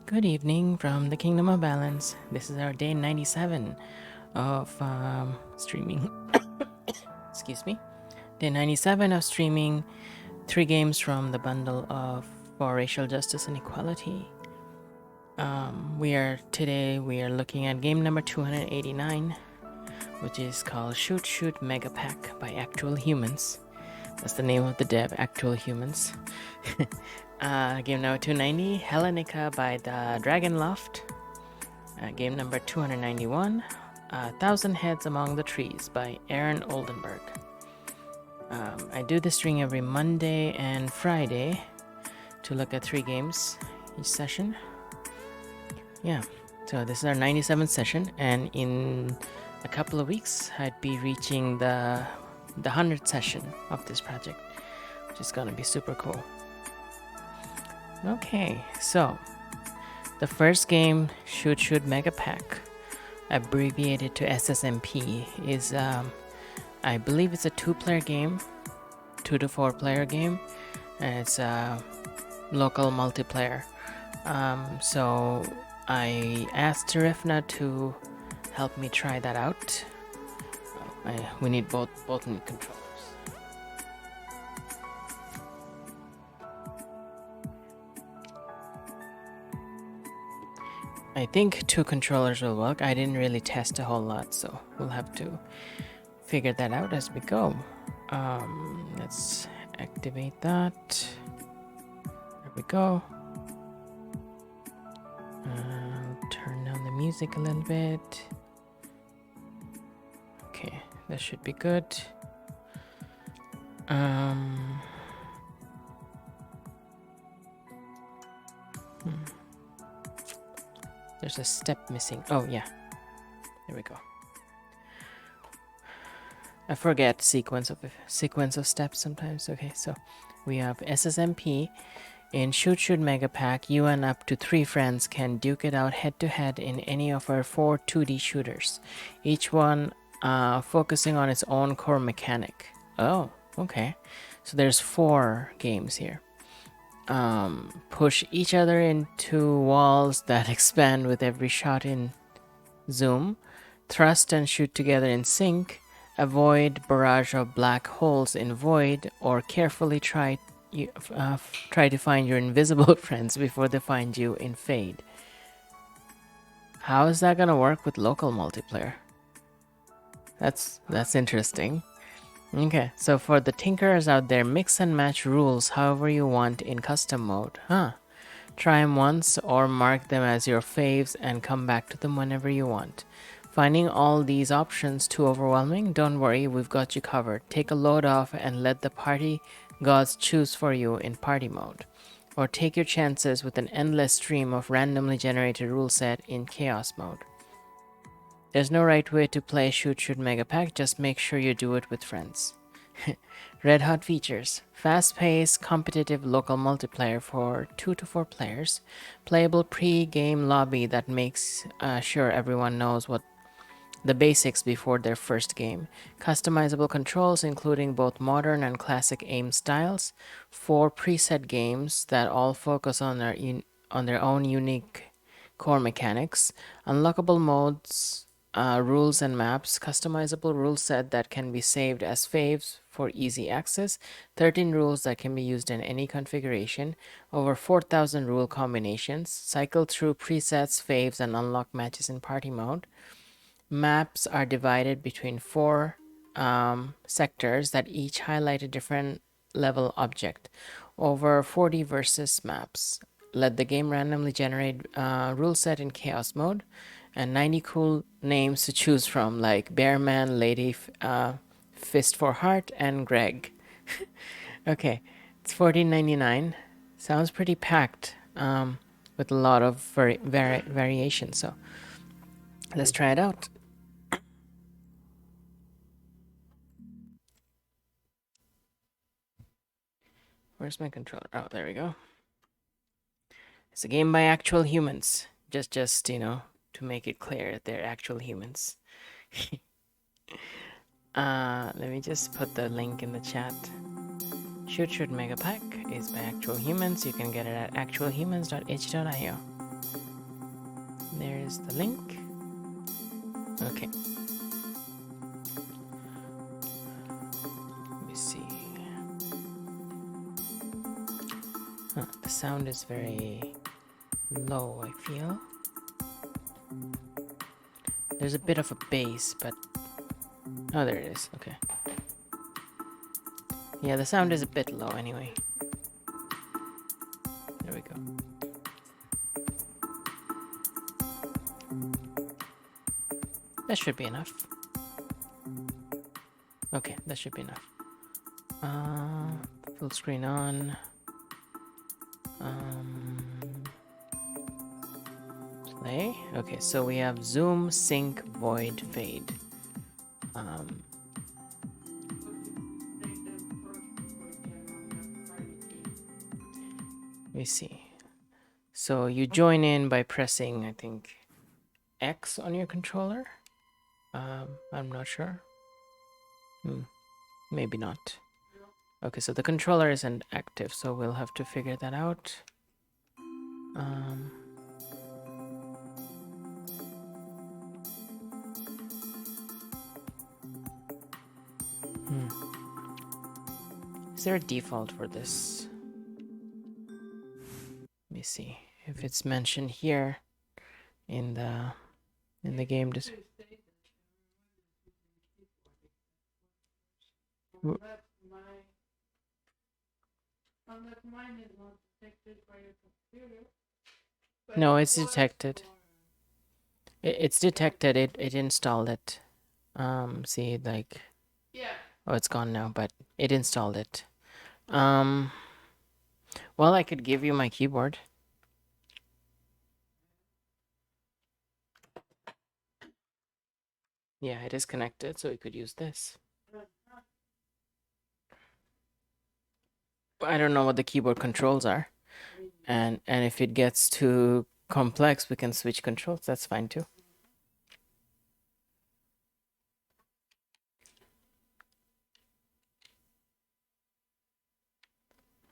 Good evening from the Kingdom of Balance. This is our day 97 of streaming. Excuse me. Day 97 of streaming 3 games from the bundle of For Racial Justice and Equality. We are looking at game number 289, which is called Shoot Shoot Mega Pack by Actual Humans. That's the name of the dev, Actual Humans. Game number 290, Hellenica by the Dragon Loft. Game number 291, Thousand Heads Among the Trees by Aaron Oldenburg. I do this stream every Monday and Friday to look at 3 games each session. Yeah, so this is our 97th session, and in a couple of weeks I'd be reaching the 100th session of this project, which is gonna be super cool. Okay, so the first game, Shoot Shoot Mega Pack, abbreviated to SSMP, is I believe it's a 2-player game, 2 to 4 player game, and it's a local multiplayer. So I asked Terefna to help me try that out. We need both need controllers. I think 2 controllers will work. I didn't really test a whole lot, so we'll have to figure that out as we go. Let's activate that. There we go. Turn down the music a little bit. Okay, that should be good. There's a step missing. Oh yeah, there we go. I forget sequence of steps sometimes. Okay, so we have SSMP. In Shoot Mega Pack, you and up to 3 friends can duke it out head to head in any of our 4 2D shooters, each one focusing on its own core mechanic. Oh, okay. So there's 4 games here. Push each other into walls that expand with every shot in zoom, thrust and shoot together in sync, avoid barrage of black holes in void, or carefully try to find your invisible friends before they find you in fade. How is that gonna work with local multiplayer? That's interesting. Okay, so for the tinkerers out there, mix and match rules however you want in custom mode. Huh. Try them once or mark them as your faves and come back to them whenever you want. Finding all these options too overwhelming? Don't worry, we've got you covered. Take a load off and let the party gods choose for you in party mode. Or take your chances with an endless stream of randomly generated rule set in chaos mode. There's no right way to play Shoot Mega Pack, just make sure you do it with friends. Red hot features. Fast-paced, competitive local multiplayer for 2 to 4 players. Playable pre-game lobby that makes sure everyone knows what the basics before their first game. Customizable controls including both modern and classic aim styles. 4 preset games that all focus on their own unique core mechanics. Unlockable modes, rules and maps, customizable rule set that can be saved as faves for easy access, 13 rules that can be used in any configuration, over 4,000 rule combinations, cycle through presets, faves, and unlock matches in party mode. Maps are divided between 4 sectors that each highlight a different level object. Over 40 versus maps. Let the game randomly generate rule set in chaos mode, and 90 cool names to choose from like Bearman, Lady, Fist for Heart, and Greg. Okay, it's $14.99. Sounds pretty packed with a lot of variation. So let's try it out. Where's my controller? Oh, there we go. It's a game by actual humans. Just you know, to make it clear, they're actual humans. Let me just put the link in the chat. Shoot Mega Pack is by actual humans. You can get it at actualhumans.h.io. There's the link. Okay. Let me see. Huh, the sound is very low, I feel. There's a bit of a bass, but... Oh, there it is. Okay. Yeah, the sound is a bit low anyway. There we go. That should be enough. Okay, that should be enough. Full screen on. Play. Okay, so we have zoom, sync, void, fade. Let me see. So you join in by pressing, I think, X on your controller. I'm not sure. Maybe not. Okay, so the controller isn't active, so we'll have to figure that out. Is there a default for this? Let me see if it's mentioned here in the game. No, it's detected. It's detected. It installed it. See, like, oh, it's gone now, but it installed it. Well, I could give you my keyboard. Yeah, it is connected, so we could use this. I don't know what the keyboard controls are. And if it gets too complex, we can switch controls. That's fine too.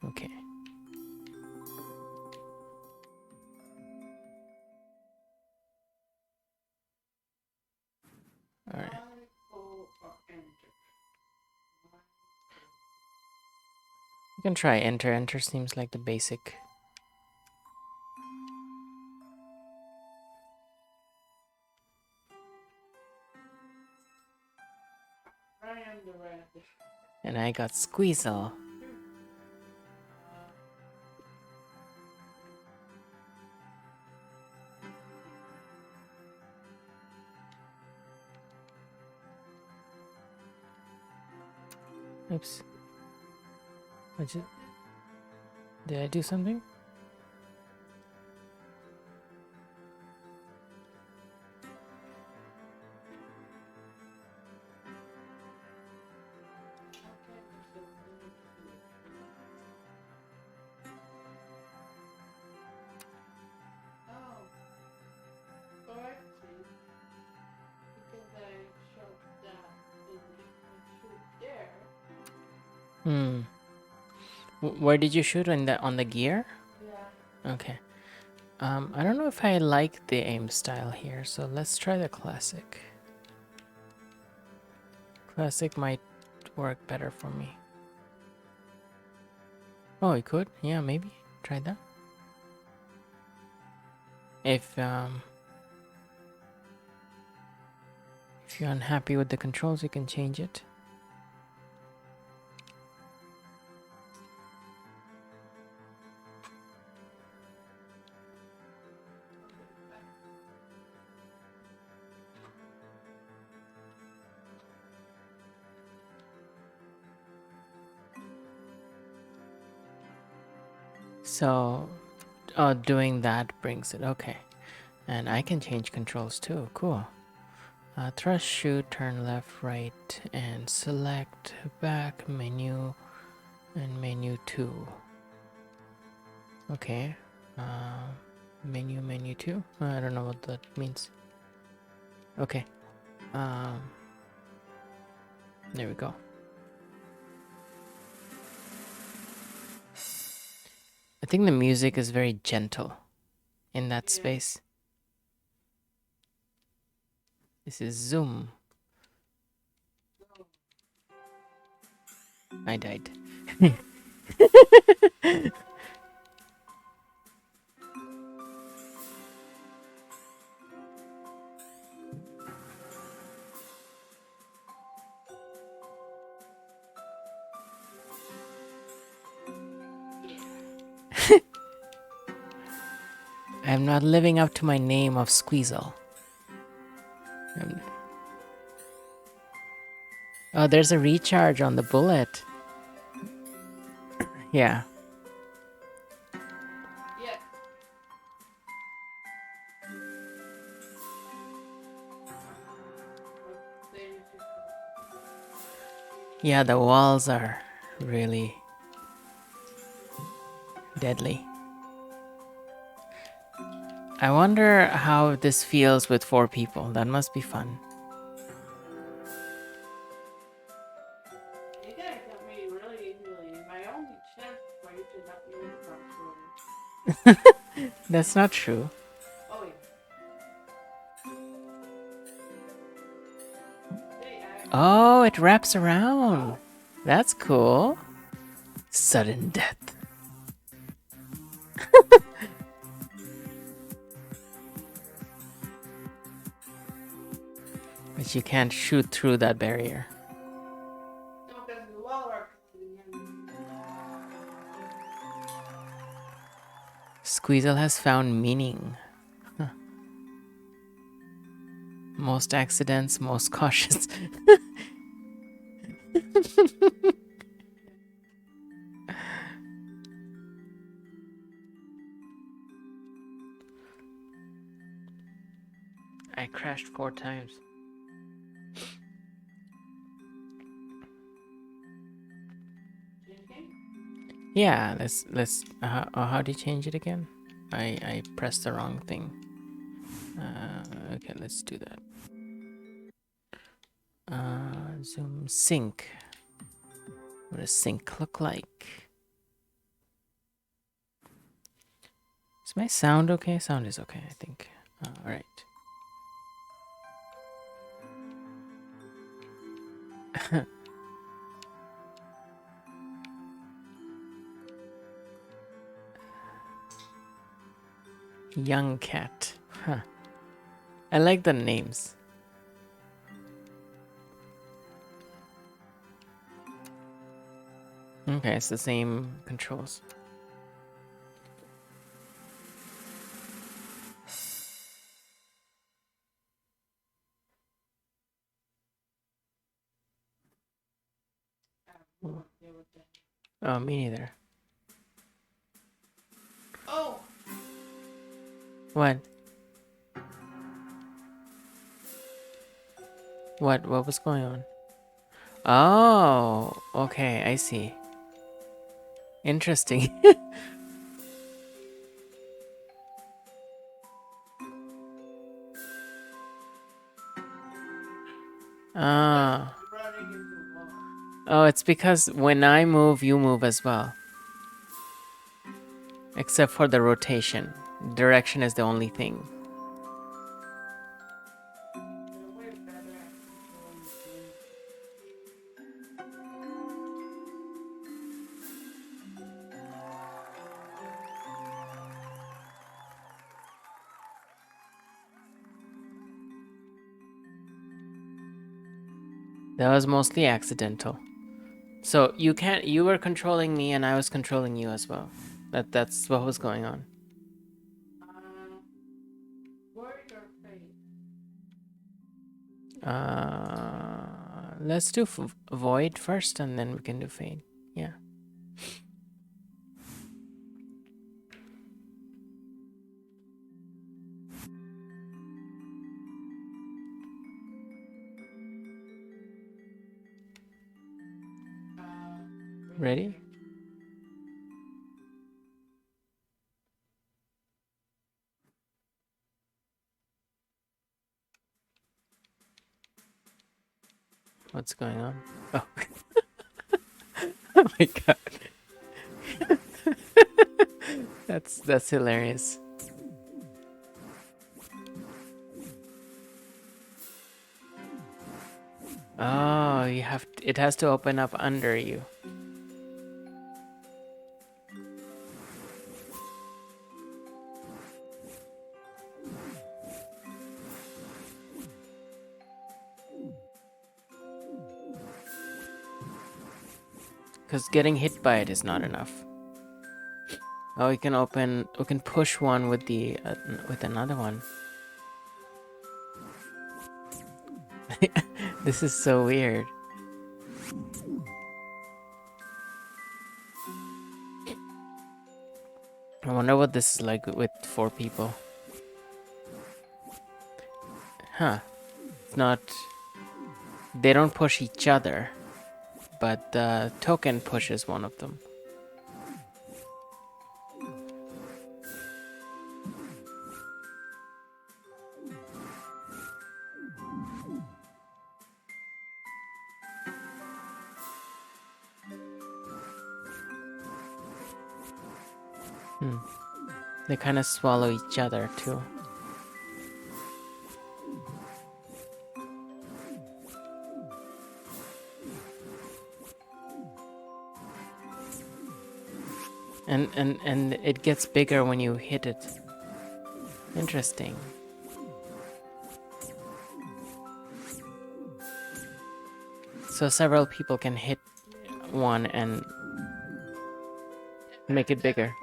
Okay. All right. You can try enter. Enter seems like the basic. And I got Squeezel. Oops. Did I do something? Hmm. Where did you shoot on the gear? Yeah. Okay. I don't know if I like the aim style here, so let's try the classic. Classic might work better for me. Oh, it could? Yeah, maybe. Try that. If you're unhappy with the controls, you can change it. So, doing that brings it. Okay. And I can change controls too. Cool. Thrust, shoot, turn left, right, and select back, menu, and menu 2. Okay. Menu 2. I don't know what that means. Okay. There we go. I think the music is very gentle in that space. This is zoom. I died. I'm not living up to my name of Squeezel. Oh, there's a recharge on the bullet. Yeah. Yeah, the walls are really deadly. I wonder how this feels with 4 people. That must be fun. You guys got me really easily. My only chance for you to not be responsible. That's not true. Oh, yeah. Oh, it wraps around. That's cool. Sudden death. But you can't shoot through that barrier. Squeezel has found meaning. Huh. Most accidents, most cautious. I crashed 4 times. Yeah, let's. How do you change it again? I pressed the wrong thing. Okay, let's do that. Zoom sync. What does sync look like? Is my sound okay? Sound is okay, I think. All right. Young cat. Huh. I like the names. Okay, it's the same controls. Oh, me neither. Oh, What? What was going on? Oh, okay, I see. Interesting. Ah. running into a wall. Oh, it's because when I move, you move as well. Except for the rotation. Direction is the only thing. They're way better at controlling the game. That was mostly accidental. So you were controlling me and I was controlling you as well. That's what was going on. Worried or afraid? Let's do void first and then we can do fade. Yeah. Ready? What's going on? Oh. Oh my god. That's hilarious. Oh, it has to open up under you. Because getting hit by it is not enough. Oh, we can push one with with another one. This is so weird. I wonder what this is like with 4 people. Huh. It's not... They don't push each other, but the token pushes one of them. They kind of swallow each other too. And it gets bigger when you hit it. Interesting. So several people can hit one and make it bigger.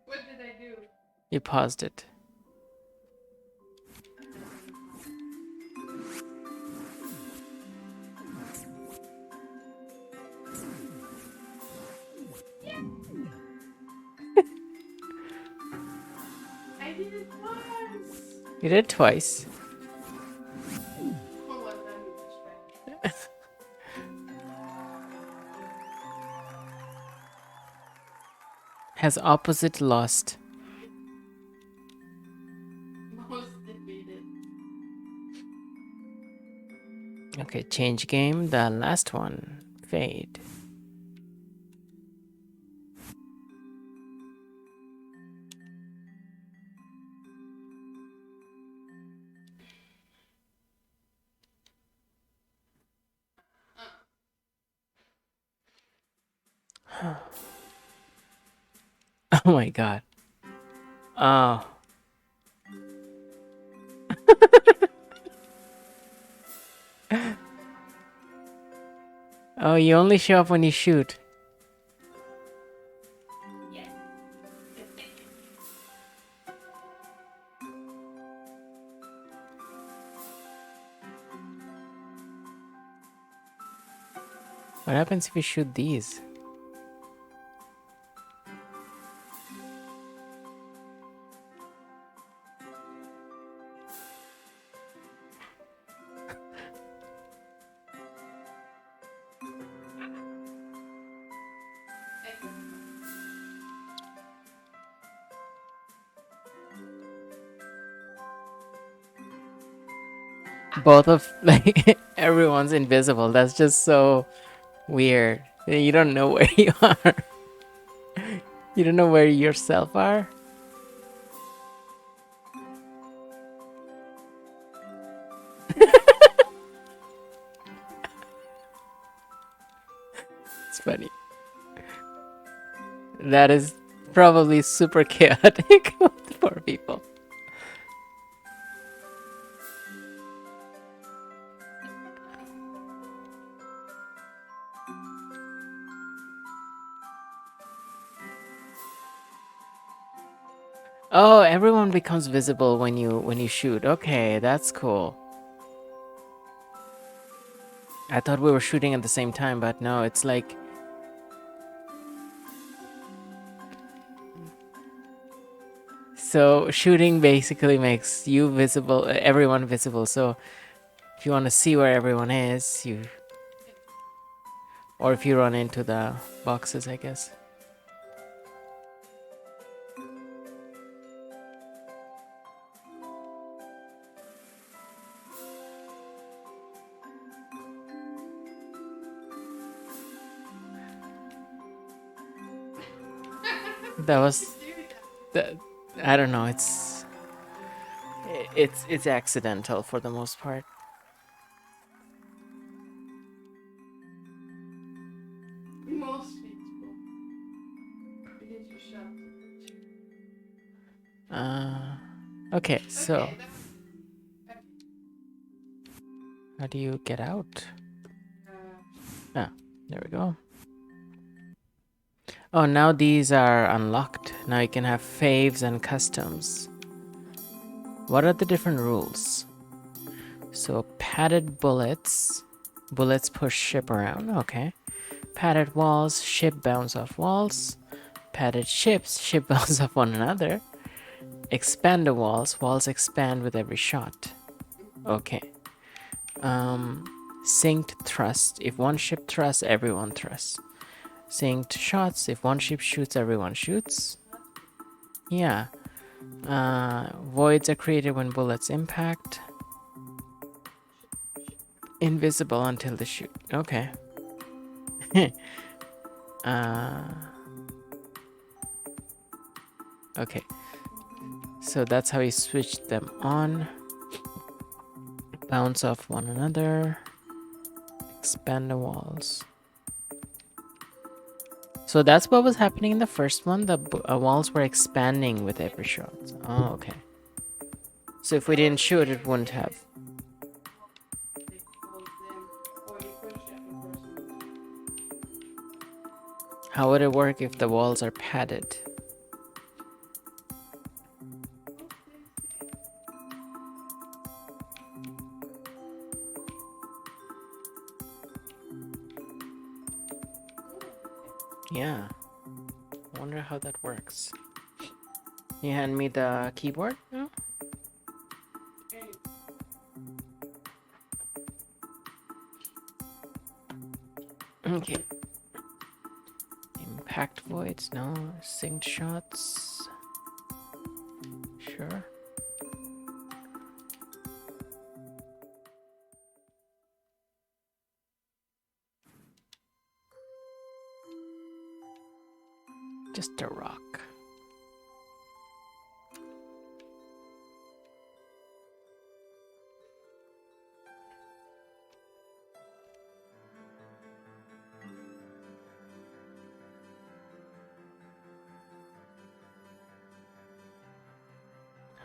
What did I do? You paused it. I did it twice. You did it twice. Has opposite lost. Most defeated. Okay, change game. The last one. Fade. Oh my god. Oh. Oh, you only show up when you shoot. Yes. What happens if you shoot these? Both of like everyone's invisible. That's just so weird. You don't know where you are. You don't know where you yourself are. It's funny. That is probably super chaotic for people. Oh, everyone becomes visible when you shoot. Okay, that's cool. I thought we were shooting at the same time, but no, it's like so shooting basically makes you visible, everyone visible. So if you want to see where everyone is, you or if you run into the boxes, I guess. That was that. I don't know. It's accidental for the most part. Most people. Because you shot too much. Okay, so Okay, how do you get out? uh, Ah, there we go. Oh, now these are unlocked. Now you can have faves and customs. What are the different rules? So padded bullets. Bullets push ship around. Okay. Padded walls. Ship bounce off walls. Padded ships. Ship bounce off one another. Expander walls. Walls expand with every shot. Okay. Synced thrust. If one ship thrusts, everyone thrusts. Synced shots. If one ship shoots, everyone shoots. Yeah. Voids are created when bullets impact. Invisible until the shoot. Okay. Okay. So that's how you switch them on. Bounce off one another. Expand the walls. So that's what was happening in the first one. The walls were expanding with every shot. Oh, okay. So if we didn't shoot, it wouldn't have. they close them, or you push every person. How would it work if the walls are padded? Yeah. I wonder how that works. You hand me the keyboard now? Okay. Packed voids, no. Synced shots. Sure. Just a rock.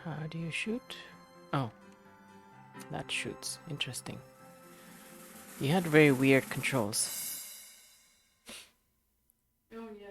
How do you shoot? Oh, that shoots. Interesting. You had very weird controls. Oh yeah.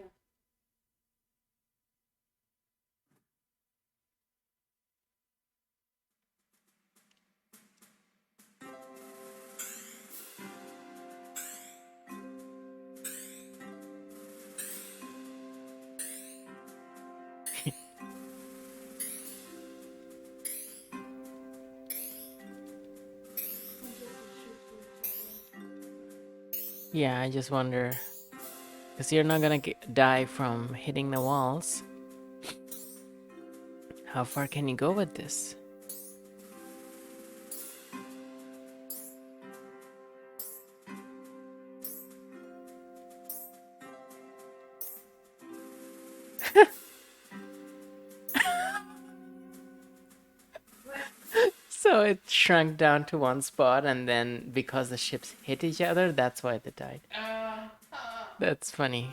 Yeah, I just wonder. Because you're not gonna die from hitting the walls. How far can you go with this? So it shrunk down to one spot, and then because the ships hit each other, that's why they died. That's funny.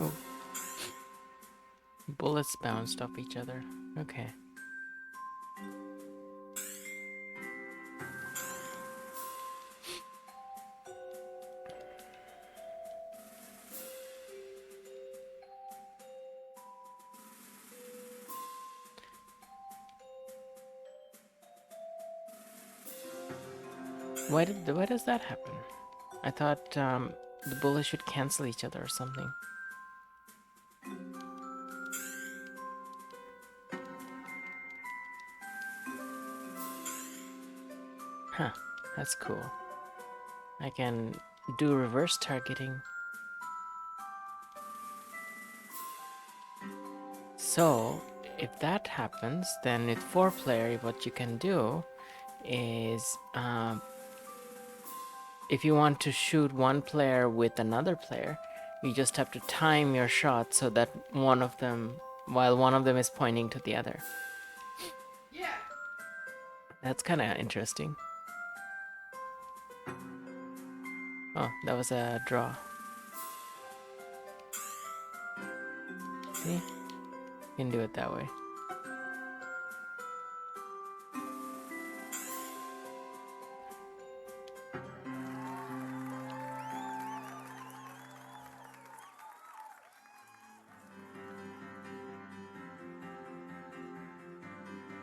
Oh. Bullets bounced off each other. Okay. Why does that happen? I thought the bullets should cancel each other or something. Huh, that's cool. I can do reverse targeting. So, if that happens, then with 4-player, what you can do is if you want to shoot one player with another player, you just have to time your shot so that one of them, while one of them is pointing to the other. Yeah. That's kind of interesting. Oh, that was a draw. See? You can do it that way.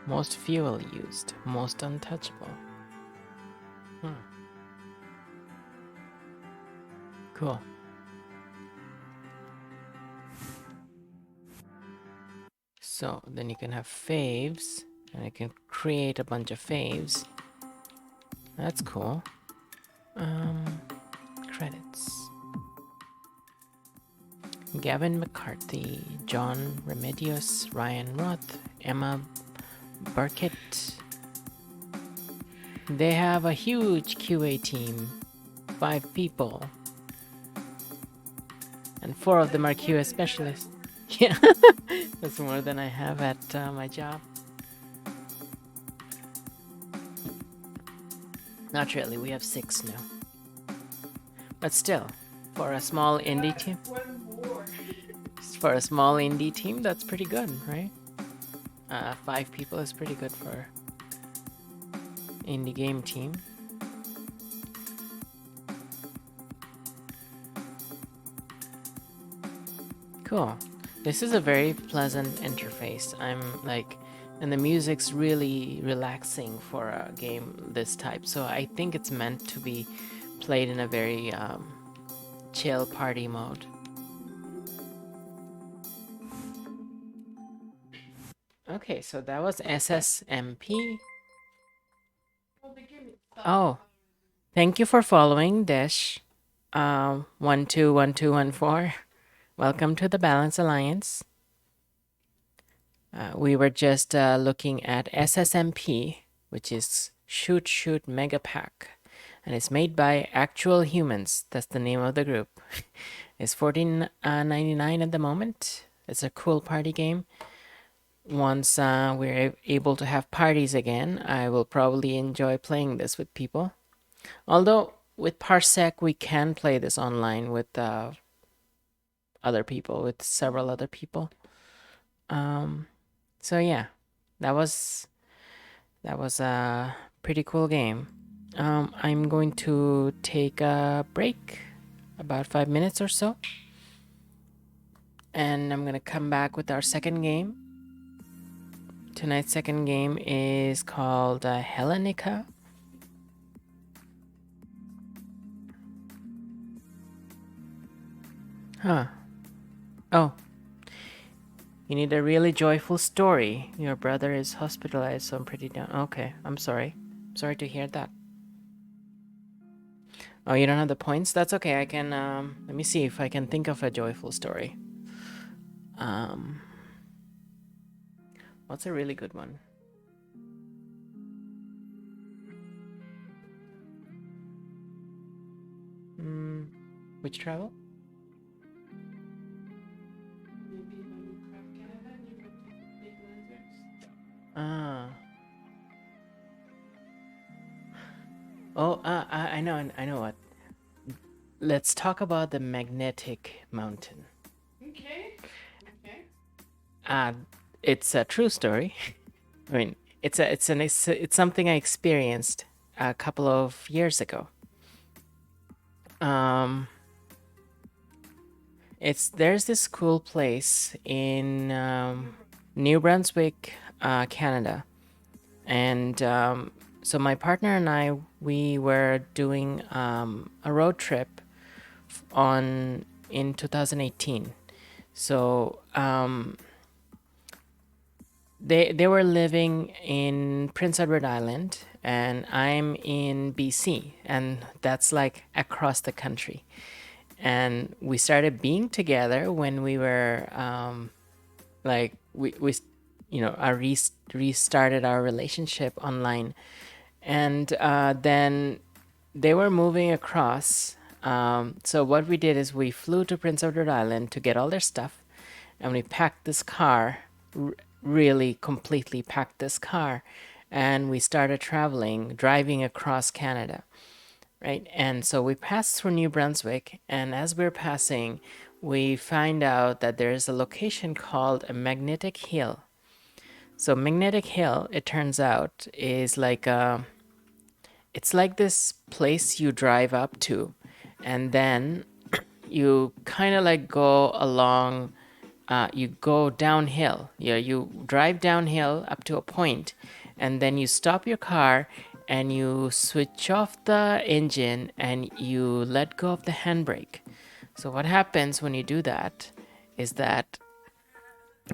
Most fuel used, most untouchable. Cool. So then you can have faves, and I can create a bunch of faves. That's cool. Credits. Gavin McCarthy, John Remedios, Ryan Roth, Emma Burkett. They have a huge QA team, 5 people. And 4 of them are QA specialists. Yeah, that's more than I have at my job. Not really, we have 6 now. But still, for a small indie team, for a small indie team, that's pretty good, right? 5 people is pretty good for indie game team. Cool. This is a very pleasant interface. I'm like, and the music's really relaxing for a game this type. So I think it's meant to be played in a very chill party mode. Okay, so that was SSMP. Well, they give me Oh, thank you for following Dish. 121214. Welcome to the Balance Alliance. We were just looking at SSMP, which is Shoot Shoot Mega Pack, and it's made by Actual Humans. That's the name of the group. It's $14.99 at the moment. It's a cool party game. Once we're able to have parties again, I will probably enjoy playing this with people. Although with Parsec, we can play this online with other people, with several other people. So yeah, that was a pretty cool game. I'm going to take a break, about 5 minutes or so, and I'm gonna come back with our second game. Tonight's second game is called Hellenica. Huh. Oh, you need a really joyful story. Your brother is hospitalized, so I'm pretty down. Okay, I'm sorry. Sorry to hear that. Oh, you don't have the points? That's okay. I can, let me see if I can think of a joyful story. Um, what's a really good one? Which travel? maybe when you crack Canada and you went to the big lizards. Ah. Oh, I know, I know what. Let's talk about the magnetic mountain. Okay. Okay. Uh, it's a true story. I mean, it's something I experienced a couple of years ago. Um, there's this cool place in New Brunswick, Canada, and so my partner and I, we were doing a road trip on in 2018. So they were living in Prince Edward Island, and I'm in BC, and that's like across the country. And we started being together when we were like we restarted our relationship online, and then they were moving across. So what we did is we flew to Prince Edward Island to get all their stuff, and we packed this car, really completely packed this car, and we started traveling, driving across Canada, right? And so we passed through New Brunswick, and as we're passing, we find out that there is a location called a magnetic hill. So magnetic hill, it turns out, is like it's like this place you drive up to, and then you kind of like go along, you go downhill. Yeah, you drive downhill up to a point, and then you stop your car and you switch off the engine and you let go of the handbrake. So what happens when you do that is that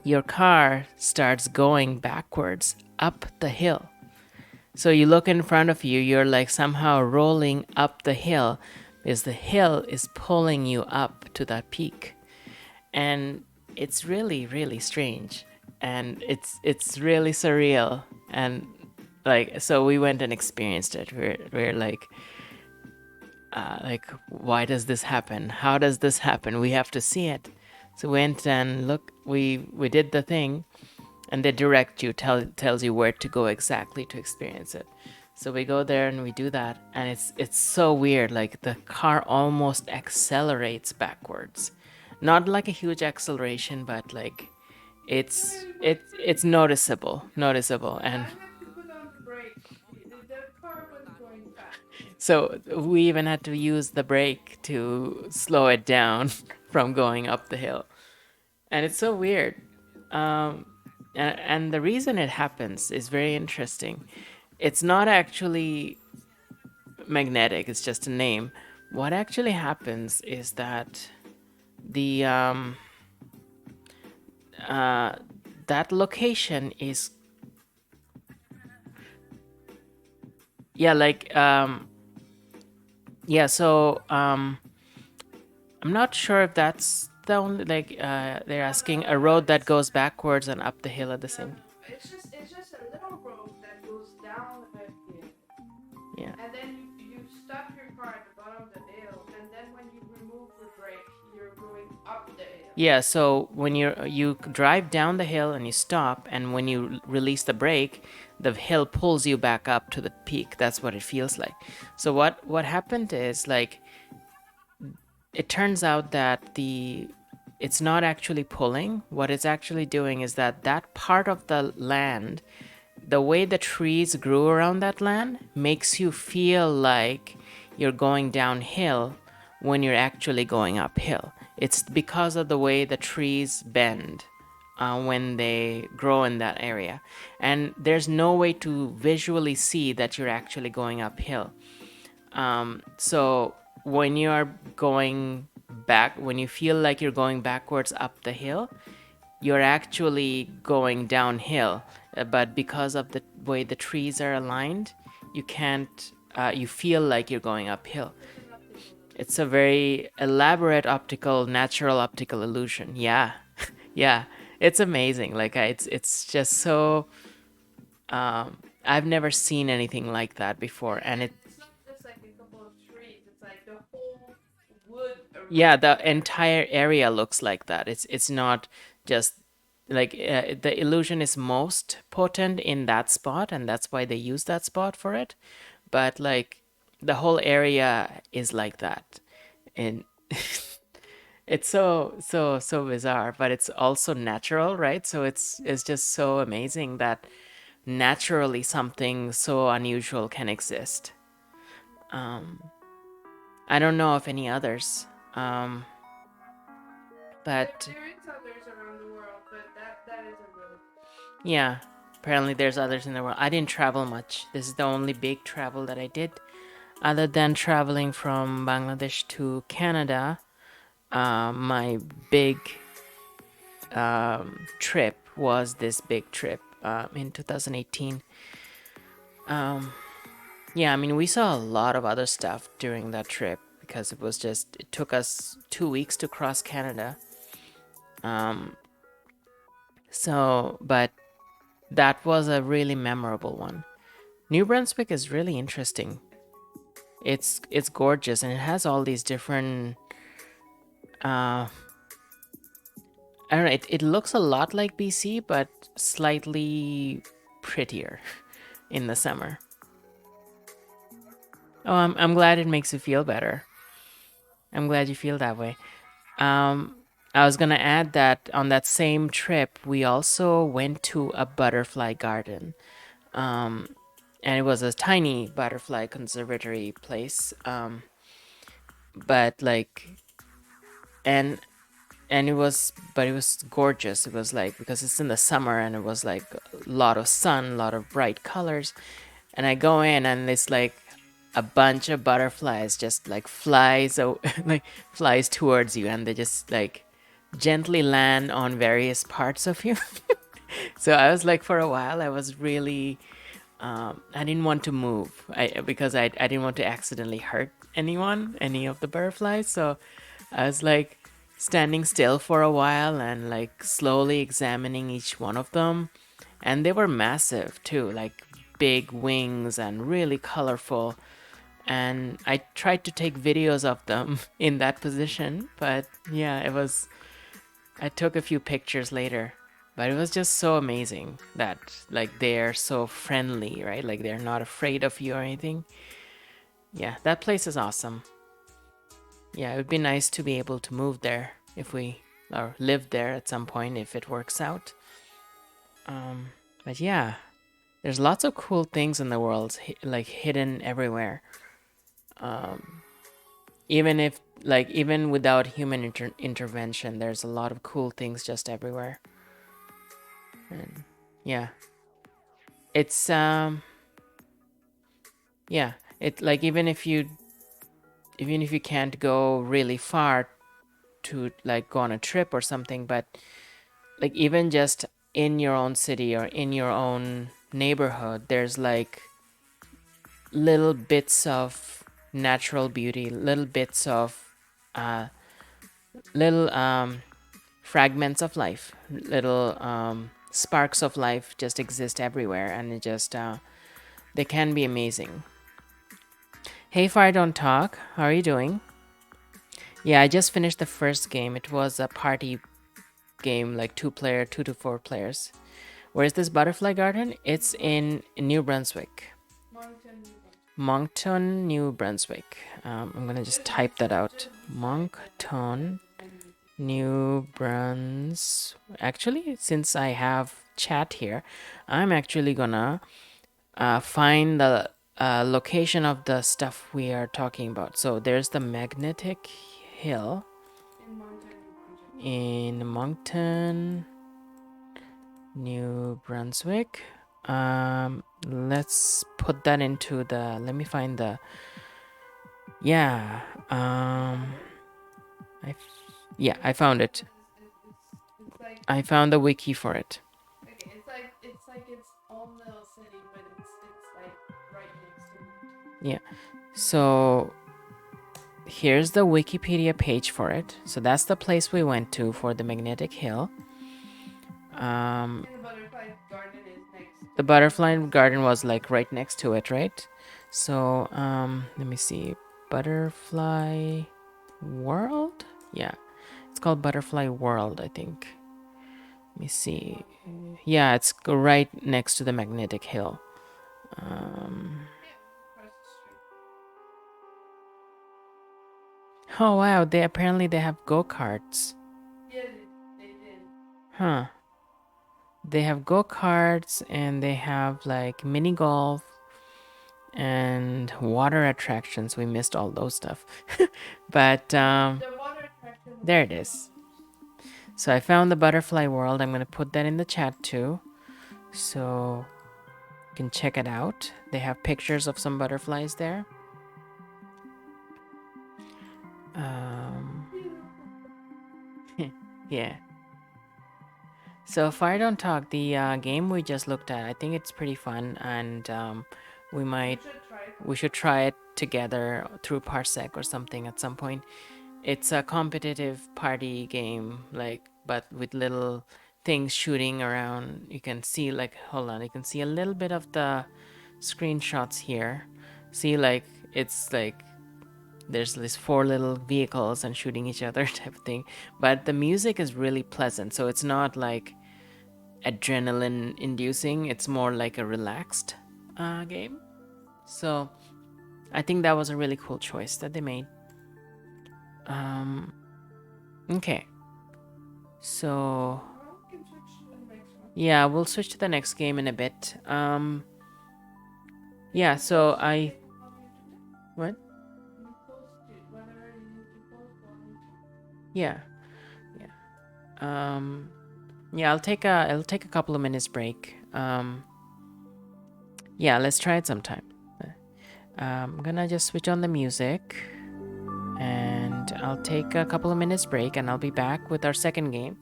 your car starts going backwards up the hill. So you look in front of you, you're like somehow rolling up the hill because the hill is pulling you up to that peak. And it's really, really strange. And it's really surreal. And like, so we went and experienced it. We're like, why does this happen? How does this happen? We have to see it. So we went and look, we did the thing, and they direct you, tells you where to go exactly to experience it. So we go there and we do that, and it's so weird. Like the car almost accelerates backwards, not like a huge acceleration, but like it's noticeable, and I have to put on the brake. The car was going fast. so we even had to use the brake to slow it down from going up the hill, and it's so weird. And the reason it happens is very interesting. It's not actually magnetic, it's just a name. What actually happens is that the that location is, yeah, like yeah. So I'm not sure if that's the only, like they're No, asking a no, road that it's goes backwards and up the hill at the no, same. it's just a little road that goes down a hill, Yeah. and then you stop your car at the bottom of the hill, and then when you remove the brake, you're going up the hill. Yeah, so when you drive down the hill and you stop, and when you release the brake, the hill pulls you back up to the peak. That's what it feels like. So what happened is, like, it turns out that the it's not actually pulling. What it's actually doing is that that part of the land, the way the trees grew around that land, makes you feel like you're going downhill when you're actually going uphill. It's because of the way the trees bend when they grow in that area. And there's no way to visually see that you're actually going uphill. So when you are going back, when you feel like you're going backwards up the hill, you're actually going downhill. But because of the way the trees are aligned, you can't, you feel like you're going uphill. It's an optical illusion. It's a very elaborate optical, natural optical illusion. Yeah. Yeah. It's amazing. Like, it's just so, I've never seen anything like that before. And It's not just like a couple of trees. It's like the whole wood yeah, around the there. entire area looks like that. It's not just like the illusion is most potent in that spot, and that's why they use that spot for it. But like the whole area is like that, and it's so bizarre, but it's also natural, right? So it's just so amazing that naturally something so unusual can exist. I don't know of any others, um, but There is others around the world, but that is a road. yeah, apparently there's others in the world. I didn't travel much. This is the only big travel that I did. Other than traveling from Bangladesh to Canada, my big trip was this big trip in 2018. Yeah, I mean, we saw a lot of other stuff during that trip because it took us 2 weeks to cross Canada. So, but that was a really memorable one. New Brunswick is really interesting. It's gorgeous, and it has all these different. I don't know. It looks a lot like BC, but slightly prettier in the summer. Oh, I'm glad it makes you feel better. I'm glad you feel that way. Um, I was gonna add that on that same trip, we also went to a butterfly garden, and it was a tiny butterfly conservatory place. But like, and it was, but it was gorgeous. It was like, because it's in the summer, and it was like a lot of sun, a lot of bright colors. And I go in, and it's like a bunch of butterflies just like flies like flies towards you, and they just like gently land on various parts of you. So I was like, for a while I was really, I didn't want to move, because I didn't want to accidentally hurt anyone, any of the butterflies. So I was like standing still for a while and like slowly examining each one of them. And they were massive too, like big wings and really colorful. And I tried to take videos of them in that position, but yeah, I took a few pictures later. But it was just so amazing that like they're so friendly, right? Like they're not afraid of you or anything. Yeah, that place is awesome. Yeah, it would be nice to be able to move there if we or live there at some point if it works out. But yeah, there's lots of cool things in the world, like hidden everywhere. Even if, like, even without human intervention, there's a lot of cool things just everywhere. And yeah, it's yeah, it like even if you can't go really far to like go on a trip or something, but like even just in your own city or in your own neighborhood, there's like little bits of natural beauty, little bits of uh, little fragments of life, little sparks of life just exist everywhere, and it just they can be amazing. Hey, Fire Don't Talk, how are you doing? Yeah, I just finished the first game. It was a party game, like 2 player, 2 to 4 players. Where is this butterfly garden? It's in New Brunswick. Moncton, New Brunswick. I'm gonna just type that out. Moncton, New Brunswick. Actually, since I have chat here, I'm actually gonna find the location of the stuff we are talking about. So there's the magnetic hill in Moncton, New Brunswick. Let's put that into the. Let me find the. Yeah. I found it. I found the wiki for it. Okay, it's like its own little city, but it's like right next to it. Yeah. So here's the Wikipedia page for it. So that's the place we went to for the magnetic hill. And the butterfly garden is next. The butterfly garden was like right next to it, right? So let me see. Butterfly World? Yeah. It's called Butterfly World, I think. Let me see. Yeah, it's right next to the magnetic hill. Oh wow, they apparently they have go-karts. Yeah, they did. Huh. They have go-karts and they have like mini golf and water attractions. We missed all those stuff. But The water attraction. there it is. So I found the butterfly world. I'm going to put that in the chat too. So you can check it out. They have pictures of some butterflies there. Yeah. So Fire Don't Talk, the game we just looked at, I think it's pretty fun, and we should try it together through Parsec or something at some point. It's a competitive party game, like but with little things shooting around. You can see like hold on, you can see a little bit of the screenshots here. See like it's like there's these 4 little vehicles and shooting each other type of thing. But the music is really pleasant, so it's not like adrenaline inducing, it's more like a relaxed game. So I think that was a really cool choice that they made. Okay. So yeah, we'll switch to the next game in a bit. Yeah, so I what? Yeah. Yeah. Yeah, I'll take a couple of minutes break. Yeah, let's try it sometime. I'm gonna just switch on the music and I'll take a couple of minutes break and I'll be back with our second game.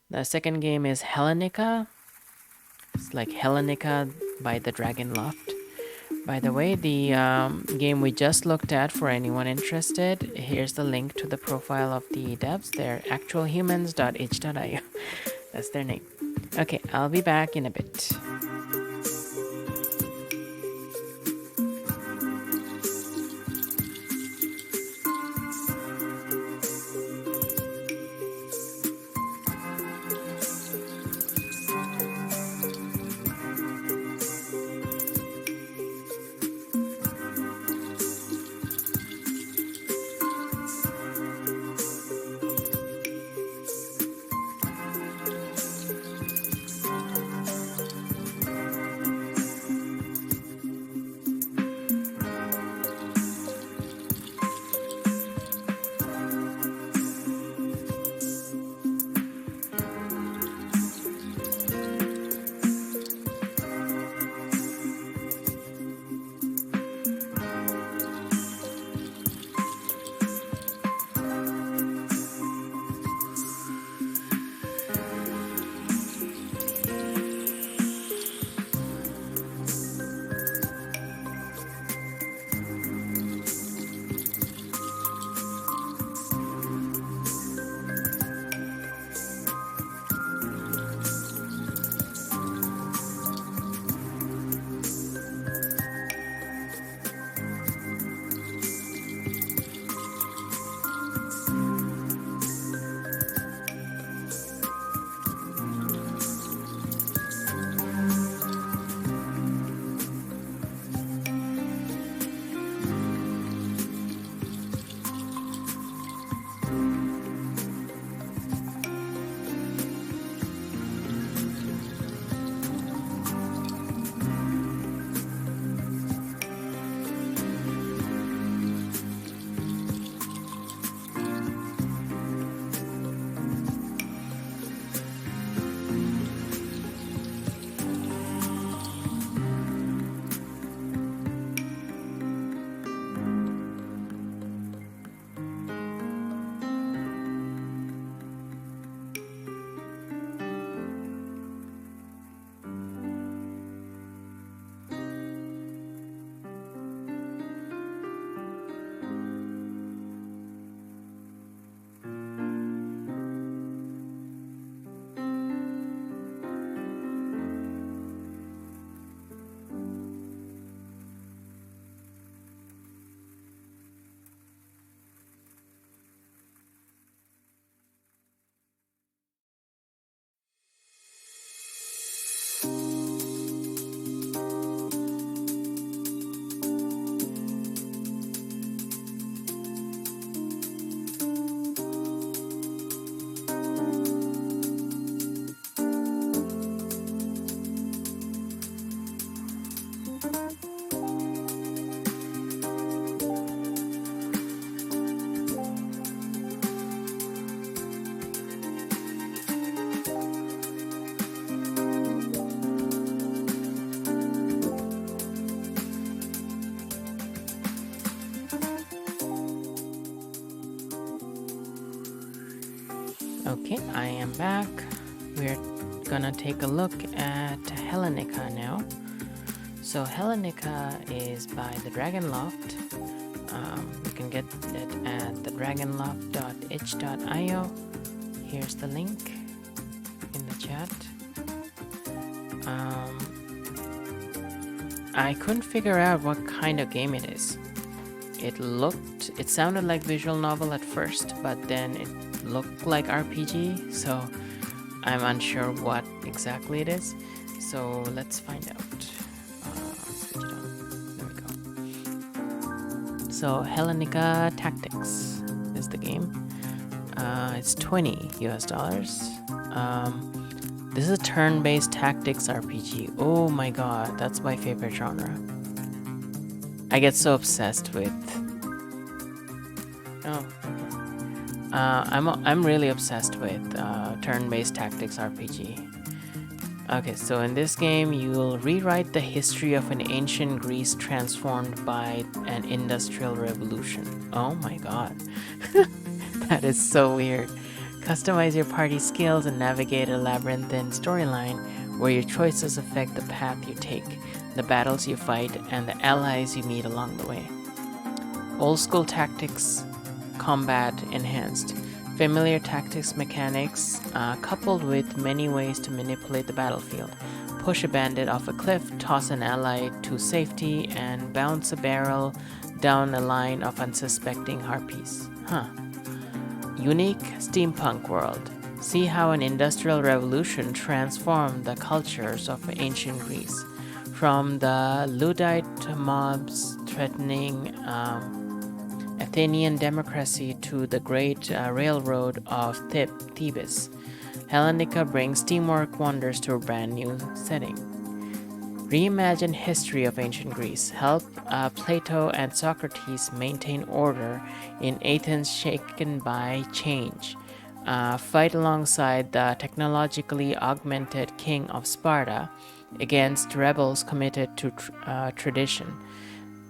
The second game is Hellenica. It's like Hellenica by the Dragon Loft. By the way, the game we just looked at, for anyone interested, here's the link to the profile of the devs. They're actualhumans.h.io. That's their name. Okay, I'll be back in a bit. Okay, I am back. We're gonna take a look at Hellenica now. So Hellenica is by the Dragonloft. You can get it at thedragonloft.itch.io. Here's the link in the chat. I couldn't figure out what kind of game it is. It sounded like visual novel at first, but then it looked like RPG, so I'm unsure what exactly it is. So let's find out. Switch it on. There we go. So Hellenica Tactics is the game. It's $20 US. This is a turn-based tactics RPG. Oh my god, that's my favorite genre. I get so obsessed with. Oh, I'm really obsessed with turn-based tactics RPG. Okay, so in this game, you'll rewrite the history of an ancient Greece transformed by an industrial revolution. Oh my god, that is so weird. Customize your party skills and navigate a labyrinthine storyline where your choices affect the path you take, the battles you fight, and the allies you meet along the way. Old school tactics, combat enhanced. Familiar tactics mechanics coupled with many ways to manipulate the battlefield. Push a bandit off a cliff, toss an ally to safety, and bounce a barrel down a line of unsuspecting harpies. Unique steampunk world. See how an industrial revolution transformed the cultures of ancient Greece. From the Luddite mobs threatening Athenian democracy to the great railroad of Thebes, Hellenica brings teamwork wonders to a brand new setting. Reimagine history of ancient Greece. Help Plato and Socrates maintain order in Athens shaken by change. Fight alongside the technologically augmented king of Sparta against rebels committed to tradition.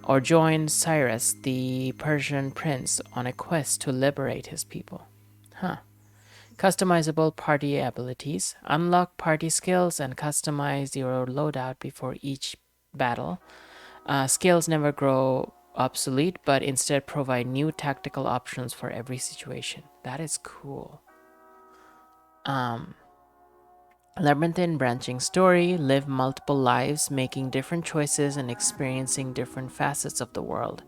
Or join Cyrus, the Persian prince, on a quest to liberate his people. Customizable party abilities. Unlock party skills and customize your loadout before each battle. Skills never grow obsolete, but instead provide new tactical options for every situation. That is cool. Labyrinthine branching story. Live multiple lives, making different choices and experiencing different facets of the world.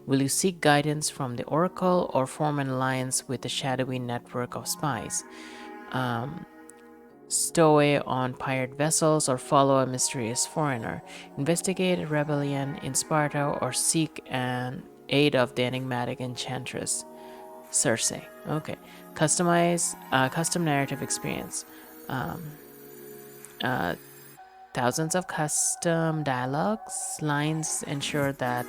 Will you seek guidance from the Oracle or form an alliance with a shadowy network of spies? Stow away on pirate vessels or follow a mysterious foreigner. Investigate a rebellion in Sparta or seek an aid of the enigmatic enchantress Circe. Okay. Customize custom narrative experience. Thousands of custom dialogues lines ensure that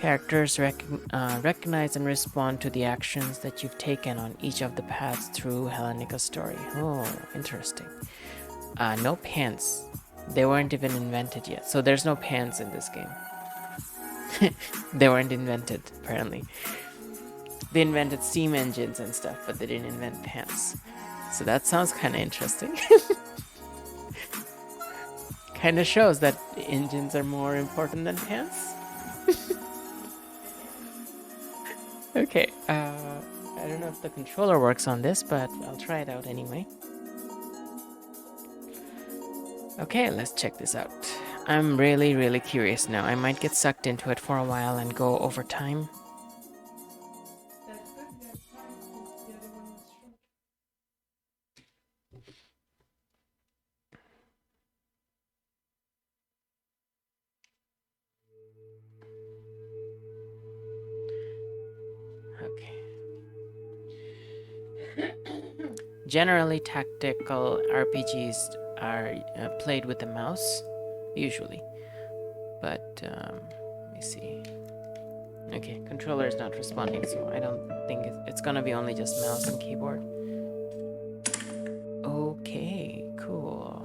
characters recognize and respond to the actions that you've taken on each of the paths through Hellenica's story. Oh, interesting. No pants. They weren't even invented yet, so there's no pants in this game. They weren't invented, apparently. They invented steam engines and stuff, but they didn't invent pants. So that sounds kind of interesting. Kind of shows that engines are more important than pants. Okay, I don't know if the controller works on this, but I'll try it out anyway. Okay, let's check this out. I'm really curious now. I might get sucked into it for a while and go over time. That's good. You have time since the other one was short. Okay. Generally, tactical RPGs are played with a mouse, usually. But, let me see. Okay, controller is not responding, so I don't think it's gonna be only just mouse and keyboard. Okay, cool.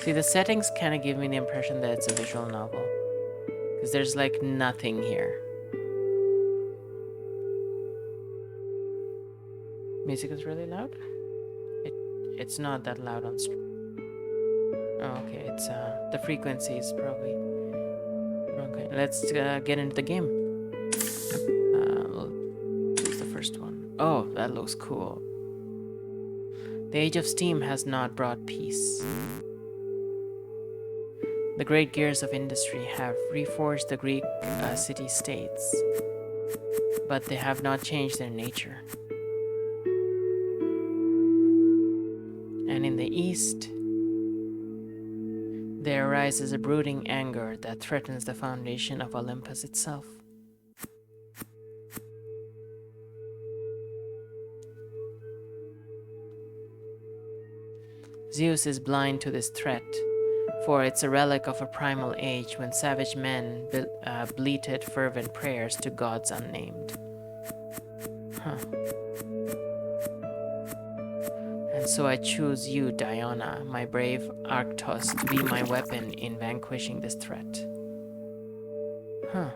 See, the settings kind of give me the impression that it's a visual novel. Because there's like nothing here. Music is really loud? It's not that loud on stream. Oh, okay, it's the frequency is probably okay. Let's get into the game. We'll choose the first one. Oh, that looks cool. The age of steam has not brought peace. The great gears of industry have reforged the Greek city-states, but they have not changed their nature. And in the east, there arises a brooding anger that threatens the foundation of Olympus itself. Zeus is blind to this threat, for it's a relic of a primal age when savage men bleated fervent prayers to gods unnamed. Huh. And so I choose you, Diana, my brave Arctos, to be my weapon in vanquishing this threat. Huh.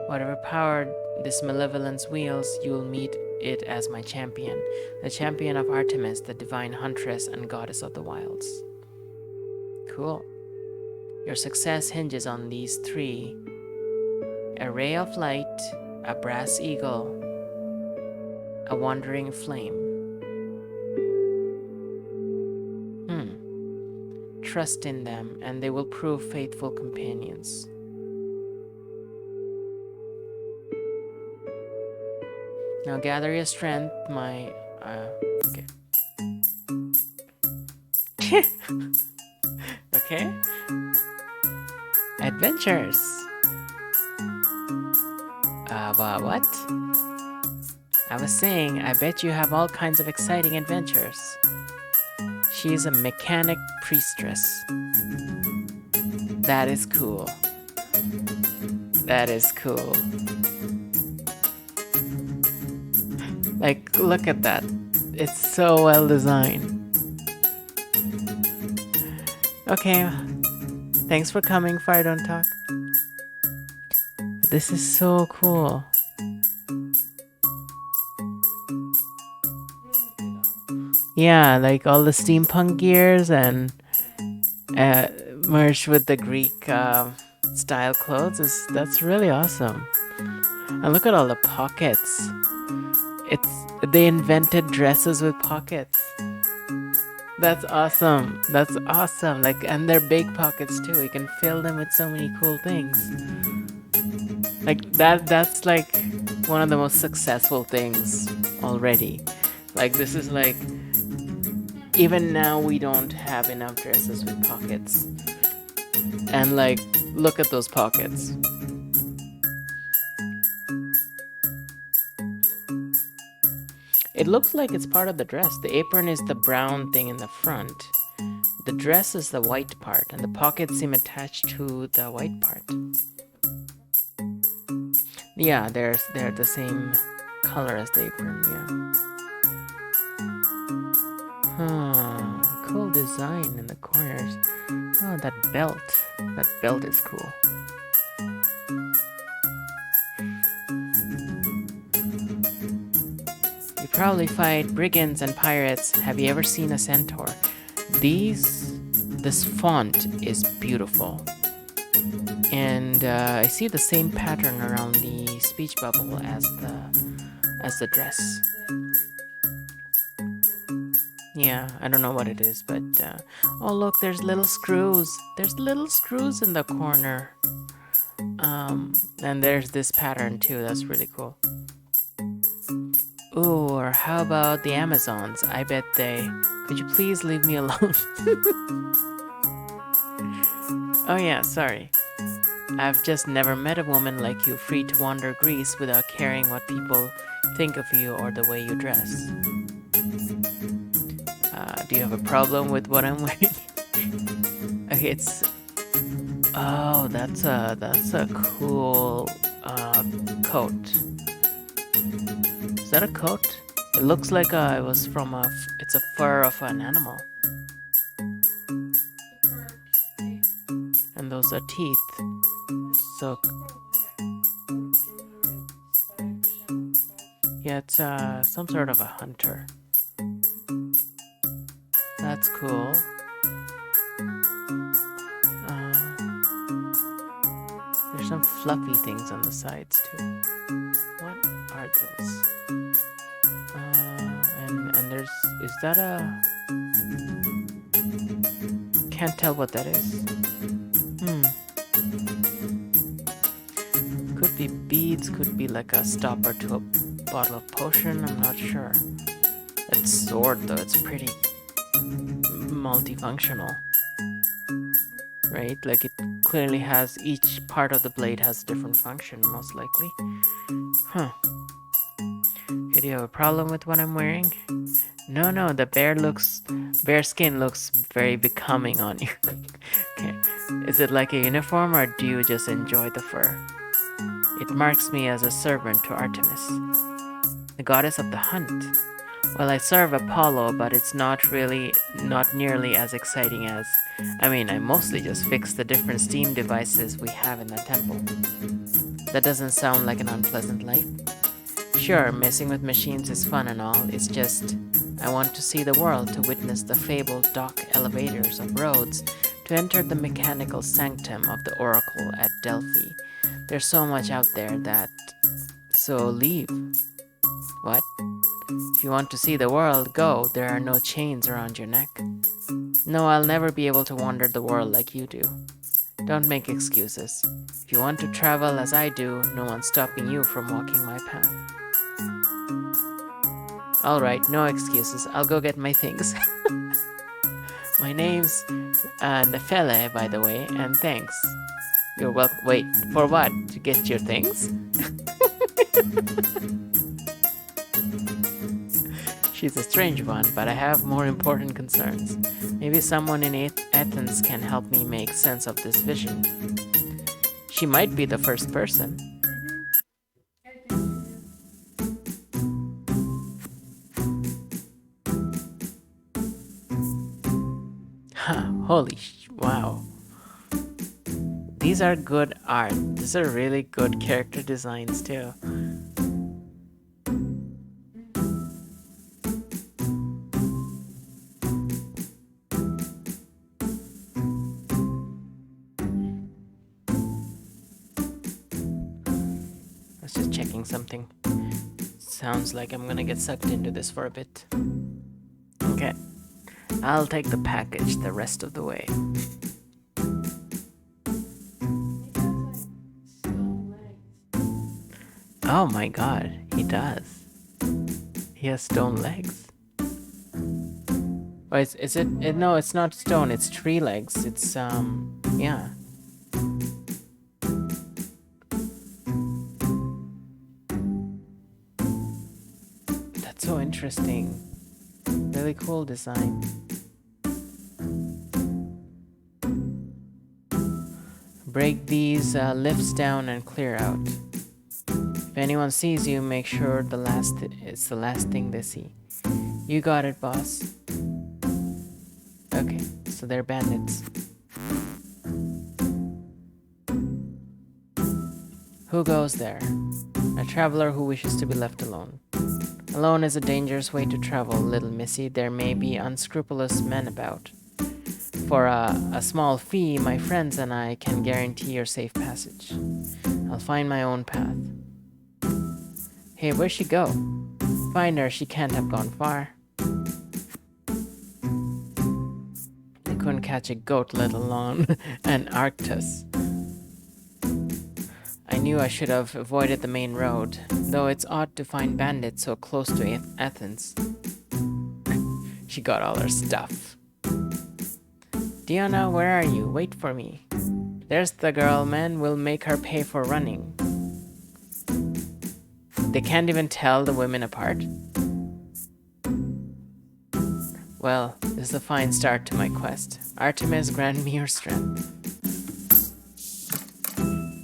Whatever power this malevolence wields, you will meet it as my champion, the champion of Artemis, the divine huntress and goddess of the wilds. Cool. Your success hinges on these three: a ray of light, a brass eagle, a wandering flame. Trust in them, and they will prove faithful companions. Now gather your strength, my... okay. Okay. Adventures. What? I was saying, I bet you have all kinds of exciting adventures. She is a mechanic priestess. That is cool. That is cool. Like, look at that. It's so well designed. Okay. Thanks for coming, Fire Don't Talk. This is so cool. Yeah, like all the steampunk gears and merged with the Greek style clothes. That's really awesome. And look at all the pockets. They invented dresses with pockets. That's awesome. That's awesome. Like, and they're big pockets too. You can fill them with so many cool things. Like that's like one of the most successful things already. Like, this is like, even now we don't have enough dresses with pockets. And like, look at those pockets. It looks like it's part of the dress. The apron is the brown thing in the front. The dress is the white part, and the pockets seem attached to the white part. Yeah, they're the same color as the apron, yeah. Huh, cool design in the corners. Oh, that belt. That belt is cool. You probably fight brigands and pirates. Have you ever seen a centaur? This font is beautiful. And I see the same pattern around the speech bubble as the dress. Yeah, I don't know what it is, but oh look, there's little screws. There's little screws in the corner. And there's this pattern too. That's really cool. Ooh, or how about the Amazons? I bet they... Could you please leave me alone? Oh yeah, sorry. I've just never met a woman like you, free to wander Greece without caring what people think of you or the way you dress. Do you have a problem with what I'm wearing? Okay, it's... Oh, that's a cool coat. Is that a coat? It looks like it was from it's a fur of an animal. And those are teeth. So... Yeah, it's some sort of a hunter. That's cool. There's some fluffy things on the sides too. What are those? And there's, is that a? Can't tell what that is. Could be beads, could be like a stopper to a bottle of potion, I'm not sure. That sword though, it's pretty multifunctional. Right? Like it clearly has, each part of the blade has a different function, most likely. Huh. Okay, do you have a problem with what I'm wearing? No, the bear skin looks very becoming on you. Okay. Is it like a uniform or do you just enjoy the fur? It marks me as a servant to Artemis, the goddess of the hunt. Well, I serve Apollo, but it's not nearly as exciting as... I mostly just fix the different steam devices we have in the temple. That doesn't sound like an unpleasant life. Sure, messing with machines is fun and all, it's just... I want to see the world, to witness the fabled dock elevators of Rhodes, to enter the mechanical sanctum of the oracle at Delphi. There's so much out there that... So leave. What? If you want to see the world, go. There are no chains around your neck. No, I'll never be able to wander the world like you do. Don't make excuses. If you want to travel as I do, no one's stopping you from walking my path. Alright, no excuses. I'll go get my things. My name's Nefele, by the way, and thanks. You're welcome. Wait, for what? To get your things? She's a strange one, but I have more important concerns. Maybe someone in Athens can help me make sense of this vision. She might be the first person. Wow. These are good art. These are really good character designs too. I was just checking something. Sounds like I'm gonna get sucked into this for a bit. Okay. I'll take the package the rest of the way. Oh my god, he does. He has stone legs. Oh, is it? No, it's not stone, it's tree legs. It's, yeah. That's so interesting. Really cool design. Break these lifts down and clear out. If anyone sees you, make sure it's the last thing they see. You got it, boss. Okay, so they're bandits. Who goes there? A traveler who wishes to be left alone. Alone is a dangerous way to travel, little missy. There may be unscrupulous men about. For a small fee, my friends and I can guarantee your safe passage. I'll find my own path. Hey, where'd she go? Find her, she can't have gone far. They couldn't catch a goat, let alone an Arctus. I knew I should have avoided the main road, though it's odd to find bandits so close to Athens. She got all her stuff. Diana, where are you? Wait for me. There's the girl, man. We'll make her pay for running. They can't even tell the women apart? Well, this is a fine start to my quest. Artemis, grant me your strength.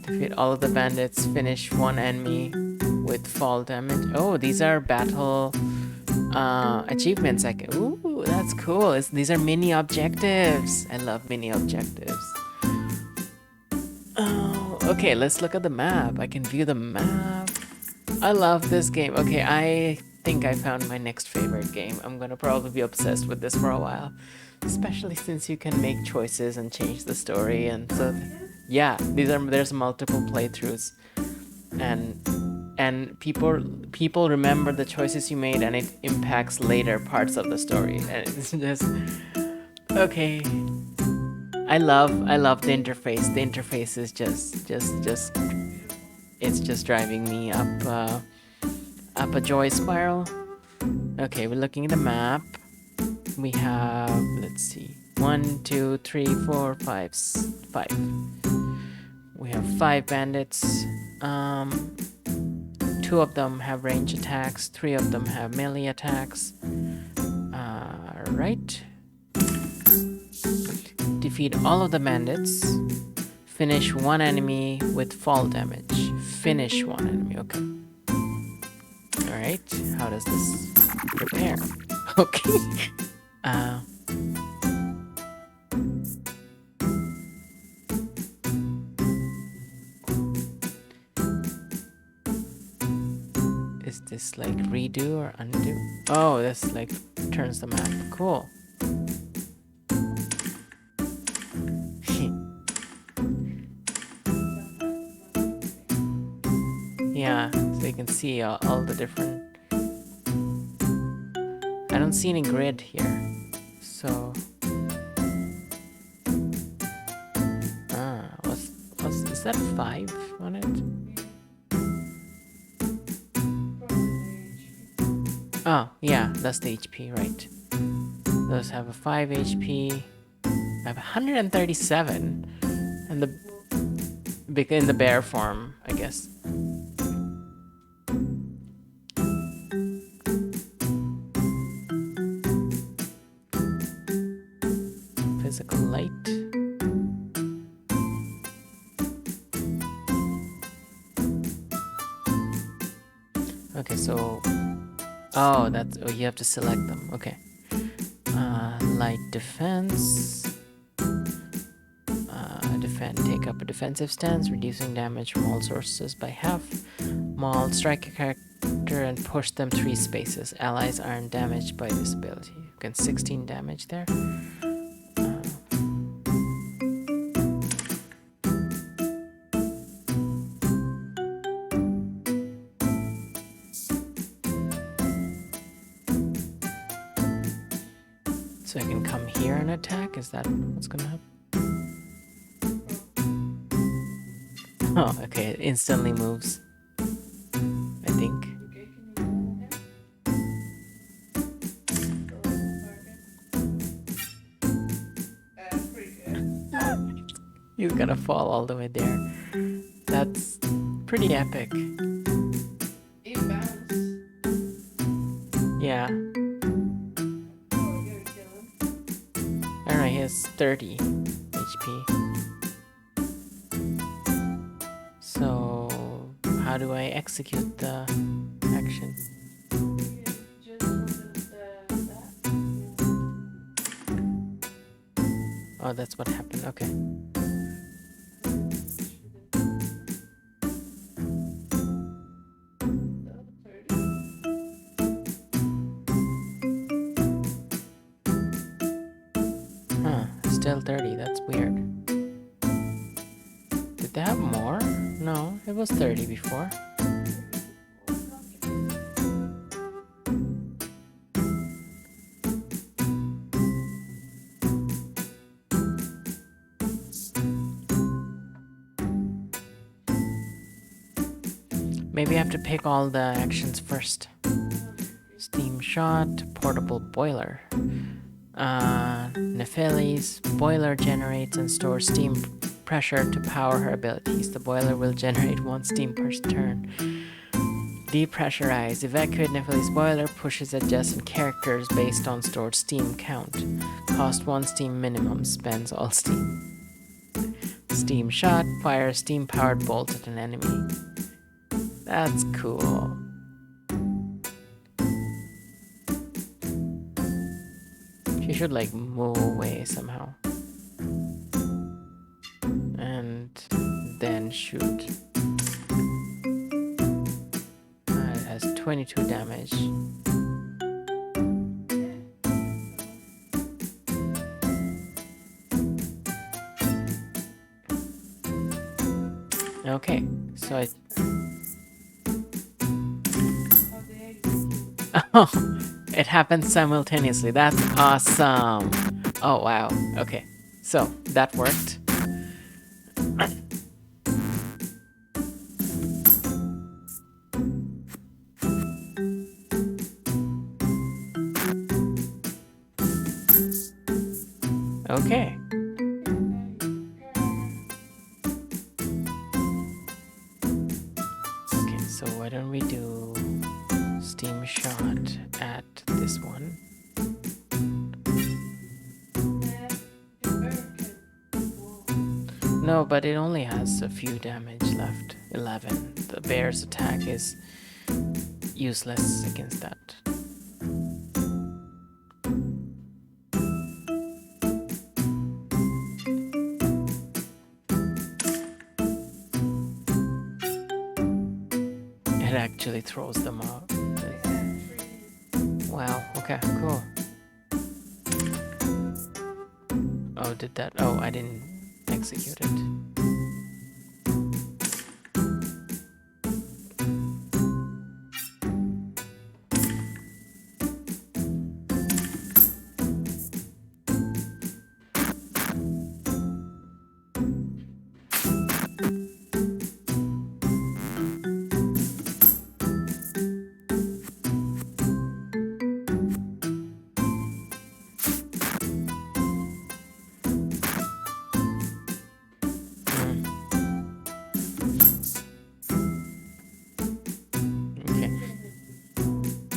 Defeat all of the bandits. Finish one enemy with fall damage. Oh, these are battle achievements. Ooh, that's cool. These are mini objectives. I love mini objectives. Oh, okay, let's look at the map. I can view the map. I love this game. Okay, I think I found my next favorite game. I'm gonna probably be obsessed with this for a while. Especially since you can make choices and change the story, and so yeah, there's multiple playthroughs, and people remember the choices you made, and it impacts later parts of the story, and it's just okay. I love the interface. The interface is just it's just driving me up a joy spiral. Okay, we're looking at the map. We have, let's see, 1, 2, 3, 4, 5, 5. We have 5 bandits. 2 of them have range attacks. 3 of them have melee attacks. Right. Defeat all of the bandits. Finish one enemy with fall damage. Finish one enemy. Okay. All right. How does this prepare? Okay. Uh, is this like redo or undo? Oh, this like turns the map. Cool. Yeah, so you can see all the different. I don't see any grid here, so. What's is that 5 on it? Oh, yeah, that's the HP, right. Those have a 5 HP. I have 137. And in the bear form, I guess. Physical light. Okay, so. Oh, you have to select them. Okay. Light defense. Defend. Take up a defensive stance, reducing damage from all sources by half. Maul. Strike a character and push them 3 spaces. Allies aren't damaged by this ability. You can 16 damage there. So I can come here and attack? Is that what's gonna happen? Oh, okay, it instantly moves. I think. He's gonna fall all the way there. That's pretty epic. Yeah. Alright, he has 30 HP. So, how do I execute the action? Oh, that's what happened. Okay. Huh, still 30. That's weird. Did they have more? No, it was 30 before. Maybe I have to pick all the actions first. Steam shot, portable boiler. Nephili's boiler generates and stores steam pressure to power her abilities. The boiler will generate 1 steam per turn. Depressurize. Evacuate Nephili's boiler. Pushes adjacent characters based on stored steam count. Cost 1 steam minimum. Spends all steam. Steam shot. Fire a steam-powered bolt at an enemy. That's cool. She should like move away somehow. And then shoot. 22 damage. Okay, so I. Oh, it happened simultaneously. That's awesome. Oh, wow. Okay, so that worked. Okay. Okay, so why don't we do steam shot at this one? No, but it only has a few damage left. 11. The bear's attack is useless against that. It actually throws them out. Wow, okay, cool. Oh, did that? Oh, I didn't execute it.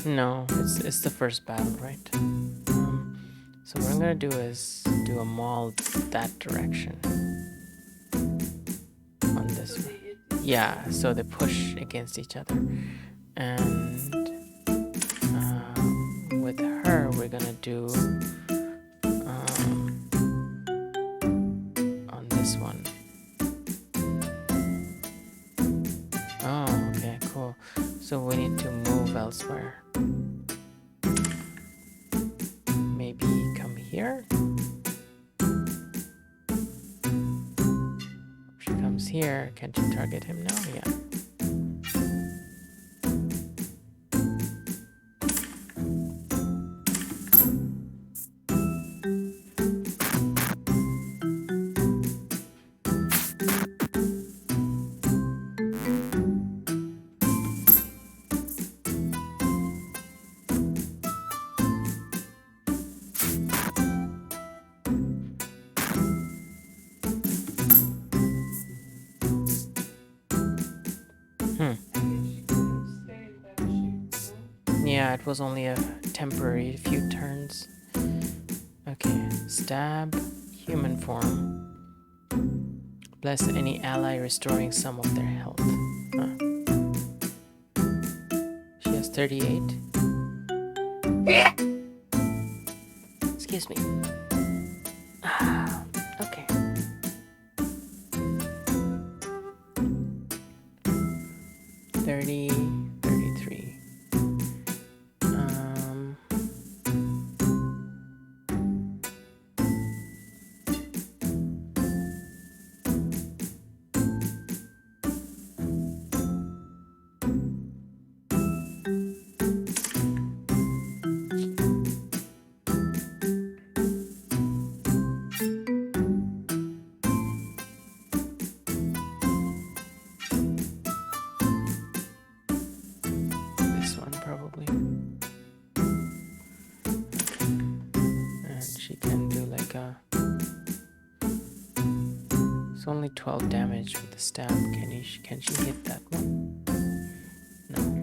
No, it's the first battle, right? So what I'm gonna do is do a maul that direction on this one. Yeah, so they push against each other, and with her we're gonna do on this one. Oh, okay, cool. So we need to move elsewhere. Maybe come here. If she comes here, can she target him now? Yeah. Yeah, it was only a temporary few turns. Okay, stab, human form. Bless any ally restoring some of their health. Huh. She has 38. Excuse me. Okay. $30. Probably. And she can do like a. It's only 12 damage with the stab. Can she hit that one? No.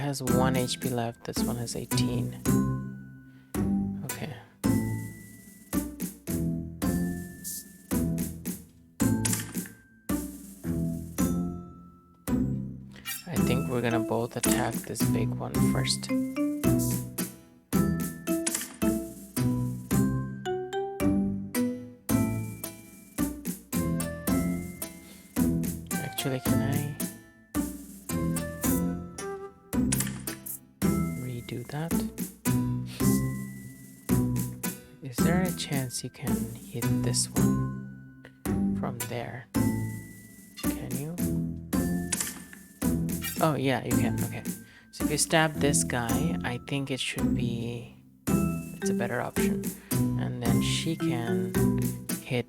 has 1 HP left. This one has 18. Okay. I think we're gonna both attack this big one first. Actually, can I redo that? Is there a chance you can hit this one from there? Can you? Oh yeah, you can. Okay. So if you stab this guy, I think it should be... it's a better option. And then she can hit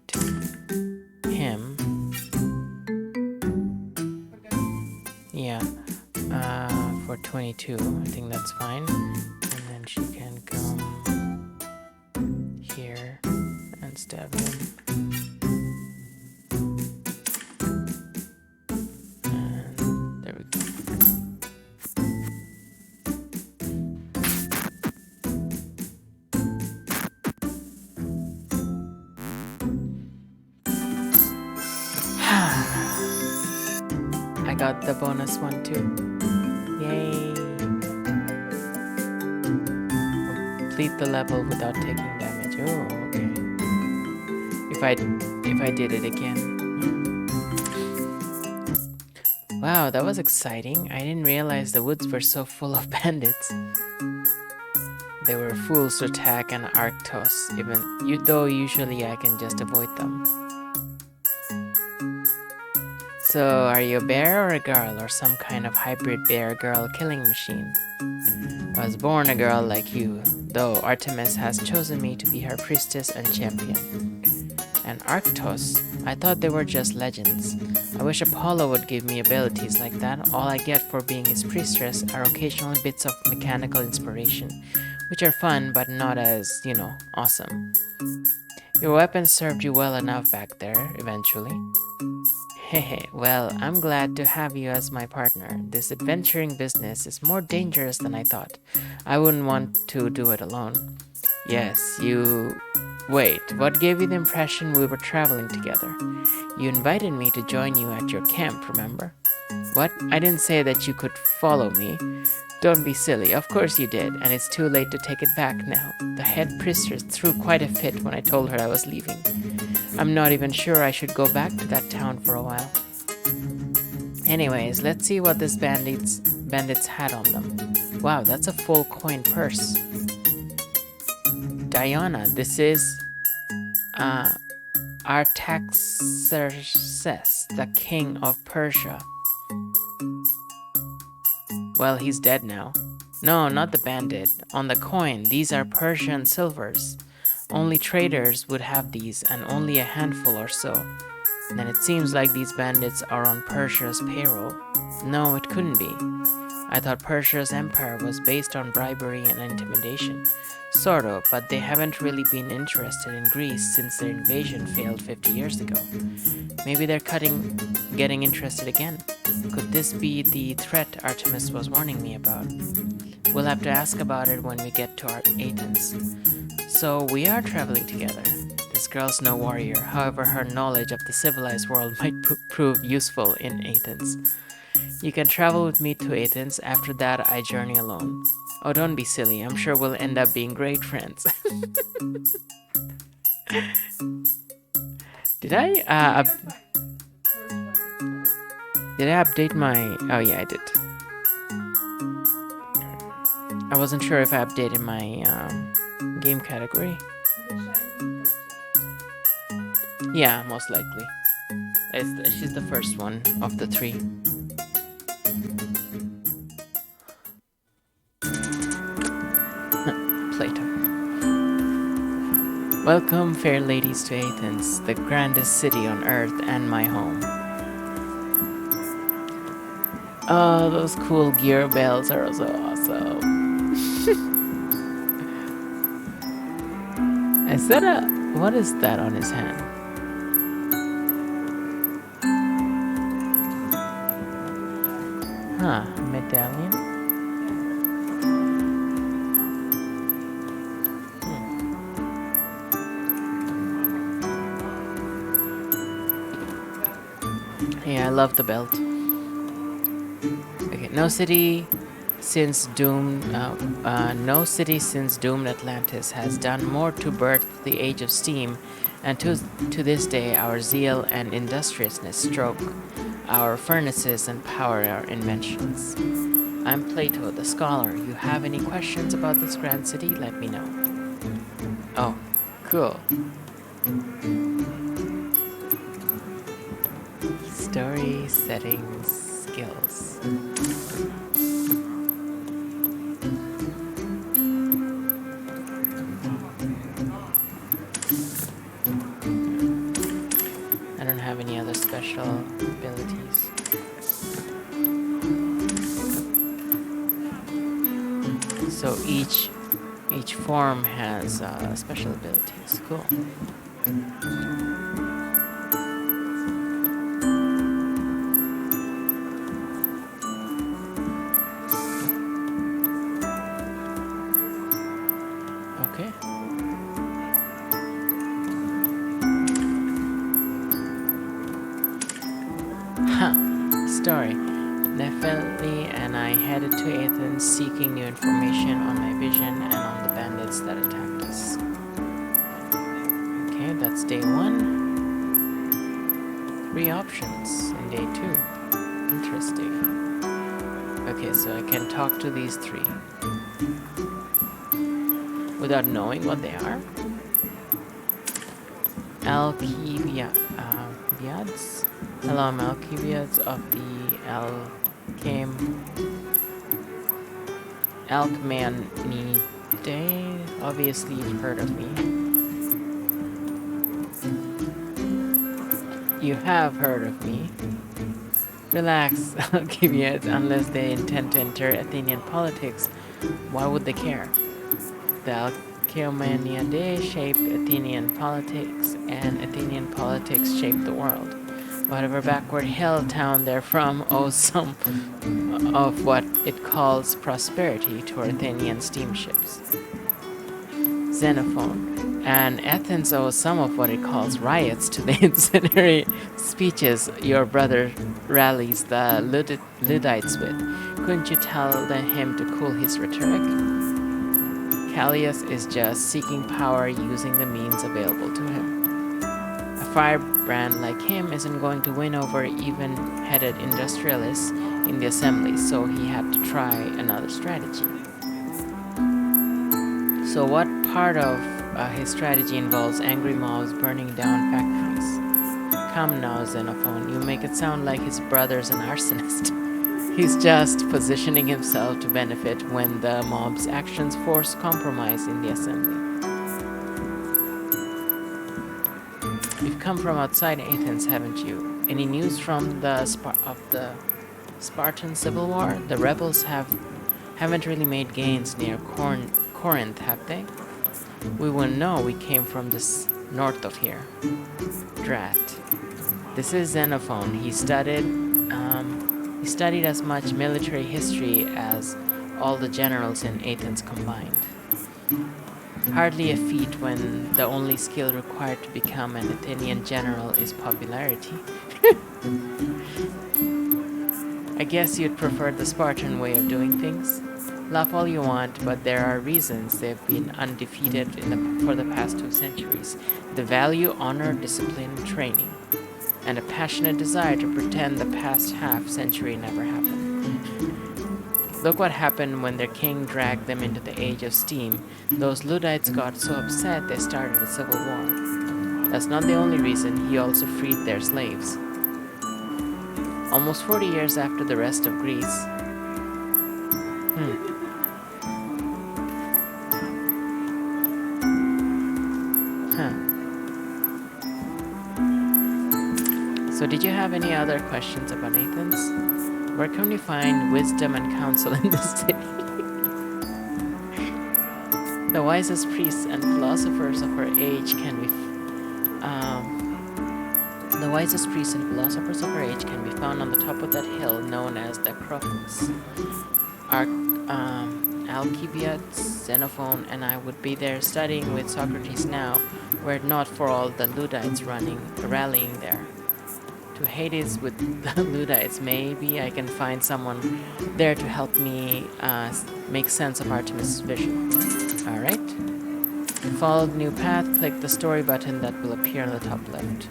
him. Yeah. For 22. I think that's fine. And then she can come here and stab him. And there we go. I got the bonus one too. Yay! Complete the level without taking damage. Oh, okay. If I did it again. Wow, that was exciting. I didn't realize the woods were so full of bandits. They were fools to attack an Arctos, though usually I can just avoid them. So, are you a bear or a girl, or some kind of hybrid bear-girl killing machine? I was born a girl like you, though Artemis has chosen me to be her priestess and champion. And Arctos, I thought they were just legends. I wish Apollo would give me abilities like that. All I get for being his priestess are occasional bits of mechanical inspiration, which are fun but not as, awesome. Your weapon served you well enough back there, eventually. Hehe, well, I'm glad to have you as my partner. This adventuring business is more dangerous than I thought. I wouldn't want to do it alone. Yes, you... Wait, what gave you the impression we were traveling together? You invited me to join you at your camp, remember? What? I didn't say that you could follow me. Don't be silly, of course you did, and it's too late to take it back now. The head priestess threw quite a fit when I told her I was leaving. I'm not even sure I should go back to that town for a while. Anyways, let's see what this bandits had on them. Wow, that's a full coin purse. Diana, this is Artaxerxes, the king of Persia. Well, he's dead now. No, not the bandit. On the coin, these are Persian silvers. Only traders would have these, and only a handful or so. Then it seems like these bandits are on Persia's payroll. No, it couldn't be. I thought Persia's empire was based on bribery and intimidation. Sort of, but they haven't really been interested in Greece since their invasion failed 50 years ago. Maybe they're getting interested again. Could this be the threat Artemis was warning me about? We'll have to ask about it when we get to our Athens. So we are traveling together. This girl's no warrior, however her knowledge of the civilized world might prove useful in Athens. You can travel with me to Athens, after that I journey alone. Oh, don't be silly, I'm sure we'll end up being great friends. Did I update my... Oh yeah, I did. I wasn't sure if I updated my game category. Yeah, most likely. She's the first one of the three. Plato. Welcome, fair ladies, to Athens, the grandest city on earth and my home. Oh, those cool gear bells are so awesome. Is that what is that on his hand? Huh, medallion? Yeah, I love the belt. Okay, no city since doomed Atlantis has done more to birth the age of steam, and to this day our zeal and industriousness stroke our furnaces and power our inventions. I'm Plato, the scholar. You have any questions about this grand city? Let me know. Oh, cool. Story settings skills. I don't have any other special abilities. So each form has special abilities. Cool. Okay. Story. Nephili and I headed to Athens seeking new information on my vision and on the bandits that attacked us. Okay, that's day 1. 3 options in day 2. Interesting. Okay, so I can talk to these 3 without knowing what they are. Alcibiades. Hello, I'm Alcibiades of the Alcmanidae. Obviously, you've heard of me. You have heard of me. Relax, Alcibiades. Unless they intend to enter Athenian politics, why would they care? The Alcmanidae shaped Athenian politics, and Athenian politics shaped the world. Whatever backward hill town they're from owes some of what it calls prosperity to Athenian steamships. Xenophon. And Athens owes some of what it calls riots to the incendiary speeches your brother rallies the Luddites with. Couldn't you tell him to cool his rhetoric? Callias is just seeking power using the means available to him. A firebrand like him isn't going to win over even-headed industrialists in the assembly, so he had to try another strategy. So what part of his strategy involves angry mobs burning down factories? Come now, Xenophon, you make it sound like his brother's an arsonist. He's just positioning himself to benefit when the mob's actions force compromise in the assembly. You've come from outside Athens, haven't you? Any news from the Spartan Civil War? The rebels haven't really made gains near Corinth, have they? We wouldn't know. We came from this north of here. Drat. This is Xenophon. He studied as much military history as all the generals in Athens combined. Hardly a feat when the only skill required to become an Athenian general is popularity. I guess you'd prefer the Spartan way of doing things. Laugh all you want, but there are reasons they've been undefeated for the past 2 centuries. The value, honor, discipline, training, and a passionate desire to pretend the past half-century never happened. Look what happened when their king dragged them into the age of steam. Those Luddites got so upset they started a civil war. That's not the only reason. He also freed their slaves. Almost 40 years after the rest of Greece. So did you have any other questions about Athens? Where can we find wisdom and counsel in this city? The wisest priests and philosophers of our age can be found on the top of that hill known as the Acropolis. Alcibiades, Xenophon, and I would be there studying with Socrates now, were it not for all the Luddites rallying there. to Hades with the Luddites. Maybe I can find someone there to help me make sense of Artemis' vision. Alright. Follow the new path, click the story button that will appear on the top left.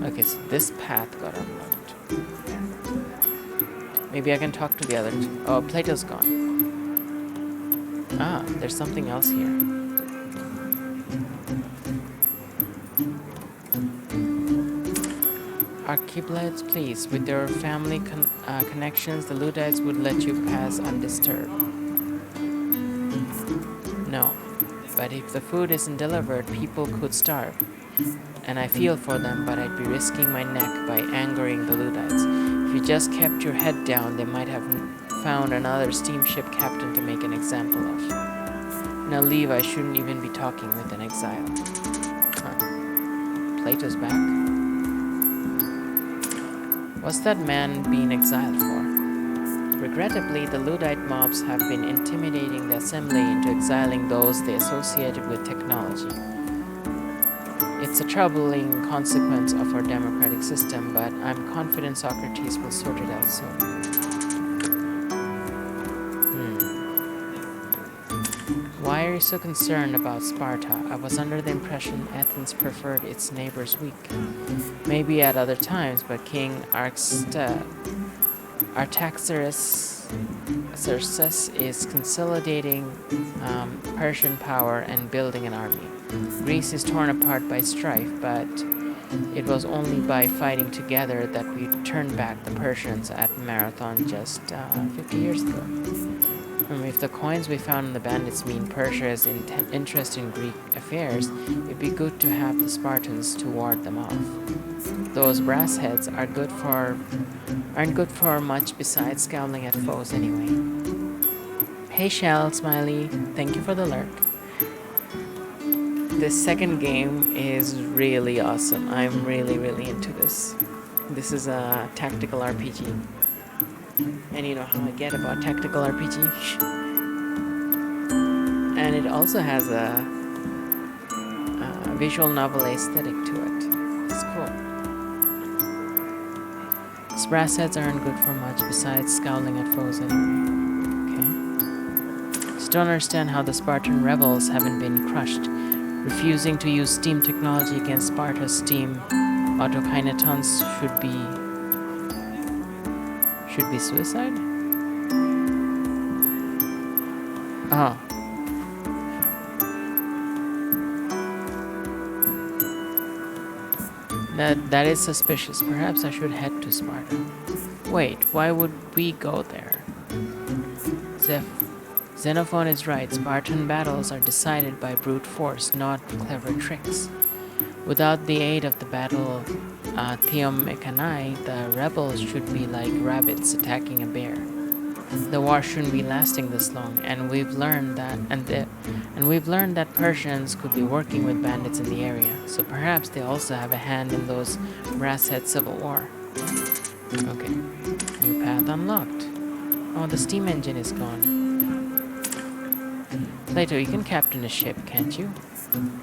Okay, so this path got unlocked. Maybe I can talk to the other two. Oh, Plato's gone. Ah, there's something else here. Archibald, please, with your family connections, the Luddites would let you pass undisturbed. No, but if the food isn't delivered, people could starve. And I feel for them, but I'd be risking my neck by angering the Luddites. If you just kept your head down, they might have found another steamship captain to make an example of. Now leave, I shouldn't even be talking with an exile. Huh. Plato's back. What's that man being exiled for? Regrettably, the Luddite mobs have been intimidating the assembly into exiling those they associated with technology. It's a troubling consequence of our democratic system, but I'm confident Socrates will sort it out soon. Why are you so concerned about Sparta? I was under the impression Athens preferred its neighbors weak. Maybe at other times, but King Artaxerxes is consolidating Persian power and building an army. Greece is torn apart by strife, but it was only by fighting together that we turned back the Persians at Marathon just 50 years ago. If the coins we found in the bandits mean Persia's interest in Greek affairs, it'd be good to have the Spartans to ward them off. Those brass heads aren't good for much besides scowling at foes anyway. Hey Shell, Smiley, thank you for the lurk. This second game is really awesome. I'm really into this. This is a tactical RPG. And you know how I get about tactical RPG. And it also has a visual novel aesthetic to it. It's cool. These brass heads aren't good for much besides scowling at foes anyway. Okay. Just don't understand how the Spartan rebels haven't been crushed. Refusing to use steam technology against Sparta's steam autokinetons should be suicide? Oh. That is suspicious. Perhaps I should head to Sparta. Wait, why would we go there? Xenophon is right. Spartan battles are decided by brute force, not clever tricks. Without the aid of the battle Theomechani, the rebels should be like rabbits attacking a bear. The war shouldn't be lasting this long, and we've learned that Persians could be working with bandits in the area, so perhaps they also have a hand in those brass-head civil war. Okay, new path unlocked. Oh, the steam engine is gone. Plato, you can captain a ship, can't you?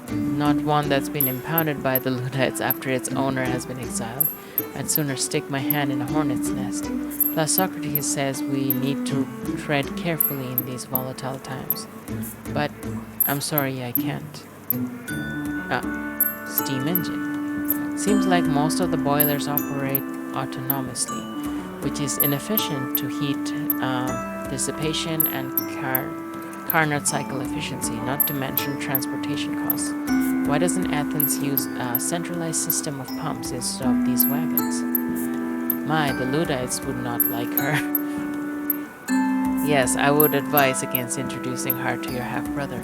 Not one that's been impounded by the Luddites after its owner has been exiled. I'd sooner stick my hand in a hornet's nest. Plus, Socrates says we need to tread carefully in these volatile times. But I'm sorry, I can't. Steam engine. Seems like most of the boilers operate autonomously, which is inefficient to heat dissipation and Carnot cycle efficiency, not to mention transportation costs. Why doesn't Athens use a centralized system of pumps instead of these wagons? My, the Luddites would not like her. Yes, I would advise against introducing her to your half-brother.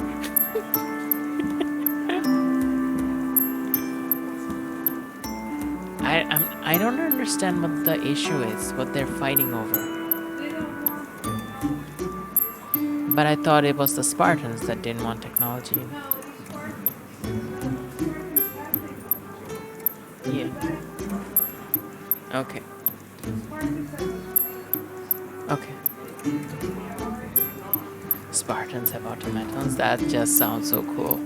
I don't understand what the issue is, what they're fighting over. But I thought it was the Spartans that didn't want technology. Yeah. Okay. Okay. Spartans have automatons. That just sounds so cool.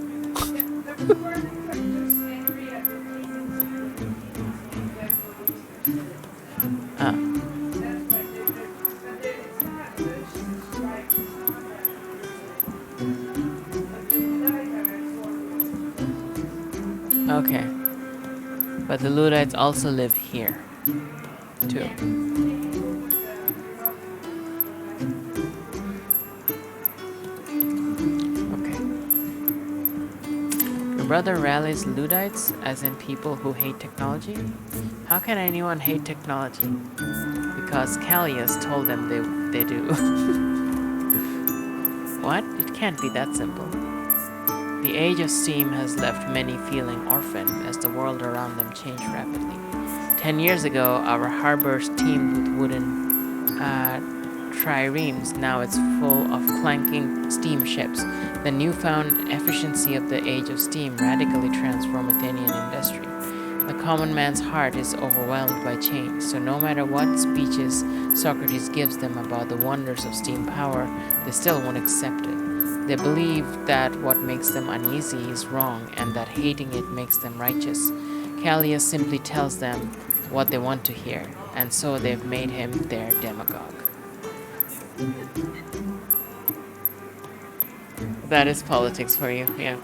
Okay. But the Luddites also live here, too. Okay. Your brother rallies Luddites, as in people who hate technology? How can anyone hate technology? Because Callias told them they do. What? It can't be that simple. The age of steam has left many feeling orphaned as the world around them changed rapidly. 10 years ago, our harbors teemed with wooden triremes. Now it's full of clanking steamships. The newfound efficiency of the age of steam radically transformed Athenian industry. The common man's heart is overwhelmed by change, so no matter what speeches Socrates gives them about the wonders of steam power, they still won't accept it. They believe that what makes them uneasy is wrong and that hating it makes them righteous. Callias simply tells them what they want to hear, and so they've made him their demagogue. That is politics for you, yeah.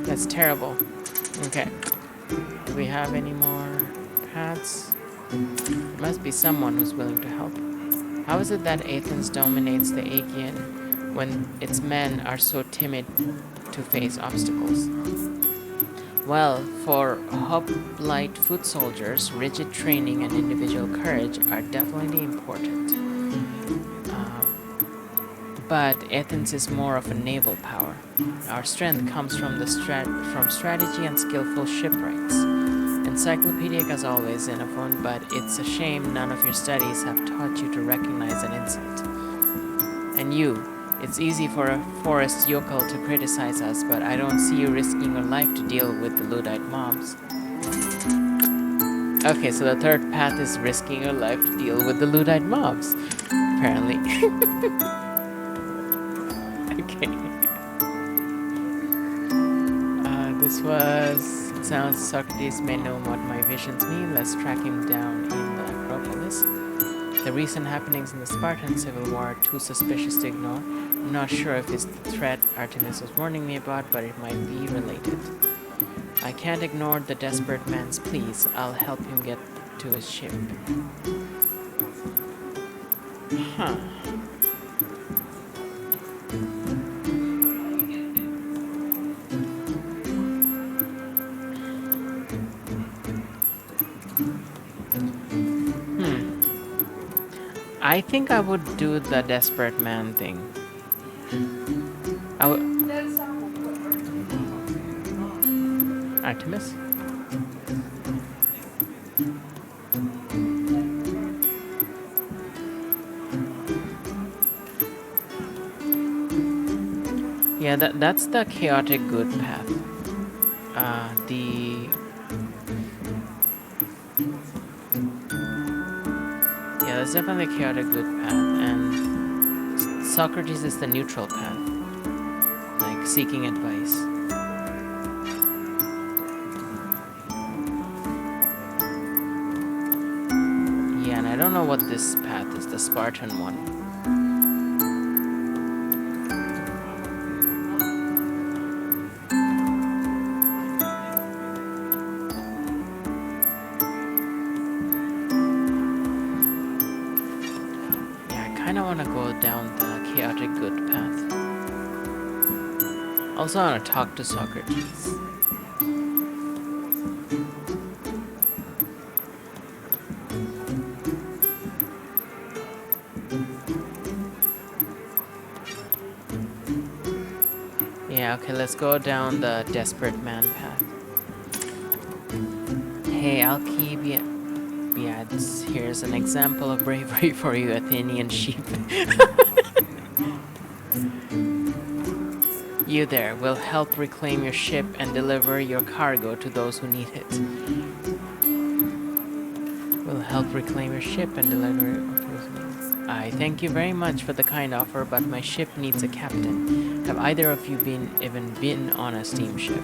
That's terrible. Okay. Do we have any more paths? There must be someone who's willing to help. How is it that Athens dominates the Aegean when its men are so timid to face obstacles? Well, for hoplite foot soldiers, rigid training and individual courage are definitely important. But Athens is more of a naval power. Our strength comes from from strategy and skillful shipwrights. Encyclopedic as always, Xenophon, but it's a shame none of your studies have taught you to recognize an insult. And you, it's easy for a forest yokel to criticize us, but I don't see you risking your life to deal with the Luddite mobs. Okay, so the third path is risking your life to deal with the Luddite mobs, apparently. Okay. This was... It sounds Socrates may know what my visions mean. Let's track him down in the Acropolis. The recent happenings in the Spartan civil war are too suspicious to ignore. I'm not sure if it's the threat Artemis was warning me about, but it might be related. I can't ignore the desperate man's pleas. I'll help him get to his ship. Huh. I think I would do the desperate man thing. Artemis? Yeah, that's the chaotic good path. Yeah, that's definitely the chaotic good path, and Socrates is the neutral path, like seeking advice. Yeah, and I don't know what this path is, the Spartan one. I kind of want to go down the chaotic good path. Also, I want to talk to Socrates. Yeah, okay, let's go down the desperate man path. Hey, Alcibiades, here's an example of bravery for you, Athenian sheep. You there will help reclaim your ship and deliver your cargo to those who need it. Will help reclaim your ship and deliver it to those who need it. I thank you very much for the kind offer, but my ship needs a captain. Have either of you even been on a steamship?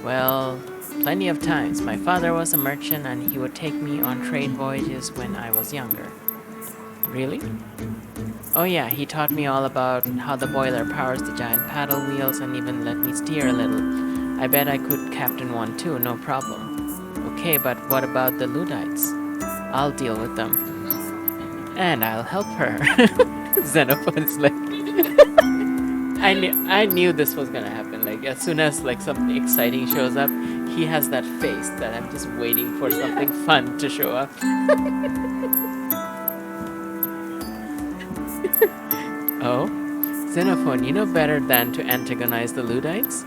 Well, Plenty of times. My father was a merchant and he would take me on trade voyages when I was younger. Really? Oh yeah, he taught me all about how the boiler powers the giant paddle wheels and even let me steer a little. I bet I could captain one too, no problem. Okay, but what about the Luddites? I'll deal with them. And I'll help her. Xenophon is like, I knew this was gonna happen. Like as soon as like something exciting shows up, he has that face that I'm just waiting for something fun to show up. Oh, Xenophon, you know better than to antagonize the Luddites?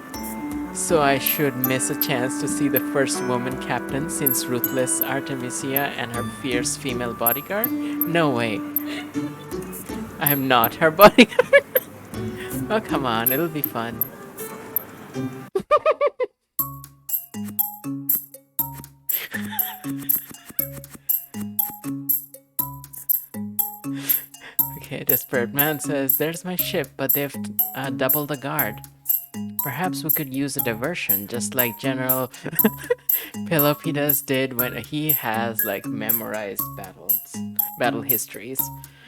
So I should miss a chance to see the first woman captain since ruthless Artemisia and her fierce female bodyguard? No way. I'm not her bodyguard. Oh, come on, it'll be fun. Okay, Desperate Man says, there's my ship, but they've doubled the guard. Perhaps we could use a diversion, just like General Pelopidas did when he has, like, memorized battle histories.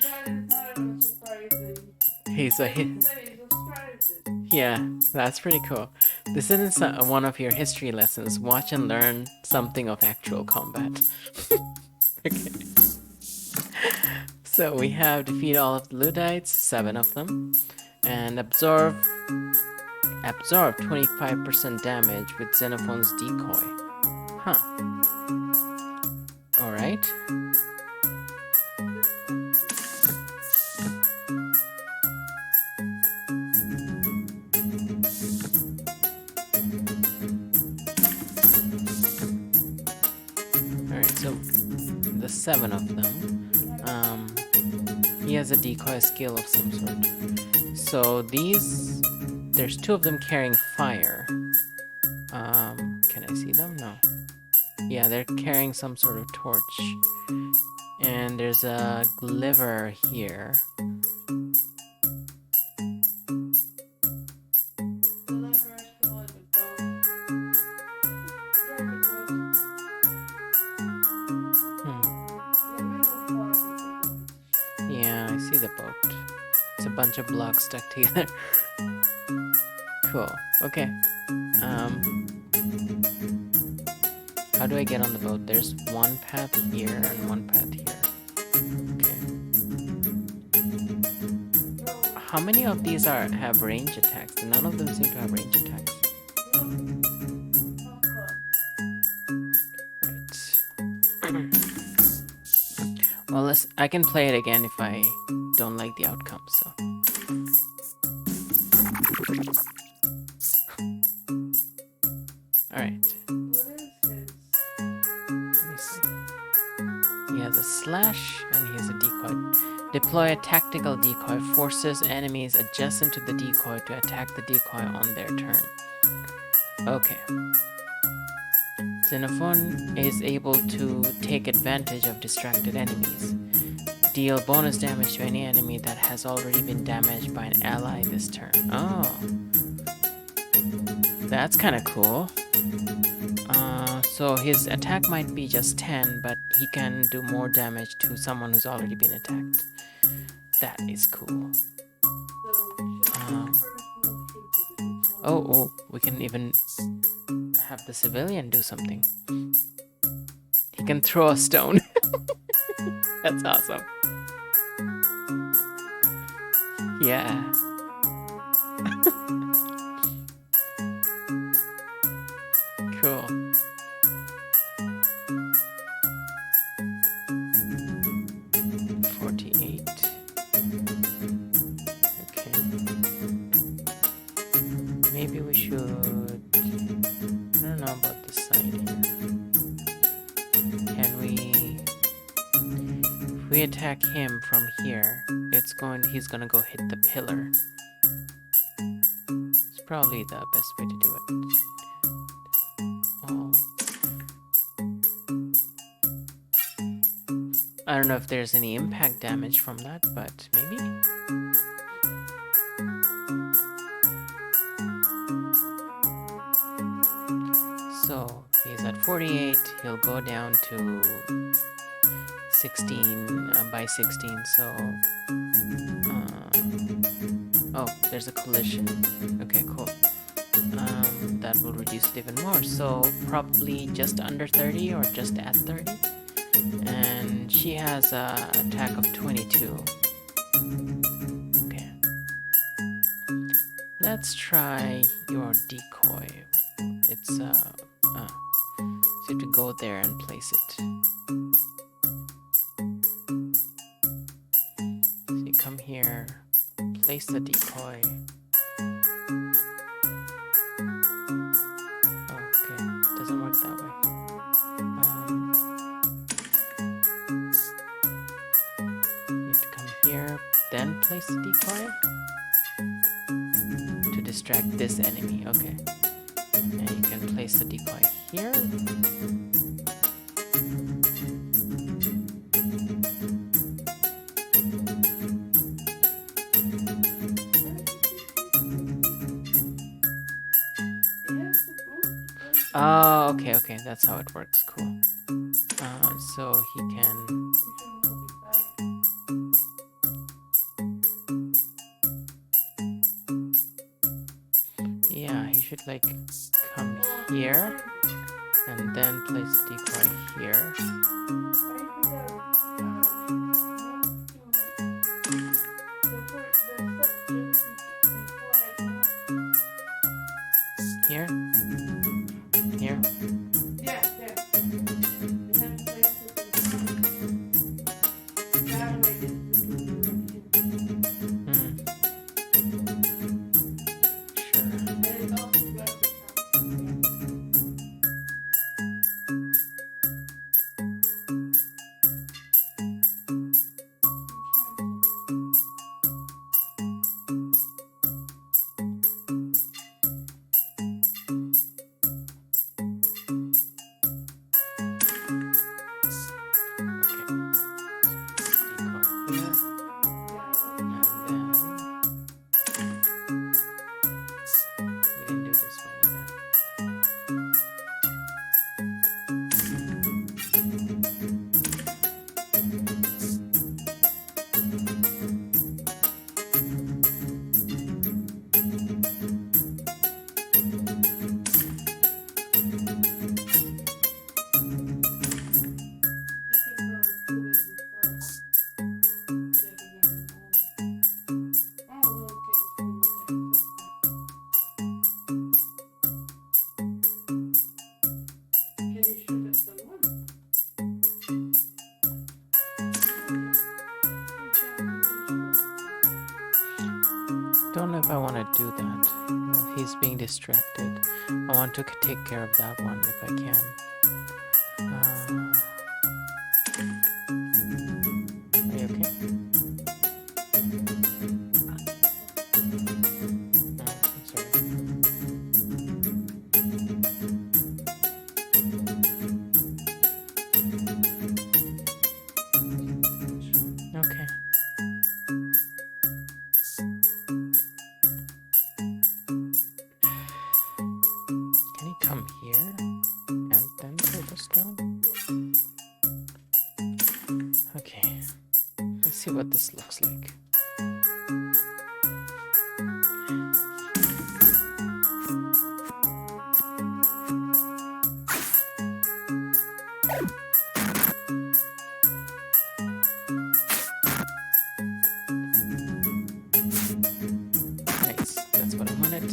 That is not surprising. He's a hit. Yeah, that's pretty cool. This isn't one of your history lessons. Watch and learn something of actual combat. Okay. So we have defeat all of the Luddites, 7 of them, and absorb 25% damage with Xenophon's decoy. Huh. Alright. Alright, so the 7 of them. He has a decoy skill of some sort. So these, there's 2 of them carrying fire. Can I see them? No. Yeah, they're carrying some sort of torch. And there's a liver here. Yeah, I see the boat. It's a bunch of blocks stuck together. Cool. Okay. How do I get on the boat? There's one path here and one path here. Okay. How many of these have range attacks? None of them seem to have range attacks. Right. Well, I can play it again if I don't like the outcome, so. Alright. Let me see. He has a slash and he has a decoy. Deploy a tactical decoy. Forces enemies adjacent to the decoy to attack the decoy on their turn. Okay. Xenophon is able to take advantage of distracted enemies. Deal bonus damage to any enemy that has already been damaged by an ally this turn. Oh. That's kind of cool. So his attack might be just 10, but he can do more damage to someone who's already been attacked. That is cool. Oh, we can even have the civilian do something. He can throw a stone. That's awesome. Yeah. Cool. Maybe we should... I don't know about this side here. Can we... If we attack him from here, he's gonna go hit the pillar. It's probably the best way to do it. Oh. I don't know if there's any impact damage from that, but maybe? So, 48, he'll go down to 16 by 16. So, oh, there's a collision. Okay, cool. That will reduce it even more. So probably just under 30 or just at 30. And she has a attack of 22. Okay. Let's try your decoy. It's so you have to go there and place it. So you come here, place the decoy. Oh, okay, doesn't work that way. You have to come here, then place the decoy to distract this enemy. Okay, and you can place the decoy here. Oh, okay, okay, that's how it works. Cool. So he can. Yeah, he should like come here and then place decoy here. Here. Here. Yeah, yeah. And then place it that way it's Sure. and it also goes to Don't know if I want to do that. Well, he's being distracted. I want to take care of that one if I can. Are you okay? Oh, I'm sorry. Okay. Can he come here and then throw the stone? Okay. Let's see what this looks like. Nice. That's what I wanted.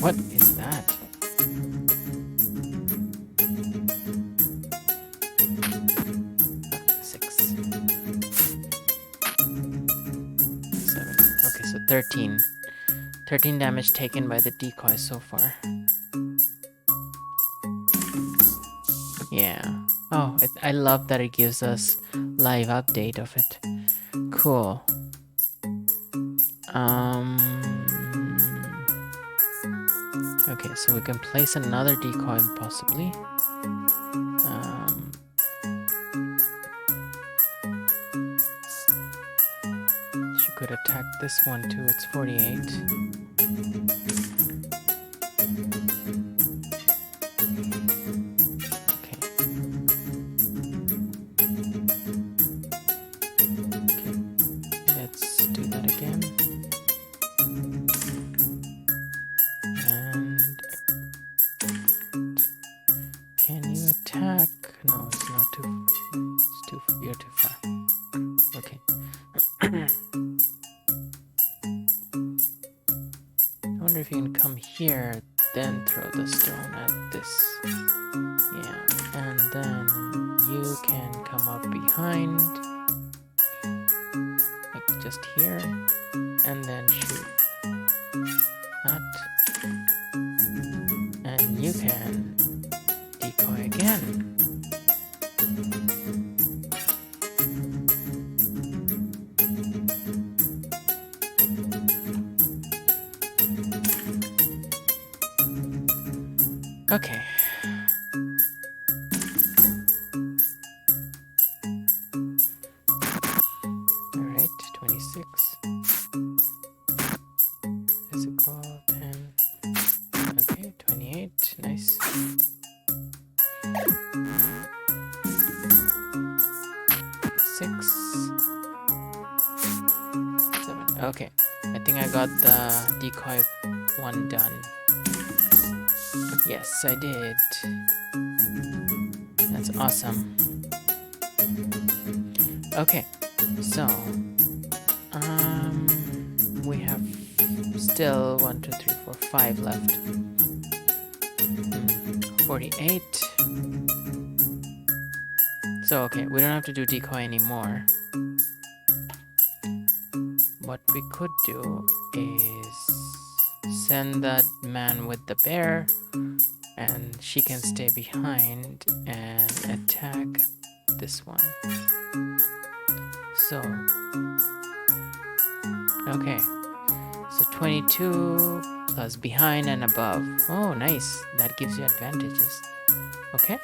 What is that? Six. 7. Okay, so 13. 13 damage taken by the decoy so far. Yeah. Oh, I love that it gives us live update of it. Cool. Okay, so we can place another decoy possibly. She could attack this one too. It's 48. attack. No, it's not too. It's too. You're too far. Okay. I wonder if you can come here, then throw the stone at this. Yeah, and then you can come up behind, like just here, and then shoot that. And you can decoy again. Okay. Alright, 26. Physical, 10. Okay, 28. Nice. 6. 7. Okay. I think I got the decoy one done. Yes, I did. That's awesome. Okay, so we have still 1, 2, 3, 4, 5 left. 48. So okay, we don't have to do decoy anymore. What we could do is send that man with the bear, and she can stay behind and attack this one. So, okay. So 22 plus behind and above. Oh, nice. That gives you advantages. Okay.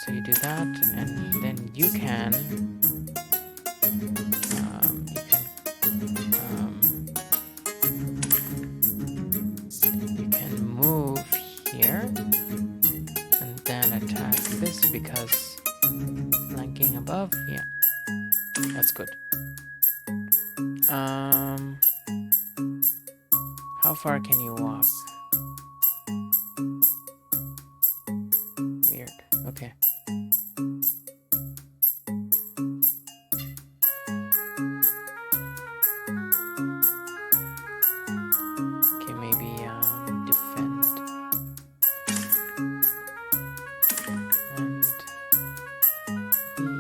So you do that, and then you can move here and then attack this because flanking above. Yeah, that's good. How far can you walk? Weird. Okay. Okay, maybe defend. And the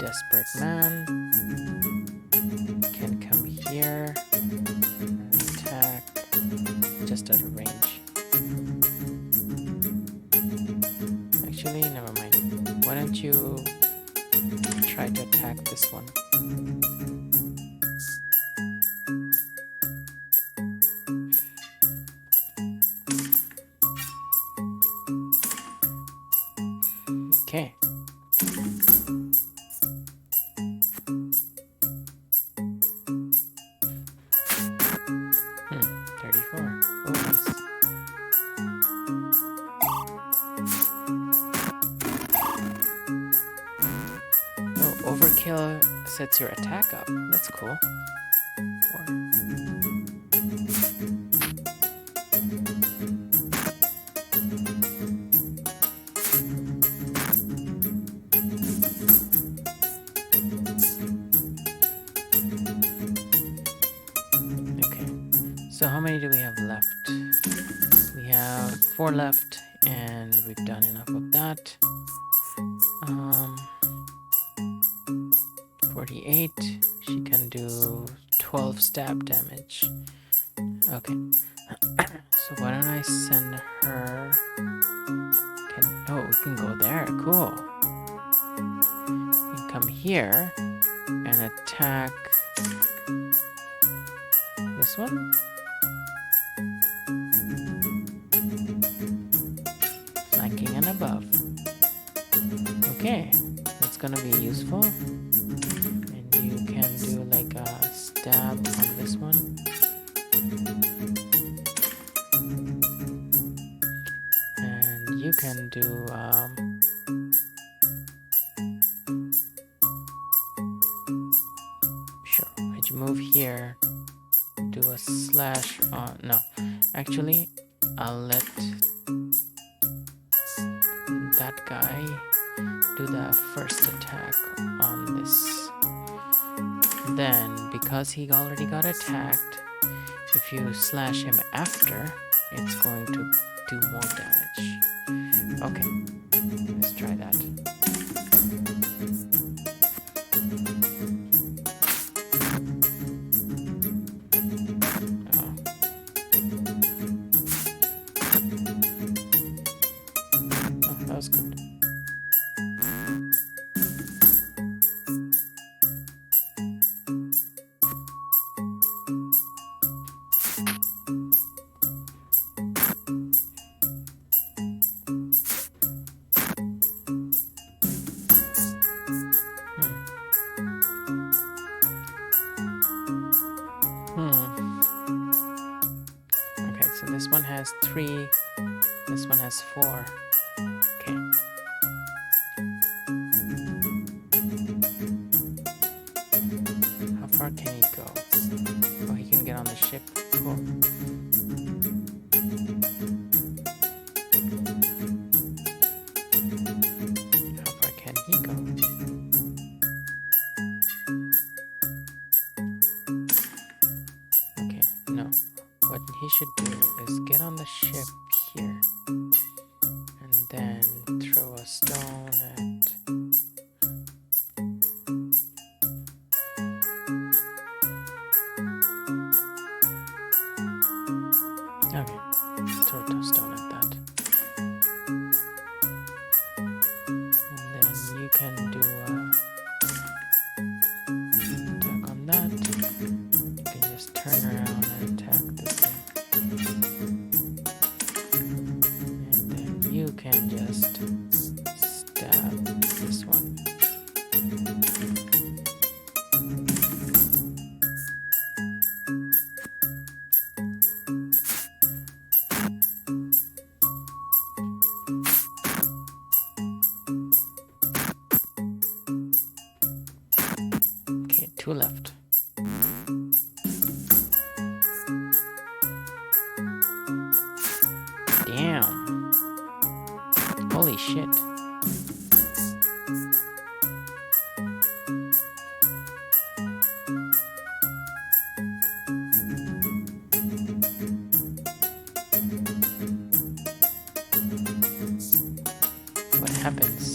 desperate man can come here and attack just out of range. Actually, never mind. Why don't you try to attack this one? Okay. Hmm, 34. Oh, nice. Oh, overkill sets your attack up. That's cool. 4. Okay. So how many do we have left? We have 4 left, and we've done enough of that. 48. She can do 12 stab damage. Okay. So why don't I send her? Oh, we can go there. Cool. You can come here and attack this one. Flanking and above. Okay, that's gonna be useful. And you can do like a stab on this one. And you can do sure. Would you move here? Do a slash on. No, actually, I'll let that guy do the first attack on this. Then, because he already got attacked, if you slash him after, it's going to do more damage. Okay, let's try that. Oh. Oh, that was good. Okay, so this one has 3, this one has 4. Okay. How far can he go? Oh, he can get on the ship. Cool. How far can he go? Okay, no. What he should do is get on the ship here and then throw a stone at... Okay, throw a stone at that. And then you can do a attack on that. You can just turn around and attack this thing. And then you can just stab this one. Okay, 2 left. Damn. Holy shit. What happens?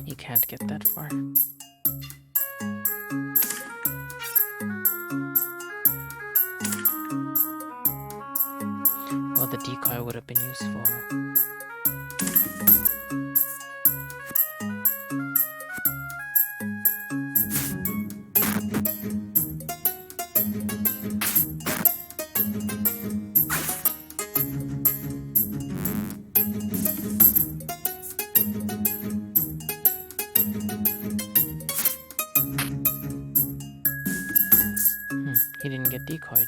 You can't get that far. Well, the decoy would have been useful. He didn't get decoyed.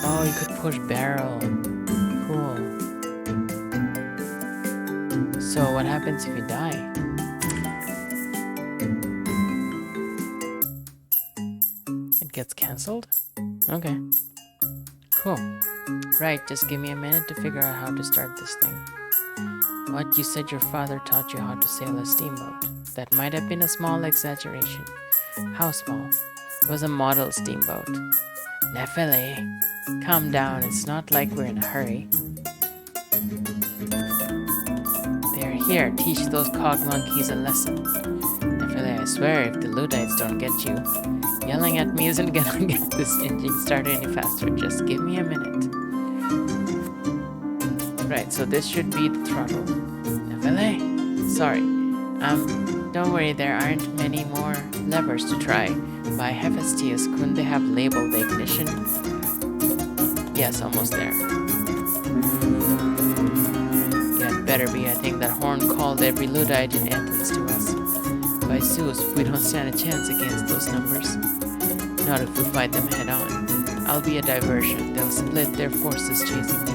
Oh, you could push barrel. Cool. So what happens if you die? It gets cancelled? Okay. Cool. Right, just give me a minute to figure out how to start this thing. What, you said your father taught you how to sail a steamboat? That might have been a small exaggeration. How small? It was a model steamboat. Nefele, calm down, it's not like we're in a hurry. There, here, teach those cog monkeys a lesson. Nefele, I swear if the Luddites don't get you, yelling at me isn't gonna get this engine started any faster. Just give me a minute. Right, so this should be the throttle. FLA. Sorry. Don't worry, there aren't many more levers to try. By Hephaestus, couldn't they have labeled the ignition? Yes, almost there. Yeah, it better be. I think that horn called every Luddite in Athens to us. By Zeus, we don't stand a chance against those numbers. Not if we fight them head on. I'll be a diversion. They'll split their forces chasing me.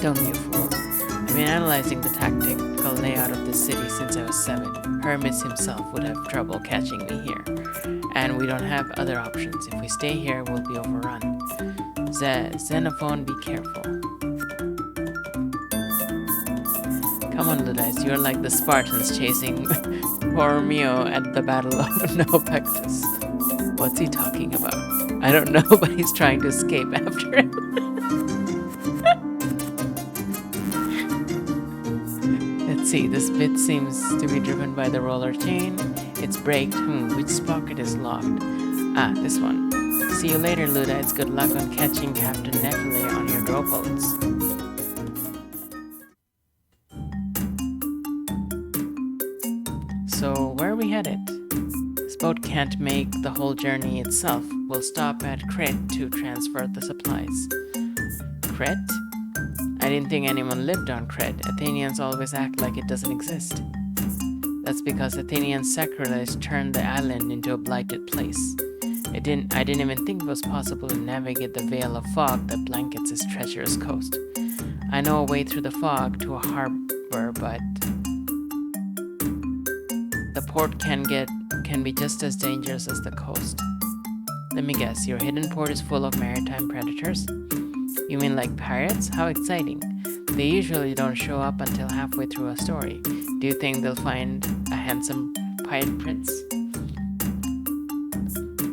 Don't be a fool. I've been analyzing the tactical layout of this city since I was 7. Hermes himself would have trouble catching me here. And we don't have other options. If we stay here, we'll be overrun. Xenophon, be careful. Come on, Luddites, you're like the Spartans chasing Borromeo at the Battle of Naupactus. What's he talking about? I don't know, but he's trying to escape after him. Let's see, this bit seems to be driven by the roller chain. It's braked. Which sprocket is locked? Ah, this one. See you later, Luddites. Good luck on catching Captain Nephele on your rowboats. So, where are we headed? This boat can't make the whole journey itself. We'll stop at Crete to transfer the supplies. Crete? I didn't think anyone lived on Crete. Athenians always act like it doesn't exist. That's because Athenian sacrilege turned the island into a blighted place. I didn't even think it was possible to navigate the veil of fog that blankets its treacherous coast. I know a way through the fog to a harbor, but the port can be just as dangerous as the coast. Let me guess, your hidden port is full of maritime predators? You mean like pirates? How exciting. They usually don't show up until halfway through a story. Do you think they'll find a handsome pirate prince?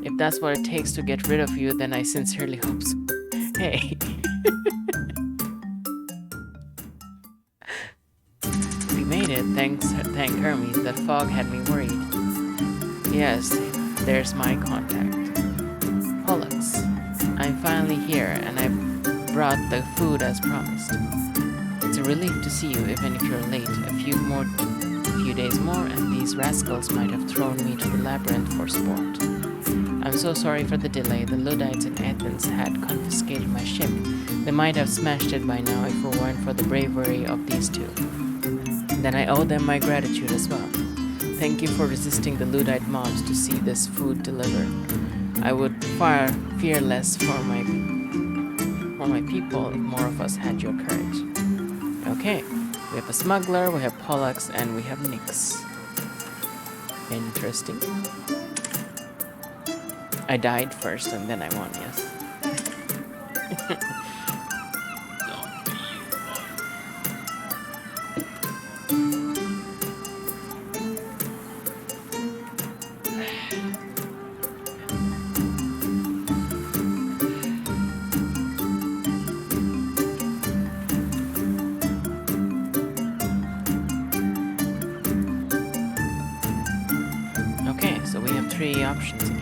If that's what it takes to get rid of you, then I sincerely hope so. Hey. We made it, thank Hermes. That fog had me worried. Yes, there's my contact. Pollux. I'm finally here, and I brought the food as promised. It's a relief to see you, even if you're late. A few days more, and these rascals might have thrown me to the labyrinth for sport. I'm so sorry for the delay. The Luddites in Athens had confiscated my ship. They might have smashed it by now if it weren't for the bravery of these two. Then I owe them my gratitude as well. Thank you for resisting the Luddite mobs to see this food delivered. I would far fear less for my people if more of us had your courage. Okay, we have a smuggler, we have Pollux, and we have Nyx. Interesting. I died first and then I won, yes. Okay, so we have 3 options again.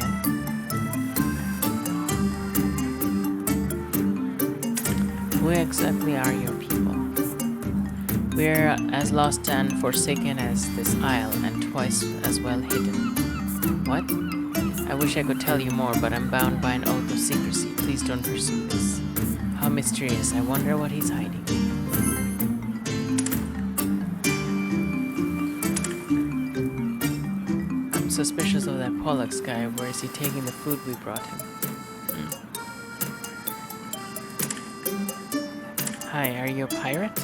Who exactly are your people? We're as lost and forsaken as this isle, and twice as well hidden. What? I wish I could tell you more, but I'm bound by an oath of secrecy. Please don't pursue this. How mysterious. I wonder what he's hiding. I'm suspicious of that Pollux guy. Where is he taking the food we brought him? Hi, are you a pirate?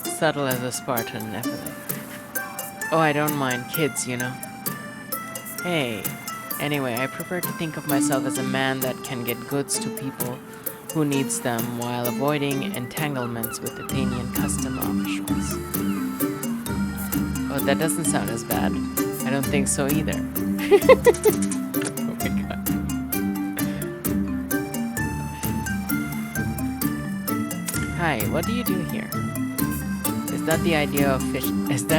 Subtle as a Spartan, Nephele. Oh, I don't mind kids, you know. Hey. Anyway, I prefer to think of myself as a man that can get goods to people who needs them while avoiding entanglements with Athenian custom officials. Oh, that doesn't sound as bad. I don't think so either. Oh my god. Hi, what do you do here? Is that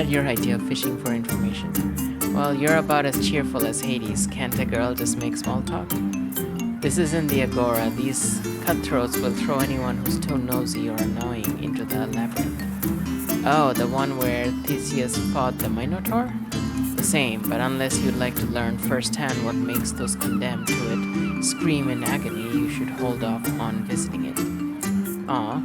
your idea of fishing for information? Well, you're about as cheerful as Hades. Can't a girl just make small talk? This isn't the Agora. These cutthroats will throw anyone who's too nosy or annoying into the labyrinth. Oh, the one where Theseus fought the Minotaur? The same, but unless you'd like to learn firsthand what makes those condemned to it scream in agony, you should hold off on visiting it. Aw.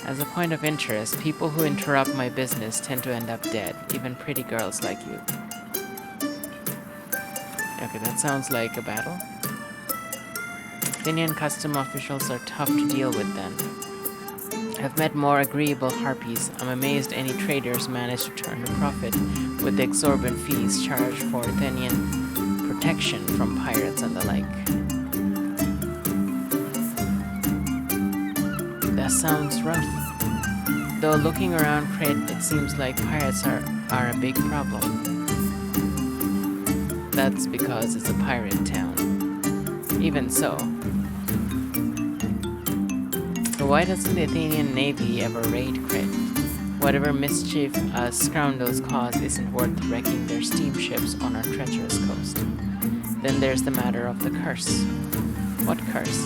As a point of interest, people who interrupt my business tend to end up dead, even pretty girls like you. Okay, that sounds like a battle. Athenian custom officials are tough to deal with then. I've met more agreeable harpies. I'm amazed any traders manage to turn a profit with the exorbitant fees charged for Athenian protection from pirates and the like. That sounds rough. Though looking around Crete, it seems like pirates are a big problem. That's because it's a pirate town. Even so. So why doesn't the Athenian navy ever raid Crete? Whatever mischief us scoundrels cause isn't worth wrecking their steamships on our treacherous coast. Then there's the matter of the curse. What curse?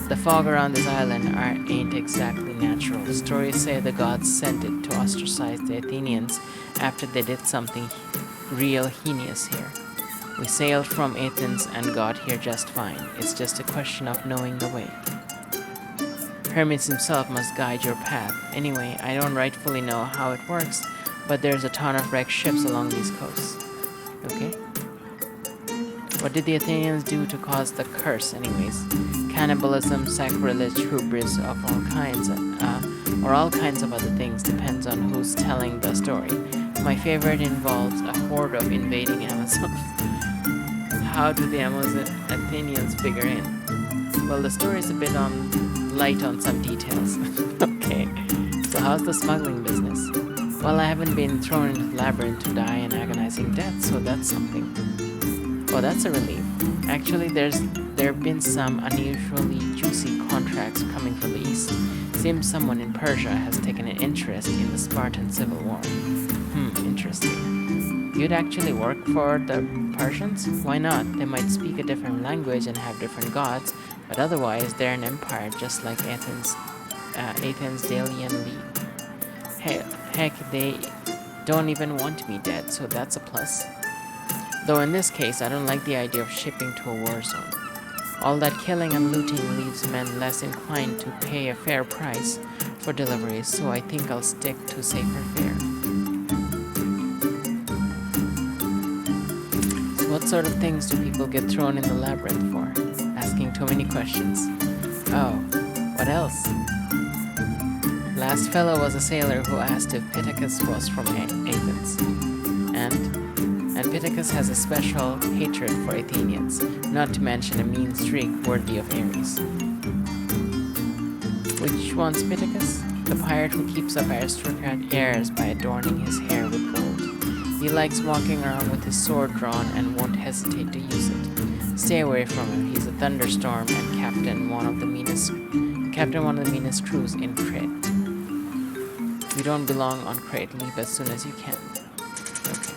The fog around this island ain't exactly natural. Stories say the gods sent it to ostracize the Athenians after they did something real heinous here. We sailed from Athens and got here just fine. It's just a question of knowing the way. Hermes himself must guide your path. Anyway, I don't rightfully know how it works, but there's a ton of wrecked ships along these coasts. Okay? What did the Athenians do to cause the curse, anyways? Cannibalism, sacrilege, hubris of all kinds, or all kinds of other things, depends on who's telling the story. My favorite involves a horde of invading Amazons. How do the Athenians figure in? Well, the story is a bit light on some details. Okay, so how's the smuggling business? Well, I haven't been thrown into the labyrinth to die an agonizing death, so that's something. Oh, that's a relief. Actually, there have been some unusually juicy contracts coming from the east. Seems someone in Persia has taken an interest in the Spartan civil war. Interesting. You'd actually work for the Persians? Why not? They might speak a different language and have different gods, but otherwise they're an empire just like Athens' Delian League. Heck, they don't even want me dead, so that's a plus. Though in this case, I don't like the idea of shipping to a war zone. All that killing and looting leaves men less inclined to pay a fair price for deliveries, so I think I'll stick to safer fare. So what sort of things do people get thrown in the labyrinth for? Asking too many questions. Oh, what else? Last fellow was a sailor who asked if Pittacus was from Athens. And Pittacus has a special hatred for Athenians, not to mention a mean streak worthy of Ares. Which one's Pittacus? The pirate who keeps up aristocrat airs by adorning his hair with gold. He likes walking around with his sword drawn and won't hesitate to use it. Stay away from him. He's a thunderstorm and captain one of the meanest crews in Crete. You don't belong on Crete. Leave as soon as you can. Okay.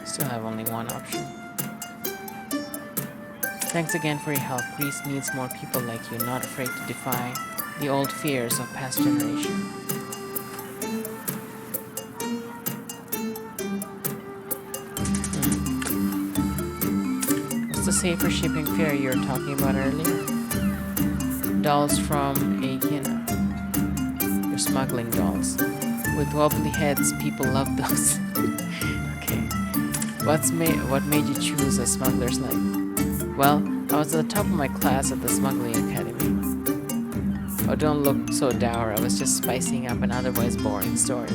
Still have only one option. Thanks again for your help. Greece needs more people like you, not afraid to defy the old fears of past generations. What's the safer shipping fare you were talking about earlier? Dolls from Aegina. You're smuggling dolls. With wobbly heads, people love those. Okay. What made you choose a smuggler's life? Well, I was at the top of my class at the smuggling academy. Oh, don't look so dour. I was just spicing up an otherwise boring story.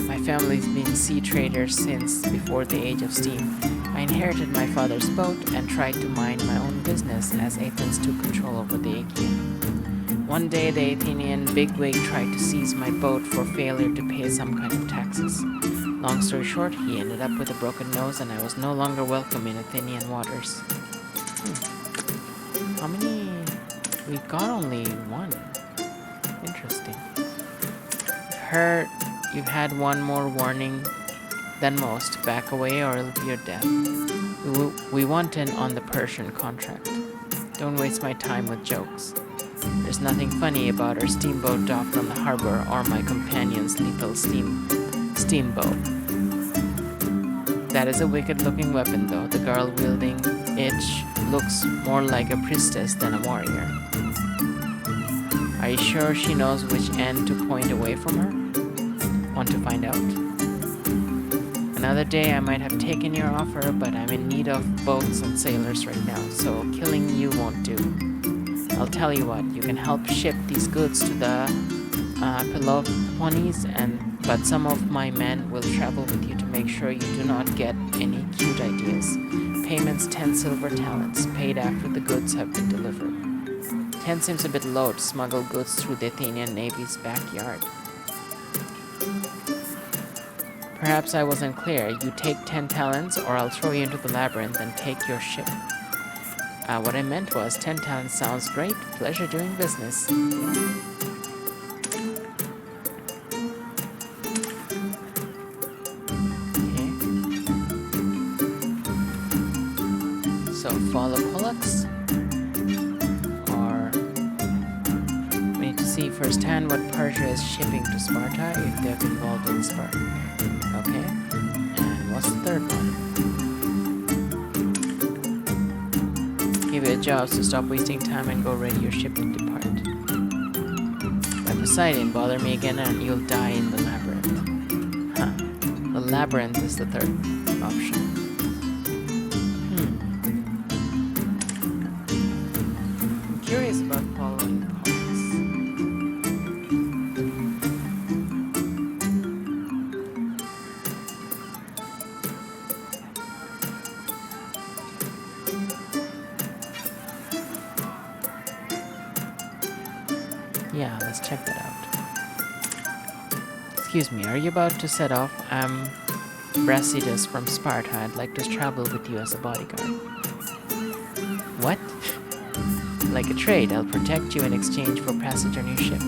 My family's been sea traders since before the age of steam. I inherited my father's boat and tried to mind my own business as Athens took control over the Aegean. One day, the Athenian bigwig tried to seize my boat for failure to pay some kind of taxes. Long story short, he ended up with a broken nose and I was no longer welcome in Athenian waters. How many? We got only one. Interesting. heard you've had one more warning than most. Back away or it'll be your death. We want in on the Persian contract. Don't waste my time with jokes. There's nothing funny about our steamboat docked on the harbor or my companion's lethal steamboat. That is a wicked-looking weapon, though. The girl wielding it looks more like a priestess than a warrior. Are you sure she knows which end to point away from her? Want to find out? Another day I might have taken your offer, but I'm in need of boats and sailors right now, so killing you won't do. I'll tell you what, you can help ship these goods to the Peloponnese, but some of my men will travel with you to make sure you do not get any cute ideas. Payments 10 silver talents, paid after the goods have been delivered. 10 seems a bit low to smuggle goods through the Athenian Navy's backyard. Perhaps I wasn't clear. You take 10 talents or I'll throw you into the labyrinth and take your ship. What I meant was 10 talents sounds great. Pleasure doing business. Okay. So follow Pollux. Or we need to see firsthand what Persia is shipping to Sparta if they're involved in Sparta. Okay. And what's the third one? Give you a job, so stop wasting time and go ready your ship to depart. By Poseidon, bother me again and you'll die in the labyrinth. Huh. The labyrinth is the third option. I'm curious about following Pollux. Yeah, let's check that out. Excuse me, are you about to set off? I'm Brasidas from Sparta. I'd like to travel with you as a bodyguard. What? Like a trade, I'll protect you in exchange for passage on your ship.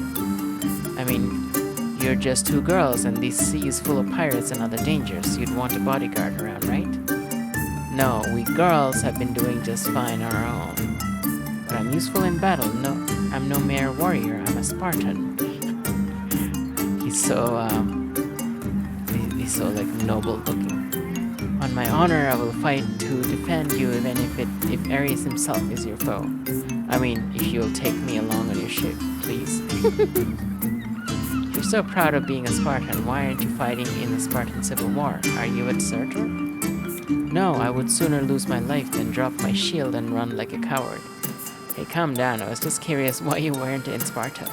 I mean, you're just two girls and this sea is full of pirates and other dangers. You'd want a bodyguard around, right? No, we girls have been doing just fine on our own. But I'm useful in battle. No, I'm no mere warrior. I'm a Spartan. He's so like noble looking. On my honor, I will fight to defend you, even if Ares himself is your foe. I mean, if you'll take me along on your ship, please. You're so proud of being a Spartan. Why aren't you fighting in the Spartan Civil War? Are you a deserter? No, I would sooner lose my life than drop my shield and run like a coward. Hey, calm down. I was just curious why you weren't in Sparta.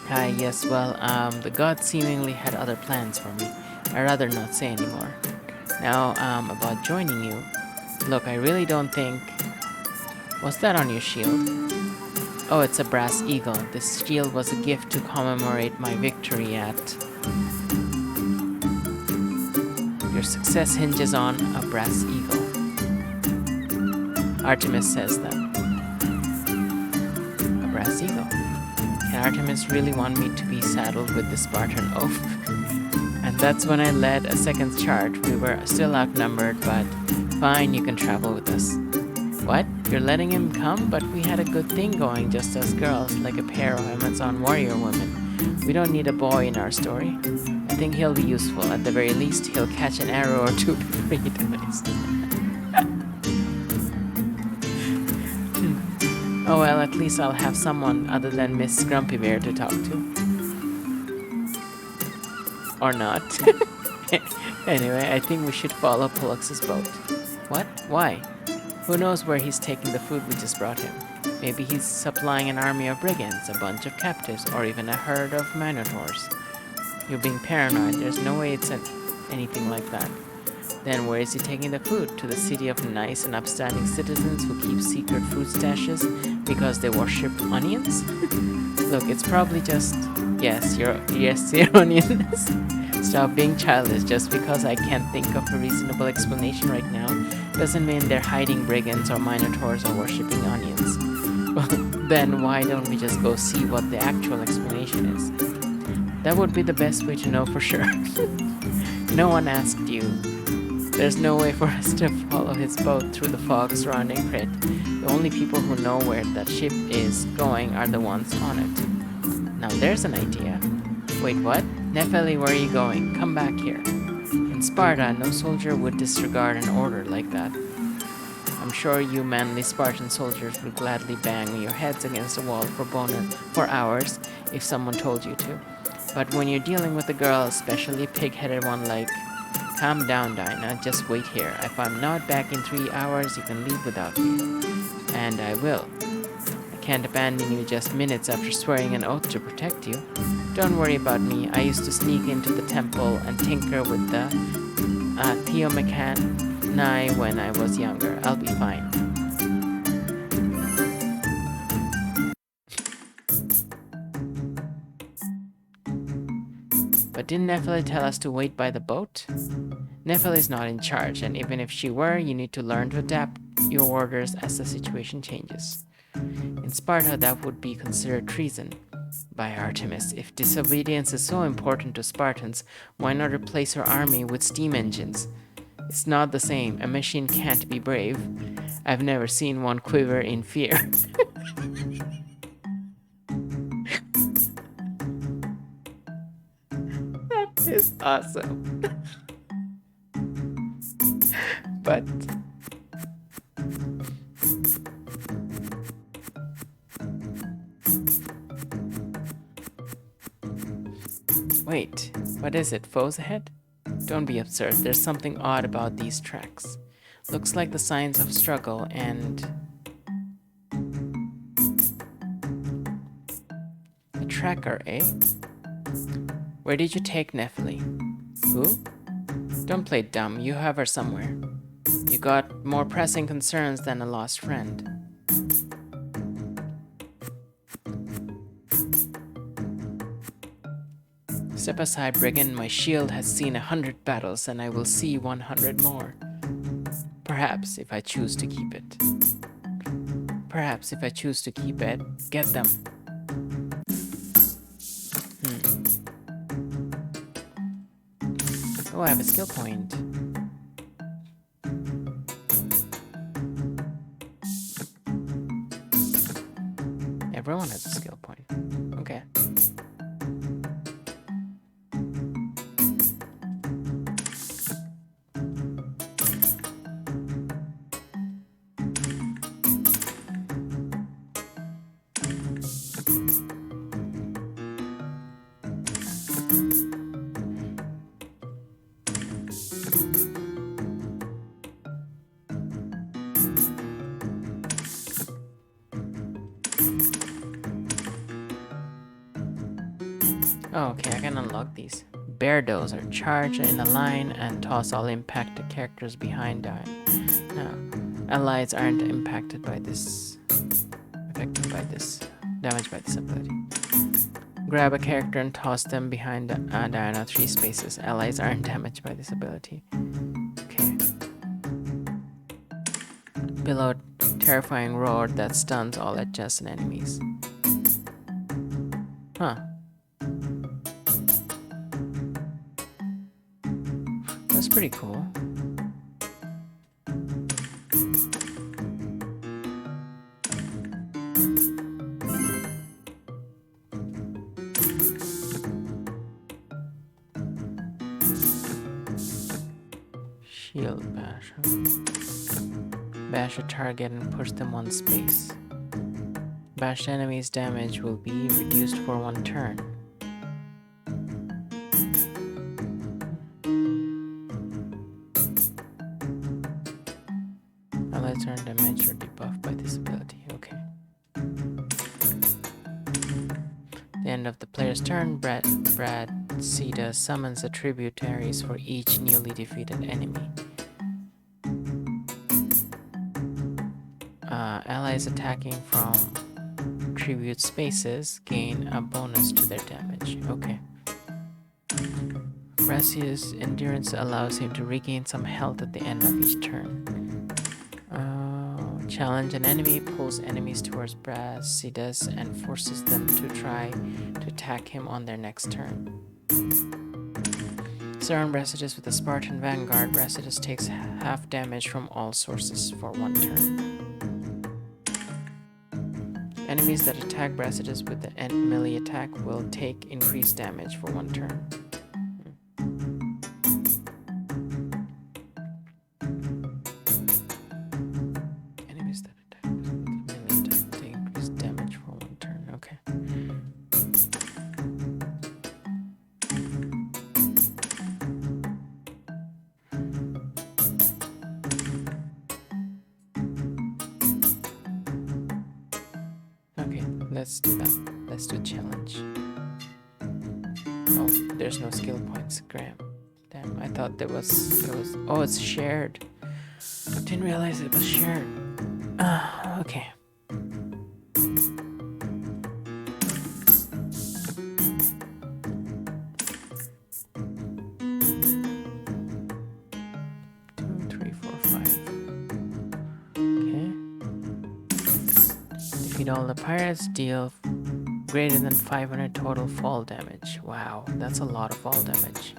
Yes, well, the gods seemingly had other plans for me. I'd rather not say anymore. Now, about joining you. Look, I really don't think... What's that on your shield? Oh, it's a brass eagle. This shield was a gift to commemorate my victory at... Your success hinges on a brass eagle. Artemis says that. A brass eagle. Can Artemis really want me to be saddled with the Spartan oath? And that's when I led a second charge. We were still outnumbered, but fine, you can travel with us. What? You're letting him come? But we had a good thing going, just as girls, like a pair of Amazon warrior women. We don't need a boy in our story. I think he'll be useful. At the very least, he'll catch an arrow or two before he dies. Oh well, at least I'll have someone other than Miss Grumpy Bear to talk to. Or not. Anyway, I think we should follow Pollux's boat. What? Why? Who knows where he's taking the food we just brought him? Maybe he's supplying an army of brigands, a bunch of captives, or even a herd of minotaurs. You're being paranoid. There's no way it's anything like that. Then where is he taking the food? To the city of nice and upstanding citizens who keep secret food stashes because they worship onions? Look, it's probably just... Yes, they're onions. Stop being childish. Just because I can't think of a reasonable explanation right now doesn't mean they're hiding brigands or minotaurs or worshipping onions. Well, then why don't we just go see what the actual explanation is? That would be the best way to know for sure. No one asked you. There's no way for us to follow his boat through the fog surrounding Crit. The only people who know where that ship is going are the ones on it. Now there's an idea. Wait, what? Nepheli, where are you going? Come back here. In Sparta, no soldier would disregard an order like that. I'm sure you manly Spartan soldiers would gladly bang your heads against the wall for hours if someone told you to. But when you're dealing with a girl, especially a pig-headed one like... Calm down, Dinah. Just wait here. If I'm not back in 3 hours, you can leave without me. And I will. I can't abandon you just minutes after swearing an oath to protect you. Don't worry about me. I used to sneak into the temple and tinker with the Theomechani when I was younger. I'll be fine. But didn't Nephili tell us to wait by the boat? Nephili's not in charge, and even if she were, you need to learn to adapt your orders as the situation changes. In Sparta, that would be considered treason. By Artemis, if disobedience is so important to Spartans, why not replace her army with steam engines? It's not the same. A machine can't be brave. I've never seen one quiver in fear. That is awesome. But wait, what is it? Foes ahead? Don't be absurd. There's something odd about these tracks. Looks like the signs of struggle and... a tracker, eh? Where did you take Nephili? Who? Don't play dumb. You have her somewhere. You got more pressing concerns than a lost friend. Step aside, brigand. My shield has seen 100 battles, and I will see 100 more. Perhaps, if I choose to keep it. Perhaps, if I choose to keep it, get them. Oh, I have a skill point. Everyone has a skill point. Okay. Oh, okay, I can unlock these. Bear dozer. Charge in a line and toss all impacted characters behind that. No. Allies aren't impacted by this... affected by this... damaged by this ability. Grab a character and toss them behind Diana 3 spaces. Allies aren't damaged by this ability. Okay. Below, terrifying roar that stuns all adjacent enemies. Huh. That's pretty cool. Shield bash. Bash a target and push them one space. Bashed enemies' damage will be reduced for 1 turn. Allies earn damage or debuff by this ability. Okay. At the end of the player's turn, Brad Sita summons the tributaries for each newly defeated enemy. Allies attacking from tribute spaces gain a bonus to their damage. Okay. Rassia's endurance allows him to regain some health at the end of each turn. Challenge an enemy, pulls enemies towards Brasidas and forces them to try to attack him on their next turn. Surround Brasidas with a Spartan Vanguard. Brasidas takes half damage from all sources for 1 turn. Enemies that attack Brasidas with the melee attack will take increased damage for 1 turn. Enemies that attack with the melee attack will take increased damage for 1 turn. Okay. Okay, let's do that. Let's do challenge. Oh, there's no skill points, Graham. Damn, I thought there was. Oh, it's shared. Didn't realize it was shared. Okay. Two, three, four, five. Okay. Defeat all the pirates. Deal greater than 500 total fall damage. Wow, that's a lot of fall damage.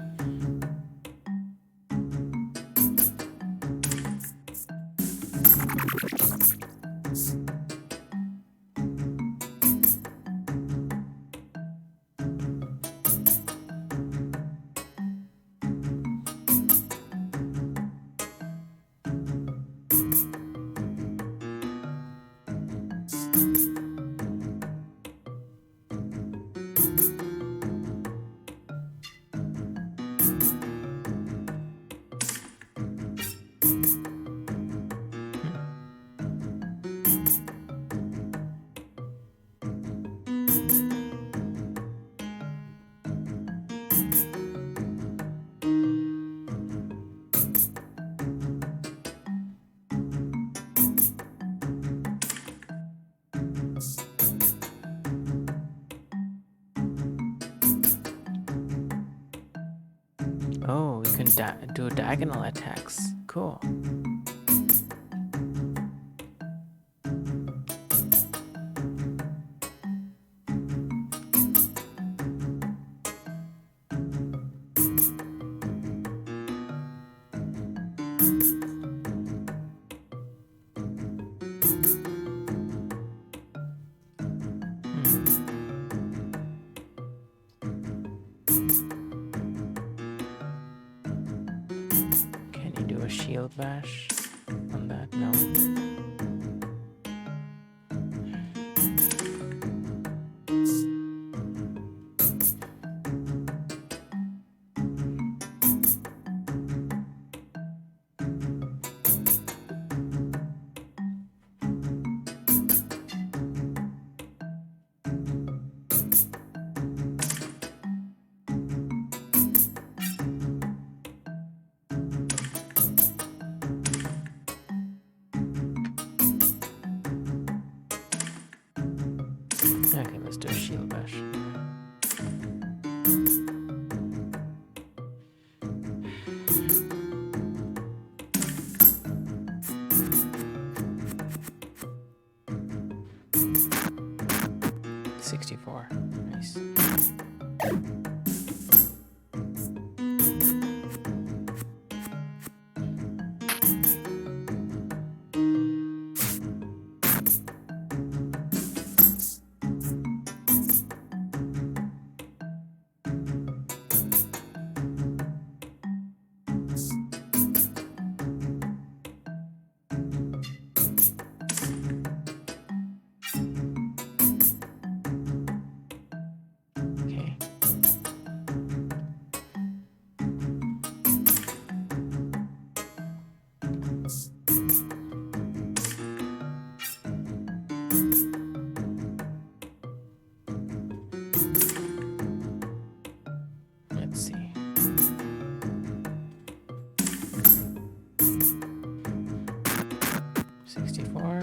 Oh, you can do diagonal attacks. Cool. Can you do a shield bash on that? No. Okay, let's do a shield bash. $64. Nice. Okay. Let's see. $64.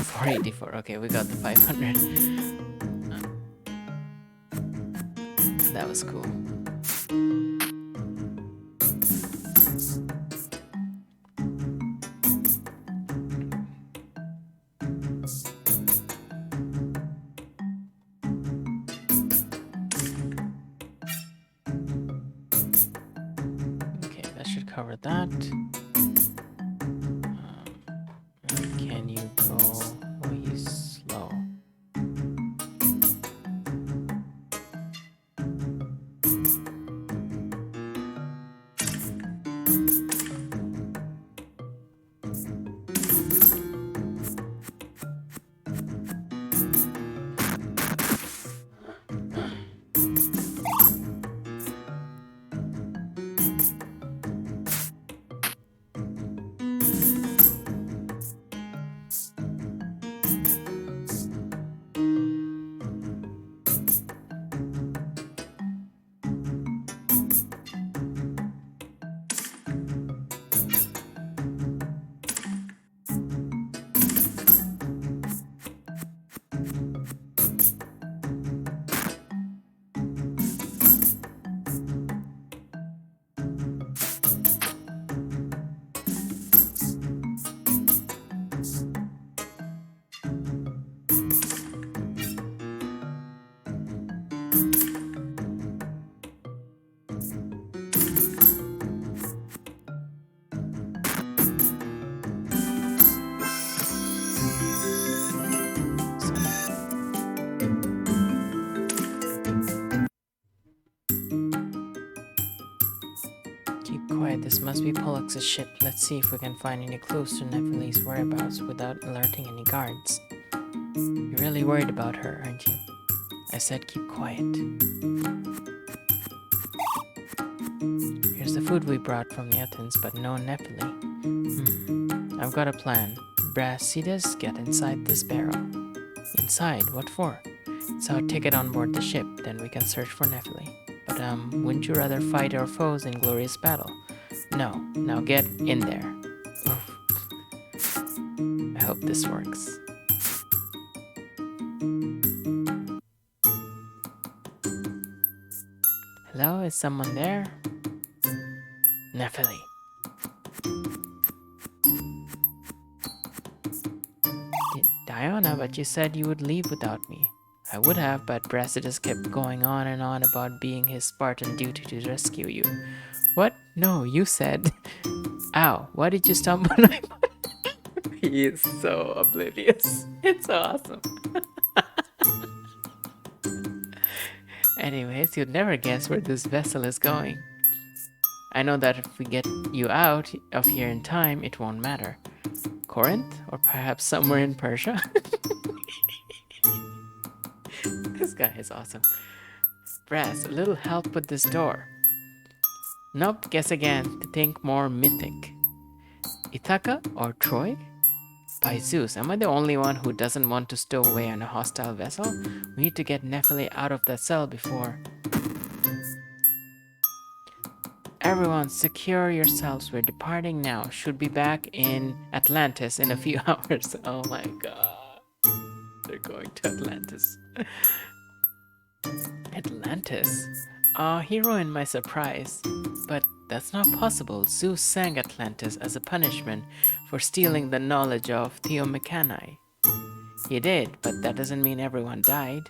$484. Okay, we got the 500. That was cool. cover that. Can you go? Oh, he's slow. Keep quiet, this must be Pollux's ship. Let's see if we can find any clues to Nephili's whereabouts without alerting any guards. You're really worried about her, aren't you? I said keep quiet. Here's the food we brought from Athens, but no Nephili. I've got a plan. Brasidas, get inside this barrel. Inside? What for? It's our ticket on board the ship, then we can search for Nephili. But, wouldn't you rather fight our foes in glorious battle? No. Now get in there. Oof. I hope this works. Hello, is someone there? Nephili. Diana, but you said you would leave without me. I would have, but Brasidas kept going on and on about being his Spartan duty to rescue you. What? No, you said. Ow, why did you stumble on my He is so oblivious. It's so awesome. Anyways, you'd never guess where this vessel is going. I know that if we get you out of here in time, it won't matter. Corinth? Or perhaps somewhere in Persia? This guy is awesome. Brass, a little help with this door. Nope, guess again. To think more mythic. Ithaca or Troy? By Zeus, am I the only one who doesn't want to stow away on a hostile vessel? We need to get Nephili out of that cell before... Everyone, secure yourselves. We're departing now. Should be back in Atlantis in a few hours. Oh my god. They're going to Atlantis. Atlantis? He ruined my surprise. But that's not possible. Zeus sank Atlantis as a punishment for stealing the knowledge of Theomechani. He did, but that doesn't mean everyone died.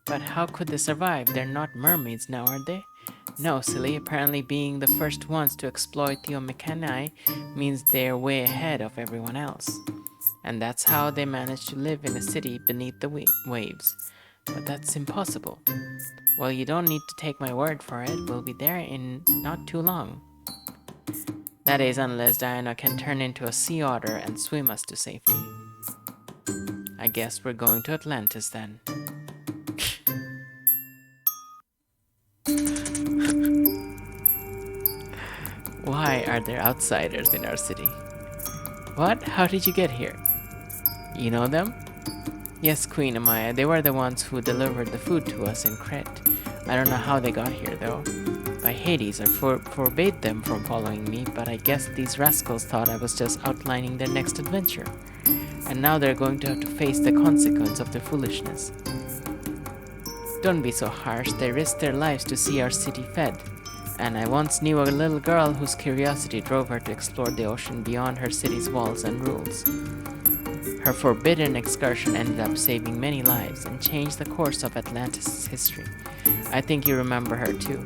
But how could they survive? They're not mermaids now, are they? No, silly. Apparently being the first ones to exploit Theomechani means they're way ahead of everyone else. And that's how they managed to live in a city beneath the waves. But that's impossible. Well, you don't need to take my word for it. We'll be there in not too long. That is, unless Diana can turn into a sea otter and swim us to safety. I guess we're going to Atlantis then. Why are there outsiders in our city? What? How did you get here? You know them? Yes, Queen Amaya. They were the ones who delivered the food to us in Crete. I don't know how they got here, though. By Hades, I forbade them from following me, but I guess these rascals thought I was just outlining their next adventure. And now they're going to have to face the consequence of their foolishness. Don't be so harsh. They risked their lives to see our city fed. And I once knew a little girl whose curiosity drove her to explore the ocean beyond her city's walls and rules. Her forbidden excursion ended up saving many lives and changed the course of Atlantis' history. I think you remember her too.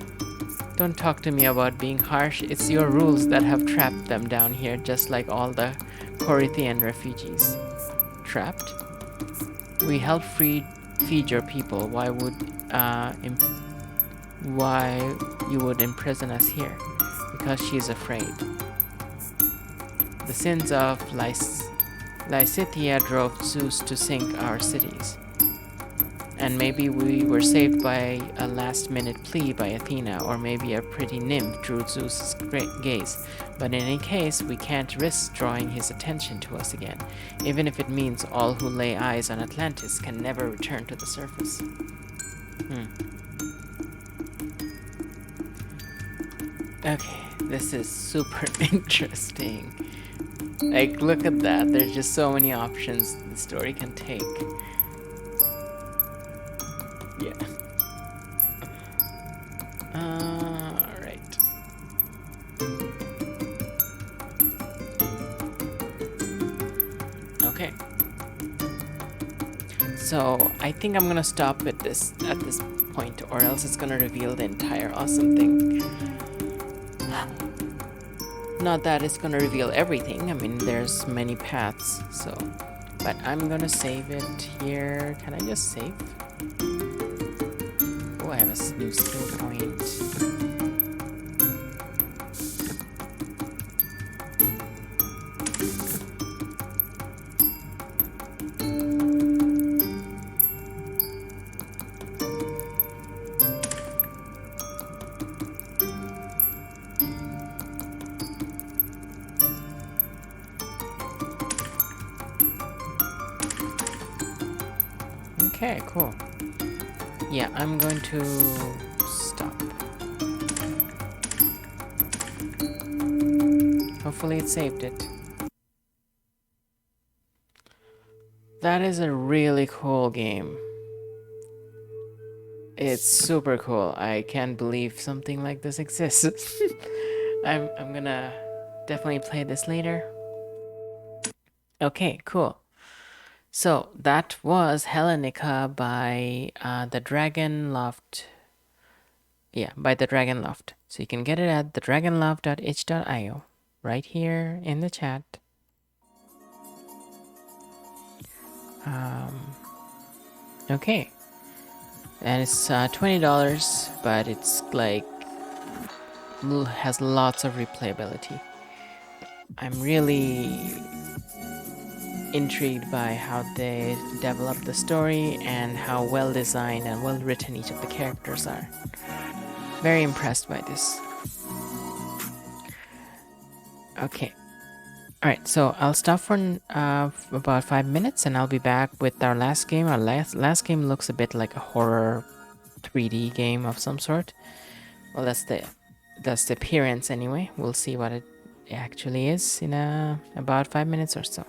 Don't talk to me about being harsh. It's your rules that have trapped them down here, just like all the Corinthian refugees. Trapped? We helped feed your people. Why you would imprison us here? Because she's afraid. The sins of Lysithea drove Zeus to sink our cities. And maybe we were saved by a last-minute plea by Athena, or maybe a pretty nymph drew Zeus' gaze. But in any case, we can't risk drawing his attention to us again, even if it means all who lay eyes on Atlantis can never return to the surface. Okay, this is super interesting. Like, look at that. There's just so many options the story can take. Yeah. Alright. Okay. So I think I'm gonna stop at this point, or else it's gonna reveal the entire awesome thing. Not that it's gonna reveal everything. I mean, there's many paths. So, but I'm gonna save it here. Can I just save? Oh, I have a new skill point. Okay, cool. Yeah, I'm going to stop. Hopefully it saved it. That is a really cool game. It's super cool. I can't believe something like this exists. I'm gonna definitely play this later. Okay, cool. So that was Hellenica by the Dragon Loft. Yeah, by the Dragon Loft. So you can get it at thedragonloft.itch.io right here in the chat. Okay. And it's $20, but it's like has lots of replayability. I'm really intrigued by how they develop the story and how well designed and well written each of the characters are. Very impressed by this. Okay. Alright, so I'll stop for about 5 minutes and I'll be back with our last game. Our last game looks a bit like a horror 3D game of some sort. Well, that's the appearance anyway. We'll see what it actually is in about 5 minutes or so.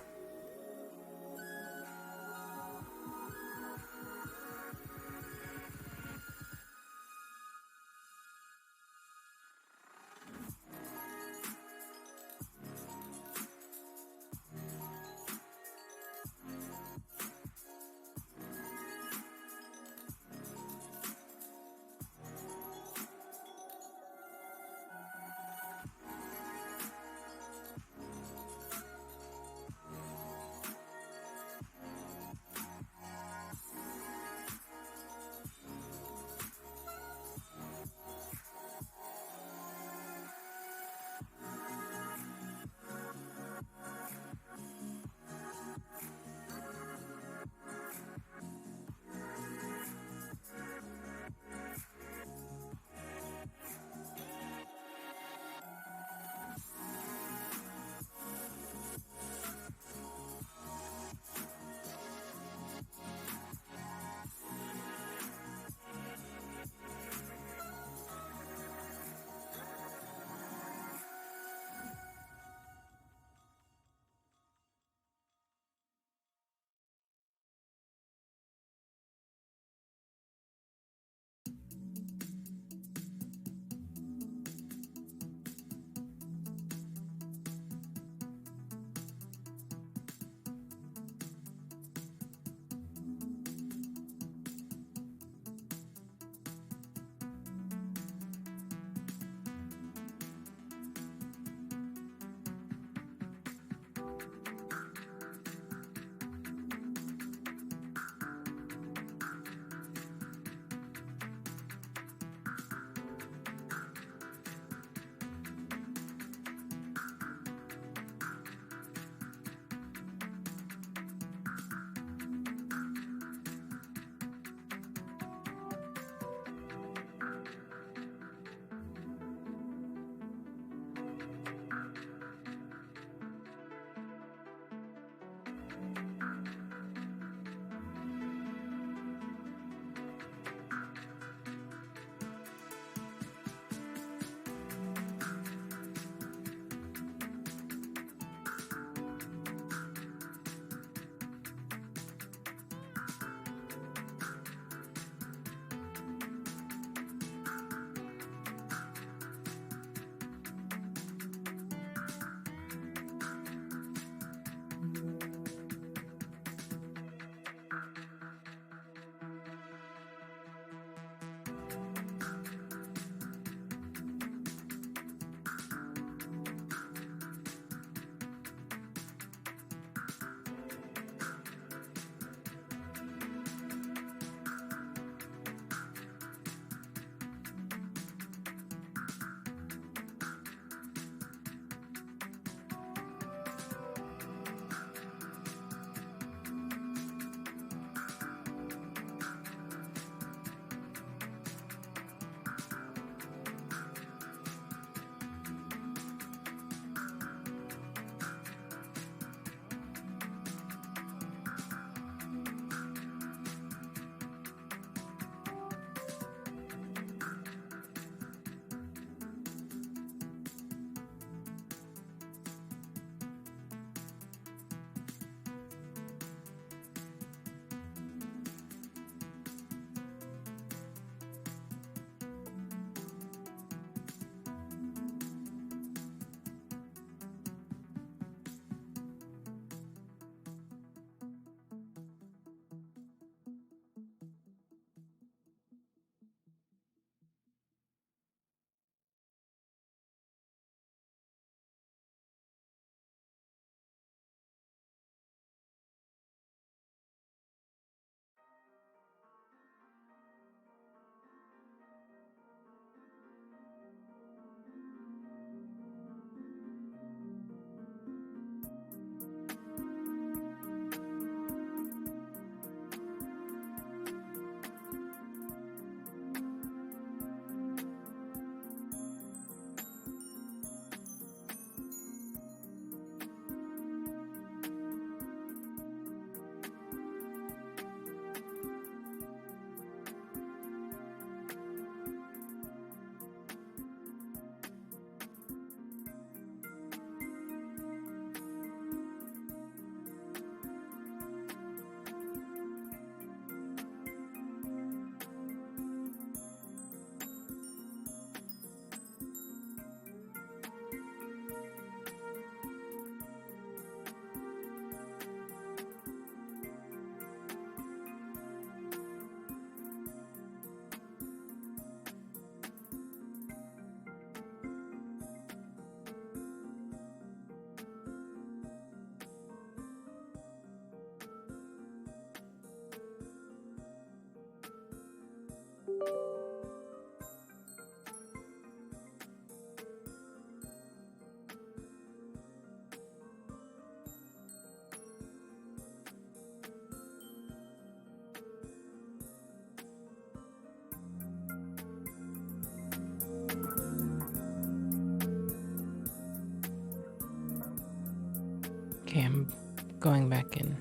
Okay, I'm going back in.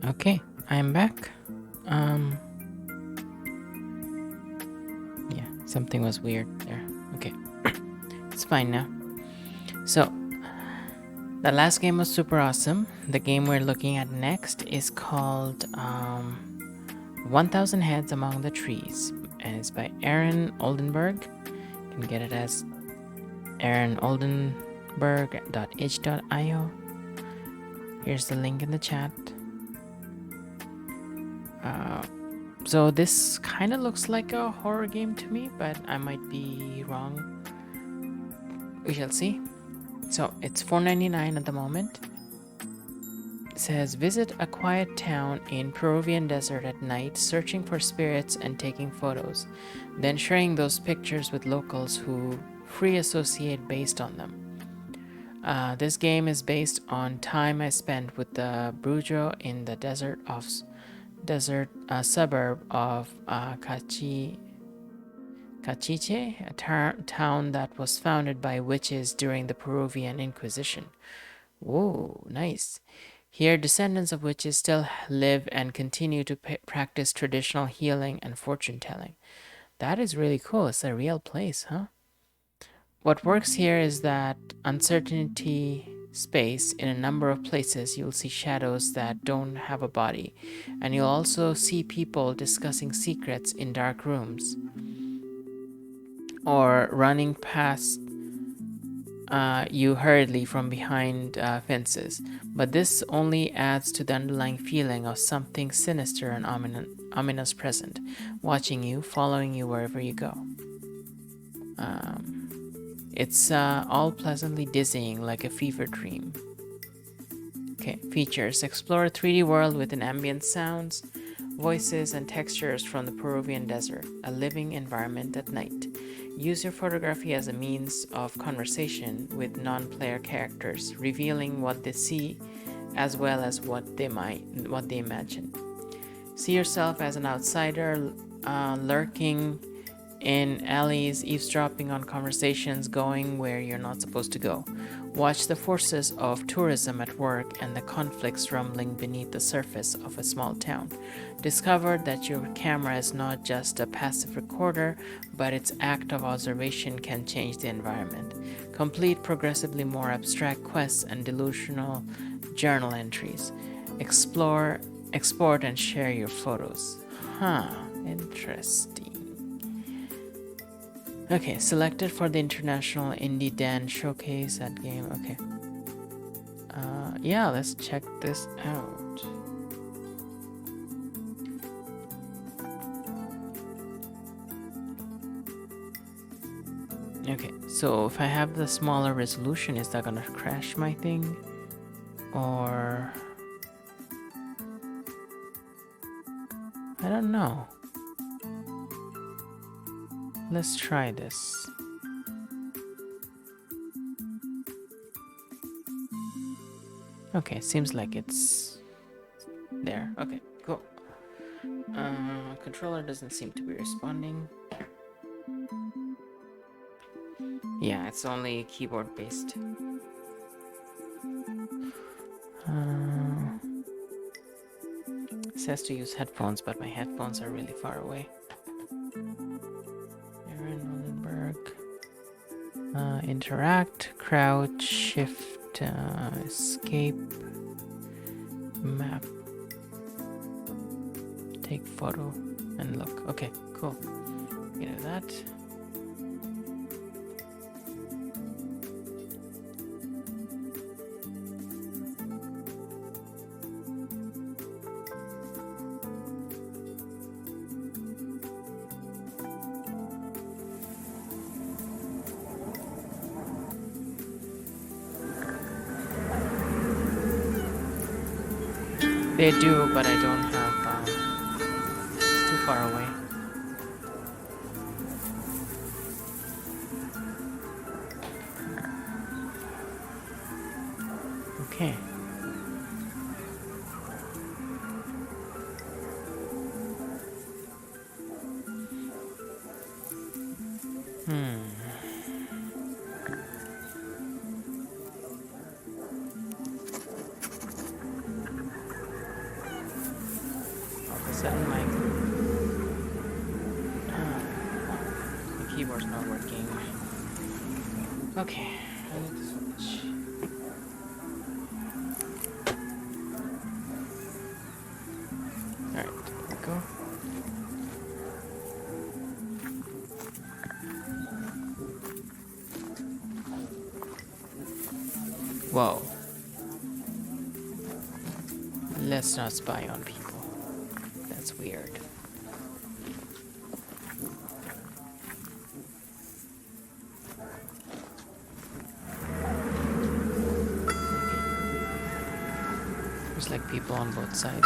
Okay, I'm back. Um, yeah, something was weird there. Okay, it's fine now. So, the last game was super awesome. The game we're looking at next is called 1000 Heads Among the Trees, and it's by Aaron Oldenburg. You can get it as aaronoldenburg.itch.io. Here's the link in the chat. So this kind of looks like a horror game to me, but I might be wrong. We shall see. So it's $4.99 at the moment. It says visit a quiet town in Peruvian desert at night, searching for spirits and taking photos, then sharing those pictures with locals who free associate based on them. This game is based on time I spent with the BRJE in the desert suburb of Cachiche, a town that was founded by witches during the Peruvian Inquisition. Whoa, nice. Here, descendants of witches still live and continue to practice traditional healing and fortune telling. That is really cool. It's a real place, huh? What works here is that uncertainty space. In a number of places, you'll see shadows that don't have a body, and you'll also see people discussing secrets in dark rooms or running past you hurriedly from behind fences. But this only adds to the underlying feeling of something sinister and ominous present, watching you, following you wherever you go. It's all pleasantly dizzying, like a fever dream. Okay, features. Explore a 3D world with an ambient sounds, voices, and textures from the Peruvian desert, a living environment at night. Use your photography as a means of conversation with non-player characters, revealing what they see as well as what they imagine. See yourself as an outsider, lurking in alleys, eavesdropping on conversations, going where you're not supposed to go. Watch the forces of tourism at work and the conflicts rumbling beneath the surface of a small town. Discover that your camera is not just a passive recorder, but its act of observation can change the environment. Complete progressively more abstract quests and delusional journal entries. Explore, export, and share your photos. Huh, interesting. Okay, selected for the International Indie Dance Showcase at Game. Okay. Yeah, let's check this out. Okay, so if I have the smaller resolution, is that gonna crash my thing? Or... I don't know. Let's try this. Okay, seems like it's there. Okay, cool. Controller doesn't seem to be responding. Yeah, it's only keyboard based. It says to use headphones, but my headphones are really far away. Aaron Oldenburg. Interact, crouch, shift, escape, map, take photo, and look. Okay, cool. You know that. They do, but I don't have. It's too far away. Okay. Sudden mic. The keyboard's not working. Okay, I need to switch. Alright, there we go. Whoa. Let's not spy on people. That's weird. There's like people on both sides.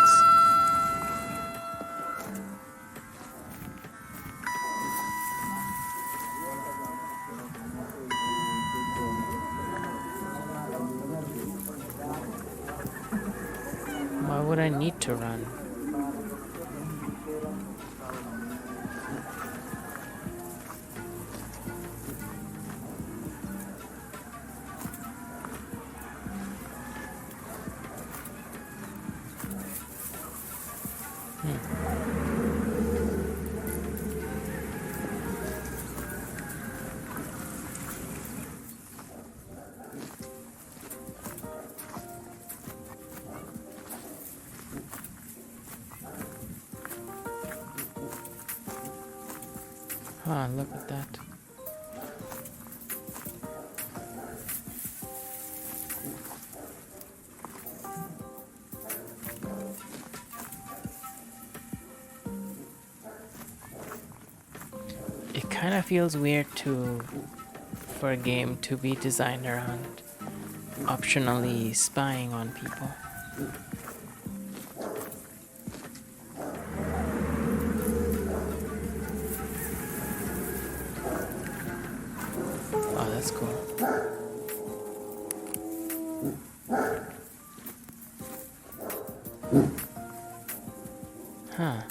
Why would I need to run? Huh, look at that. It kind of feels weird for a game to be designed around optionally spying on people. Oh, that's cool. Huh.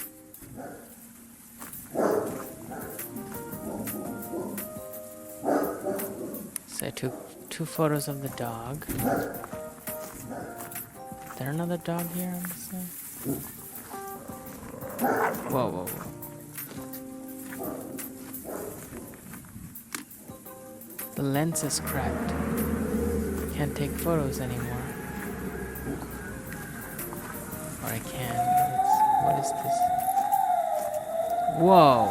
So I took 2 photos of the dog. Is there another dog here on this side? Whoa, whoa, whoa. The lens is cracked. Can't take photos anymore. Or I can, but what is this? Whoa!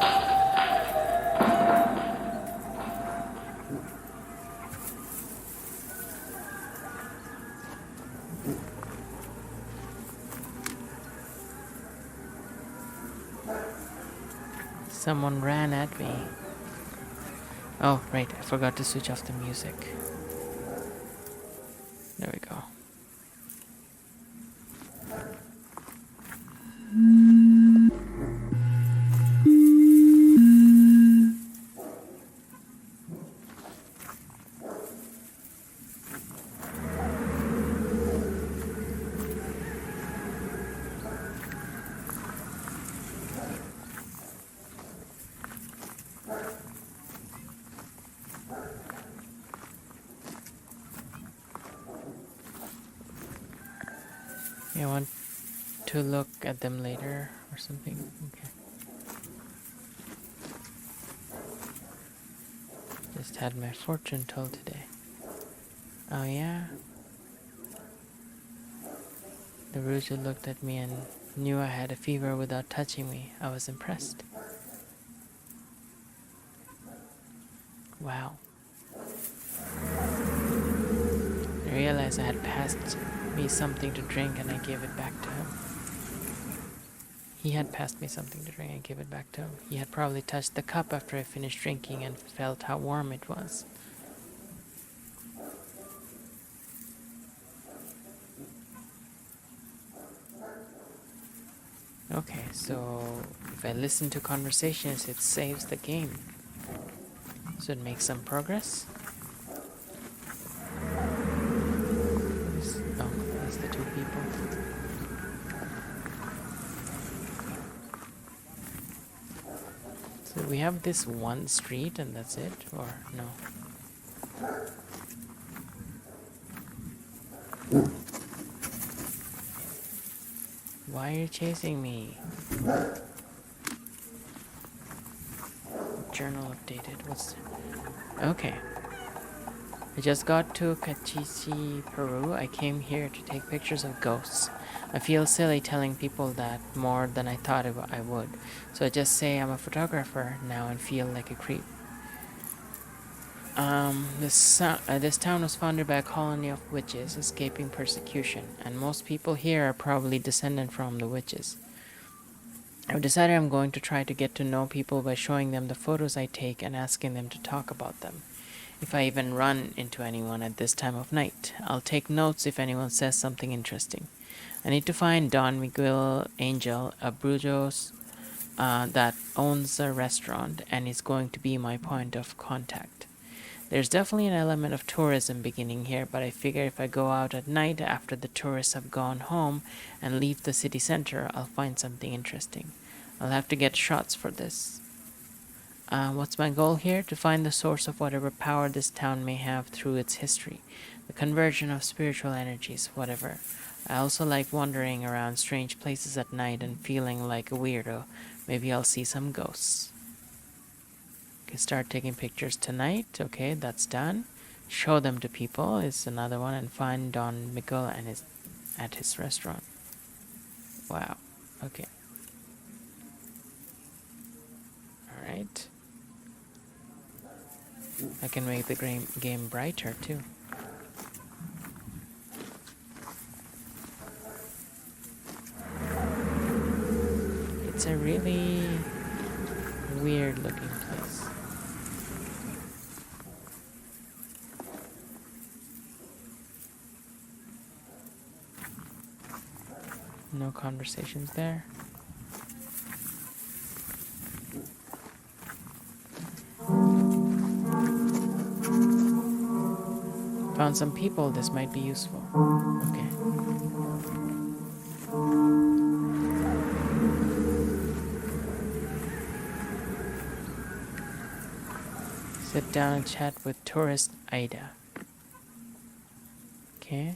Someone ran at me. Oh, right, I forgot to switch off the music. There we go. You want to look at them later or something? Okay. Just had my fortune told today. Oh yeah? The Rouge looked at me and knew I had a fever without touching me. I was impressed. Wow. I realized I had passed me something to drink and I gave it back to him. He had passed me something to drink and gave it back to him. He had probably touched the cup after I finished drinking and felt how warm it was. Okay, so if I listen to conversations, it saves the game. So it makes some progress. Oh, that's the 2 people. So we have this one street and that's it, or no? Why are you chasing me? Journal updated. What's... Okay. I just got to Cachichi, Peru. I came here to take pictures of ghosts. I feel silly telling people that more than I thought I would. So I just say I'm a photographer now and feel like a creep. This town was founded by a colony of witches escaping persecution, and most people here are probably descended from the witches. I've decided I'm going to try to get to know people by showing them the photos I take and asking them to talk about them. If I even run into anyone at this time of night, I'll take notes if anyone says something interesting. I need to find Don Miguel Angel, a Brujos that owns a restaurant and is going to be my point of contact. There's definitely an element of tourism beginning here, but I figure if I go out at night after the tourists have gone home and leave the city center, I'll find something interesting. I'll have to get shots for this. What's my goal here? To find the source of whatever power this town may have through its history. The conversion of spiritual energies, whatever. I also like wandering around strange places at night and feeling like a weirdo. Maybe I'll see some ghosts. Okay, start taking pictures tonight. Okay, that's done. Show them to people is another one, and find Don Miguel and at his restaurant. Wow. Okay. All right. I can make the game brighter too. It's a really weird looking place. No conversations there. Found some people, this might be useful. Okay. Sit down and chat with tourist Ida. Okay.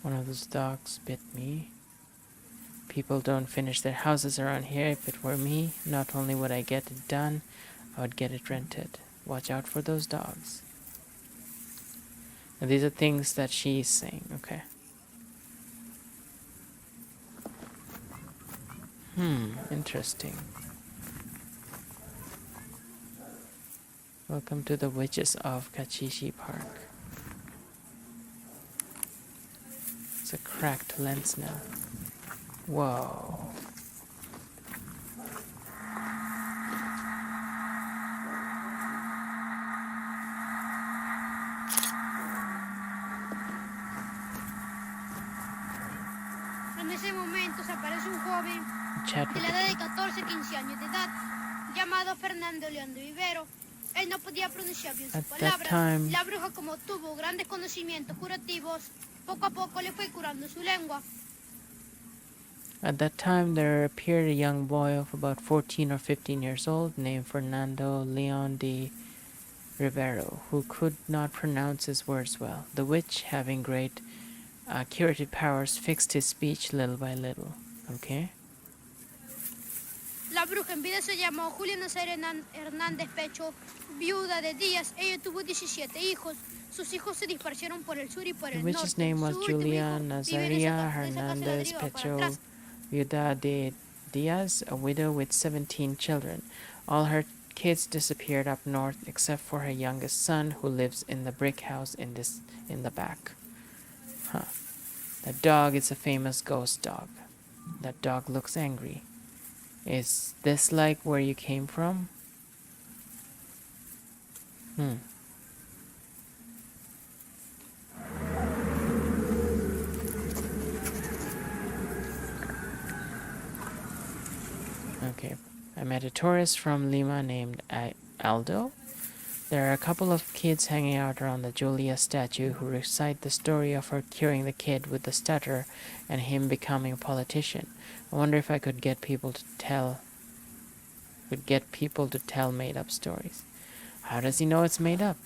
One of those dogs bit me. People don't finish their houses around here. If it were me, not only would I get it done, I would get it rented. Watch out for those dogs. And these are things that she's saying. Okay. Interesting. Welcome to the Witches of Kachishi Park. It's a cracked lens now. Whoa. En ese momento se aparece un joven Chat de with la the edad de 14, 15 años de edad, llamado Fernando León de Vivero. Él no podía pronunciar bien sus At that palabras. time- La bruja, como tuvo grandes conocimientos curativos, poco a poco le fue curando su lengua. At that time, there appeared a young boy of about 14 or 15 years old named Fernando Leon de Rivero, who could not pronounce his words well. The witch, having great curative powers, fixed his speech little by little. Okay? La bruja en vida se llamó Julia Nazaret Hernández Pecho, viuda de Díaz. Ella tuvo 17 hijos. Sus hijos se dispersaron por el sur y por The el witch's norte. name was Su último Julia hijo vive en esa Nazaria casa de la Hernandez deriva para Pecho atrás. Viuda de Diaz, a widow with 17 children. All her kids disappeared up north except for her youngest son, who lives in the brick house in the back. Huh. That dog is a famous ghost dog. That dog looks angry. Is this like where you came from? Okay. I met a tourist from Lima named Aldo. There are a couple of kids hanging out around the Julia statue who recite the story of her curing the kid with the stutter and him becoming a politician. I wonder if I could get people to tell made up stories. How does he know it's made up?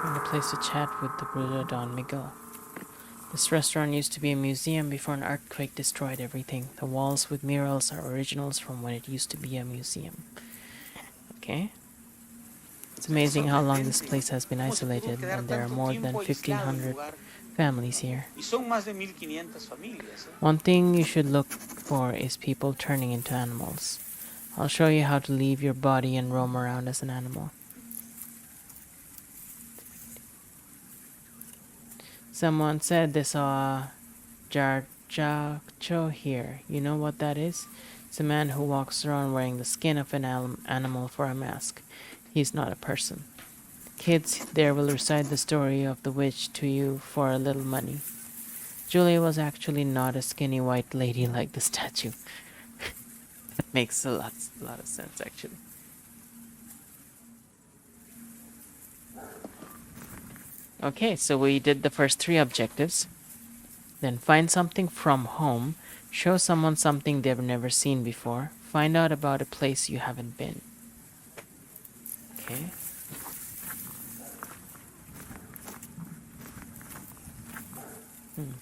And a place to chat with the Bruder Don Miguel. This restaurant used to be a museum before an earthquake destroyed everything. The walls with murals are originals from when it used to be a museum. Okay. It's amazing how long this place has been isolated, and there are more than 1,500 families here. One thing you should look for is people turning into animals. I'll show you how to leave your body and roam around as an animal. Someone said they saw Jarjacho here. You know what that is? It's a man who walks around wearing the skin of an animal for a mask. He's not a person. Kids there will recite the story of the witch to you for a little money. Julia was actually not a skinny white lady like the statue. That makes a lot of sense, actually. Okay, so we did the first 3 objectives. Then find something from home, show someone something they've never seen before, find out about a place you haven't been. Okay.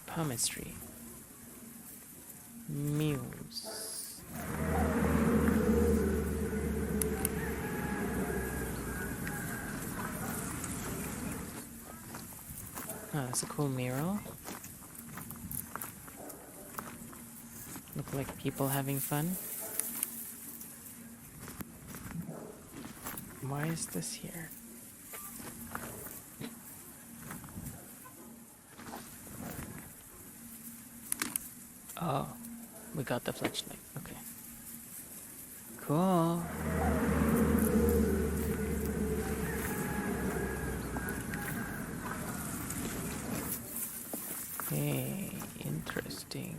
Palmistry. Muse. Oh, that's a cool mural. Look like people having fun. Why is this here? Oh, we got the flashlight. Okay. Cool. Hey, interesting.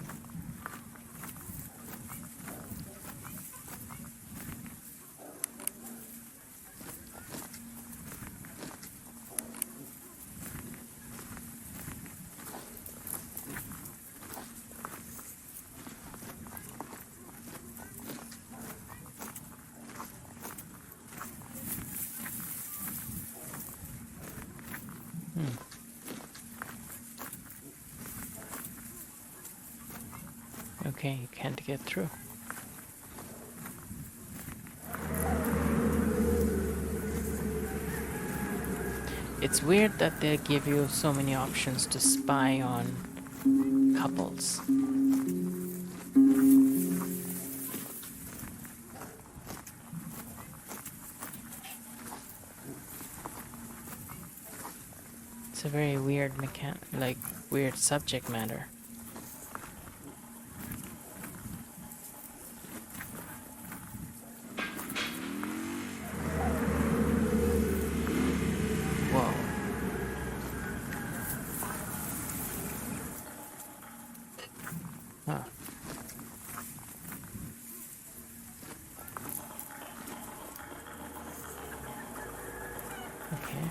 Okay, you can't get through. It's weird that they give you so many options to spy on couples. It's a very weird weird subject matter. Whoa. Huh. Okay.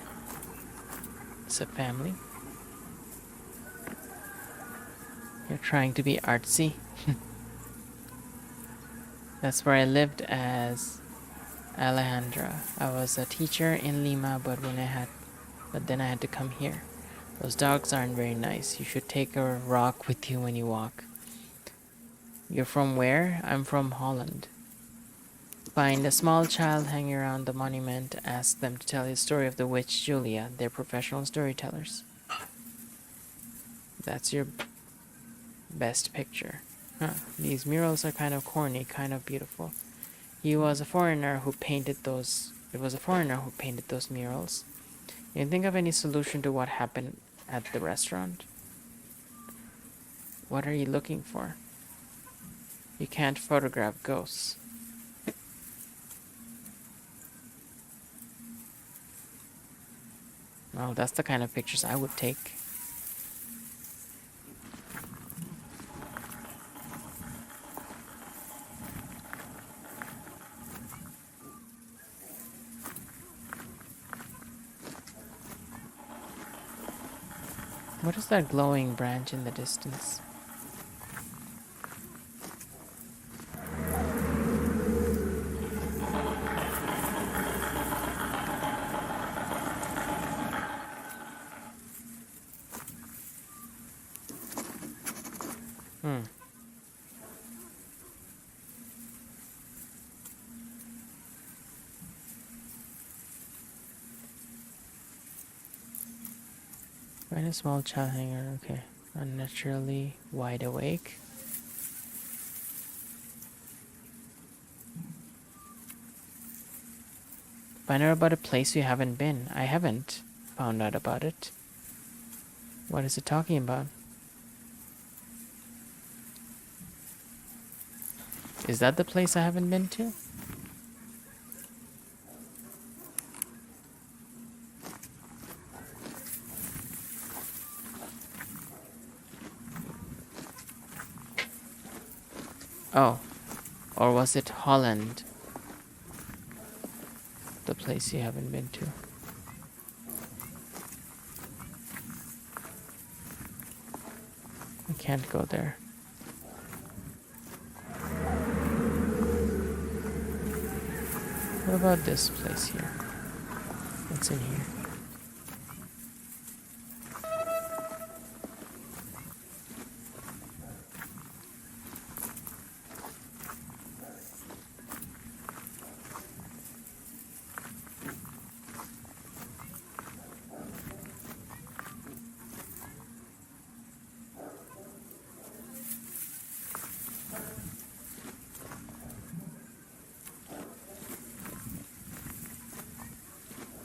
It's a family. You're trying to be artsy. That's where I lived as Alejandra. I was a teacher in Lima, but then I had to come here. Those dogs aren't very nice. You should take a rock with you when you walk. You're from where? I'm from Holland. Find a small child hanging around the monument. Ask them to tell you the story of the witch Julia. They're professional storytellers. That's your best picture. Huh. These murals are kind of corny, kind of beautiful. He was a foreigner who painted those. It was a foreigner who painted those murals. Can you think of any solution to what happened at the restaurant? What are you looking for? You can't photograph ghosts. Well, that's the kind of pictures I would take. What is that glowing branch in the distance? Hmm. Find a small child hanger. Okay. Unnaturally wide awake. Find out about a place you haven't been. I haven't found out about it. What is it talking about? Is that the place I haven't been to? Oh. Or was it Holland? The place you haven't been to. I can't go there. What about this place here? What's in here?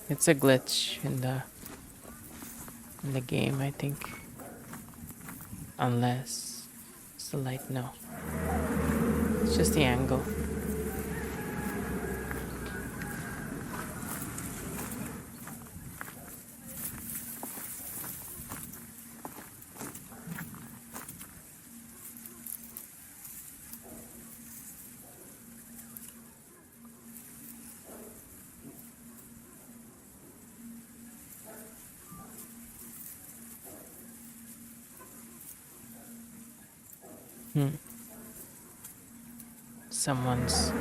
It's a glitch in the game, I think. Unless it's the light. No. It's just the angle. Someone's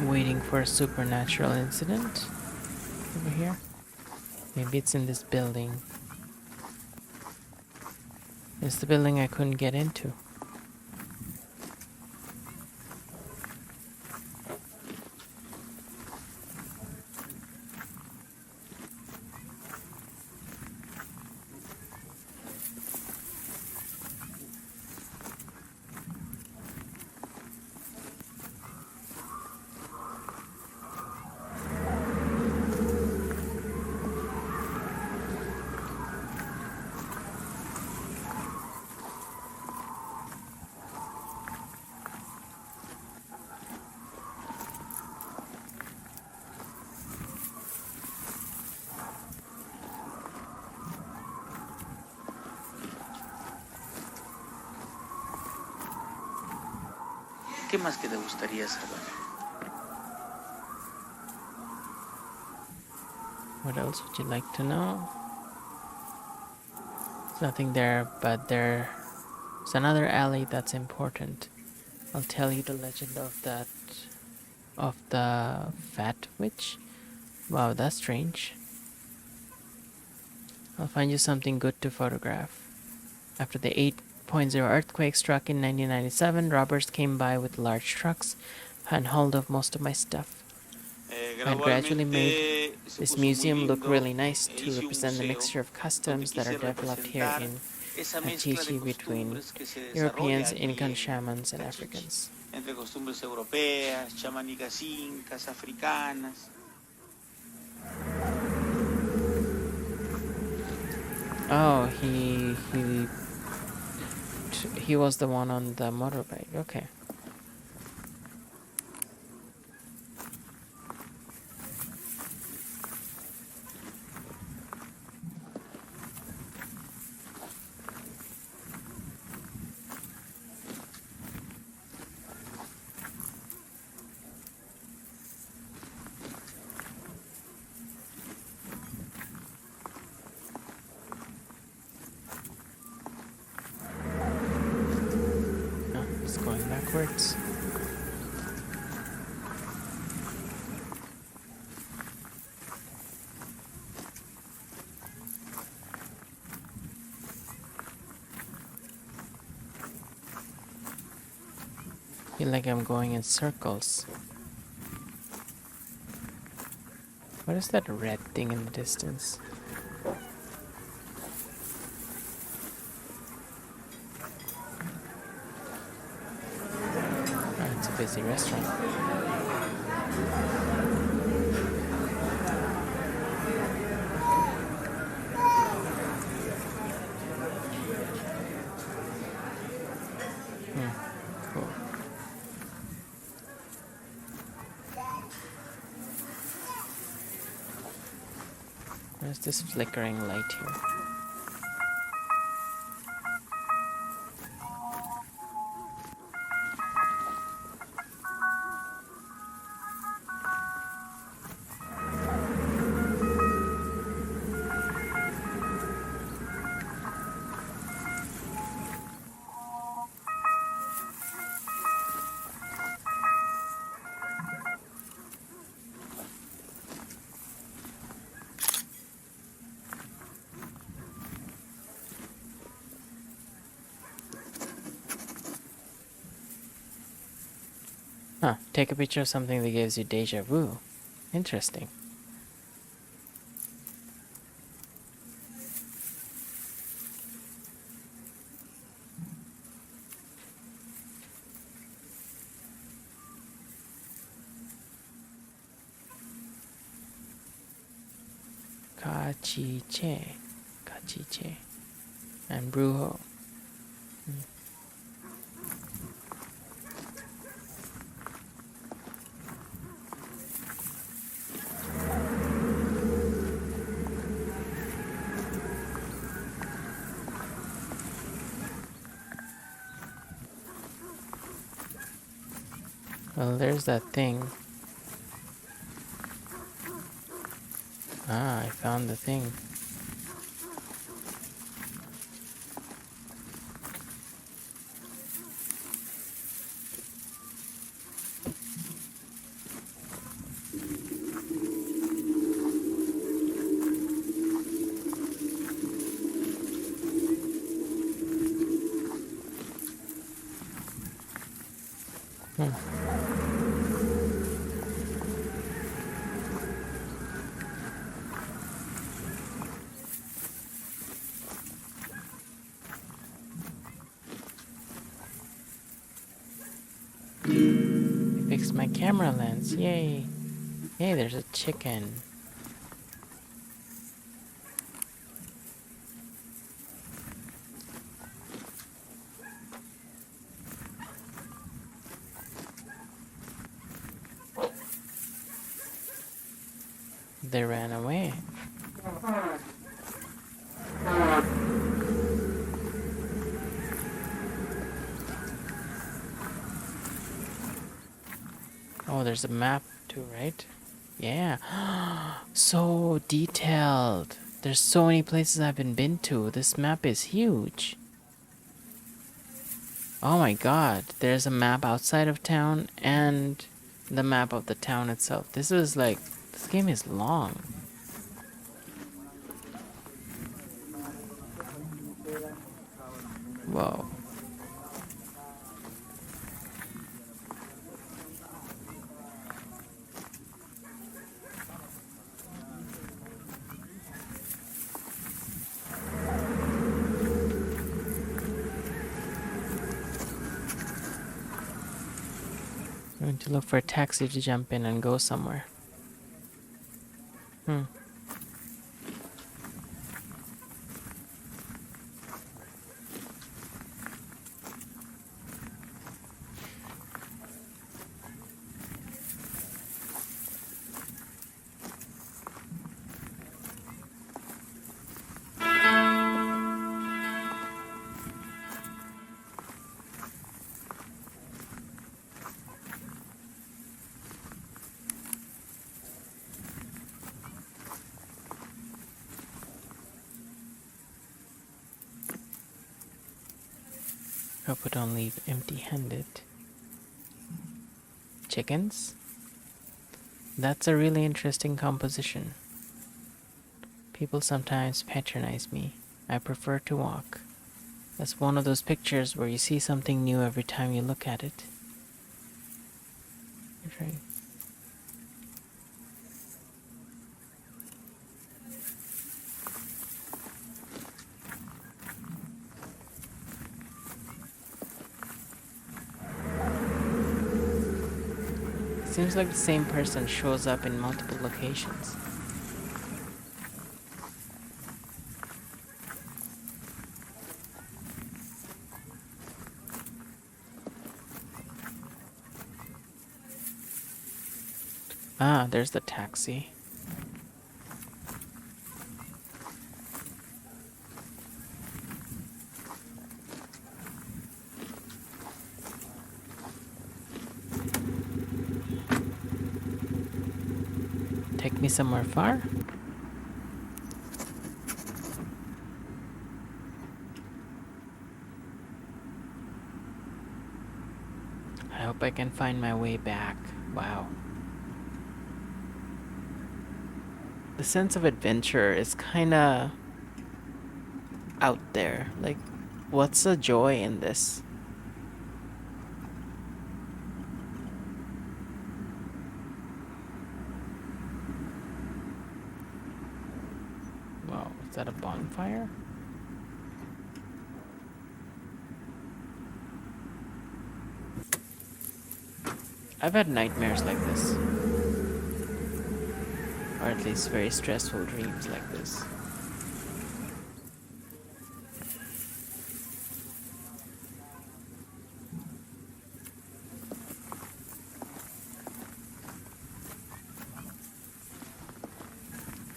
waiting for a supernatural incident over here. Maybe it's in this building. It's the building I couldn't get into. ¿Qué más que te gustaría saber? What else would you like to know? There's nothing there, but there's another alley that's important. I'll tell you the legend of the fat witch. Wow, that's strange. I'll find you something good to photograph. After the 8.0 earthquake struck in 1997, robbers came by with large trucks and hauled off most of my stuff. I had gradually made this museum look really nice to represent the mixture of customs that are developed here in Hachichi between Europeans, Incan shamans, and Africans. entre costumbres europeas, chamánicas incas, africanas. Oh, he was the one on the motorbike. Okay. Oh, it's going backwards. Feel like I'm going in circles. What is that red thing in the distance? Oh, it's a busy restaurant. Cool. Where's this flickering light here? Huh, take a picture of something that gives you deja vu. Interesting. Cachiche. Cachiche. And brujo. Well, there's that thing. Ah, I found the thing. Fixed my camera lens. Yay. Hey, there's a chicken. They ran away. Oh, there's a map too, right? Yeah. So detailed. There's so many places I haven't been to. This map is huge. Oh my god. There's a map outside of town and the map of the town itself. This game is long. Whoa. going to look for a taxi to jump in and go somewhere. Hmm. Hope we don't leave empty-handed. Chickens? That's a really interesting composition. People sometimes patronize me. I prefer to walk. That's one of those pictures where you see something new every time you look at it. Right. Seems like the same person shows up in multiple locations. Ah, there's the taxi. Take me somewhere far? I hope I can find my way back. Wow. The sense of adventure is kinda out there. Like, what's the joy in this? Wow, is that a bonfire? I've had nightmares like this. Or at least very stressful dreams like this.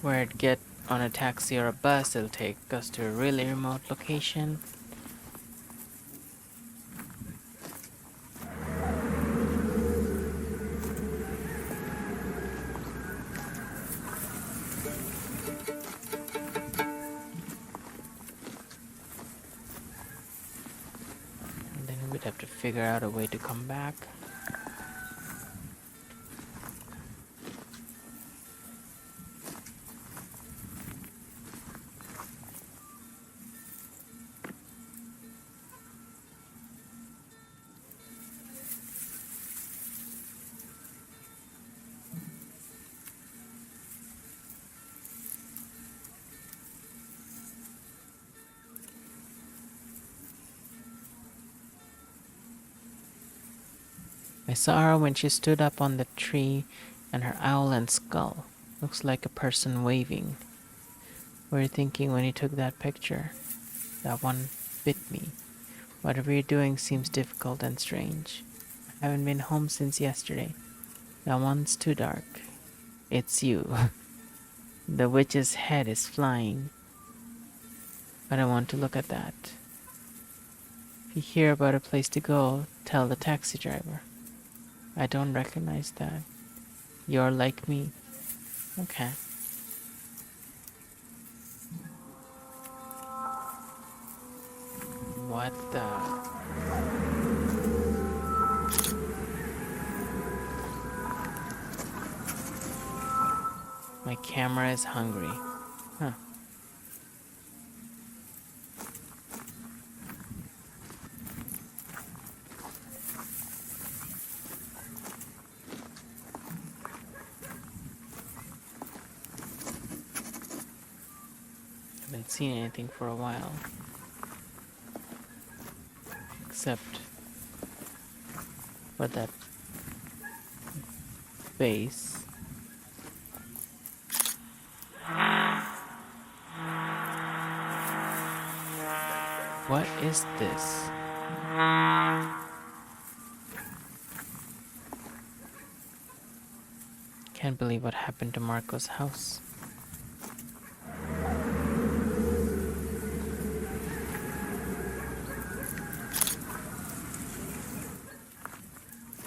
Where I'd get on a taxi or a bus, it'll take us to a really remote location. And then we'd have to figure out a way to come back. I saw her when she stood up on the tree, and her owl and skull looks like a person waving. What were you thinking when you took that picture? That one bit me. Whatever you're doing seems difficult and strange. I haven't been home since yesterday. That one's too dark. It's you. The witch's head is flying. But I want to look at that. If you hear about a place to go, tell the taxi driver. I don't recognize that. You're like me. Okay. What the? My camera is hungry. Huh. Haven't seen anything for a while. Except for that face. What is this? Can't believe what happened to Marco's house.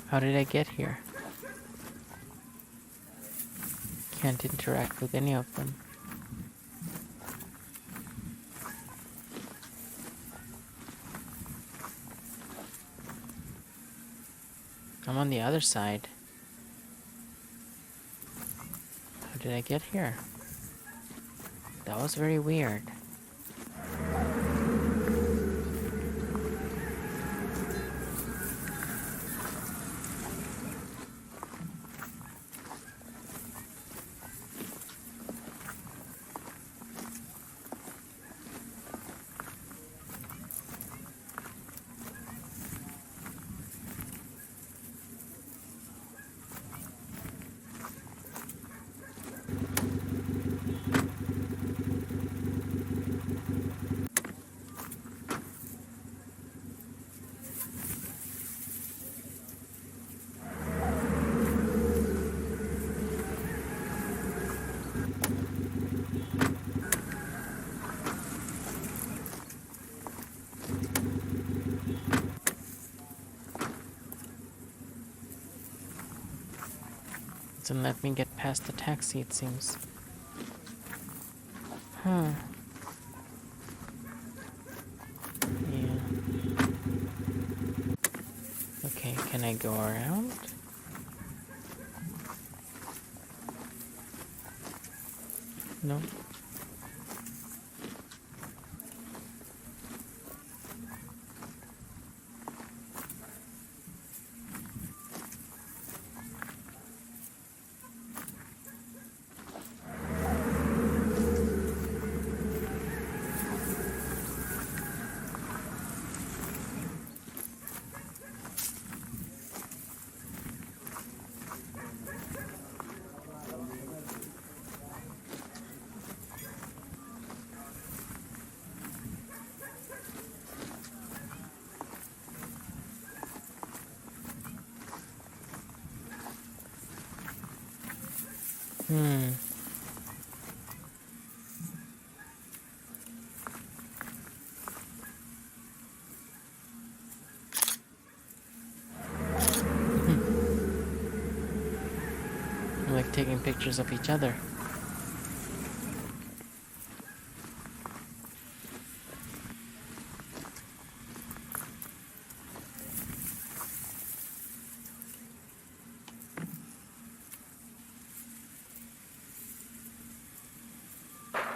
How did I get here? Can't interact with any of them. I'm on the other side. How did I get here? That was very weird. Doesn't let me get past the taxi, it seems. Huh. Yeah. Okay, can I go around? No. Hmm. I'm like taking pictures of each other.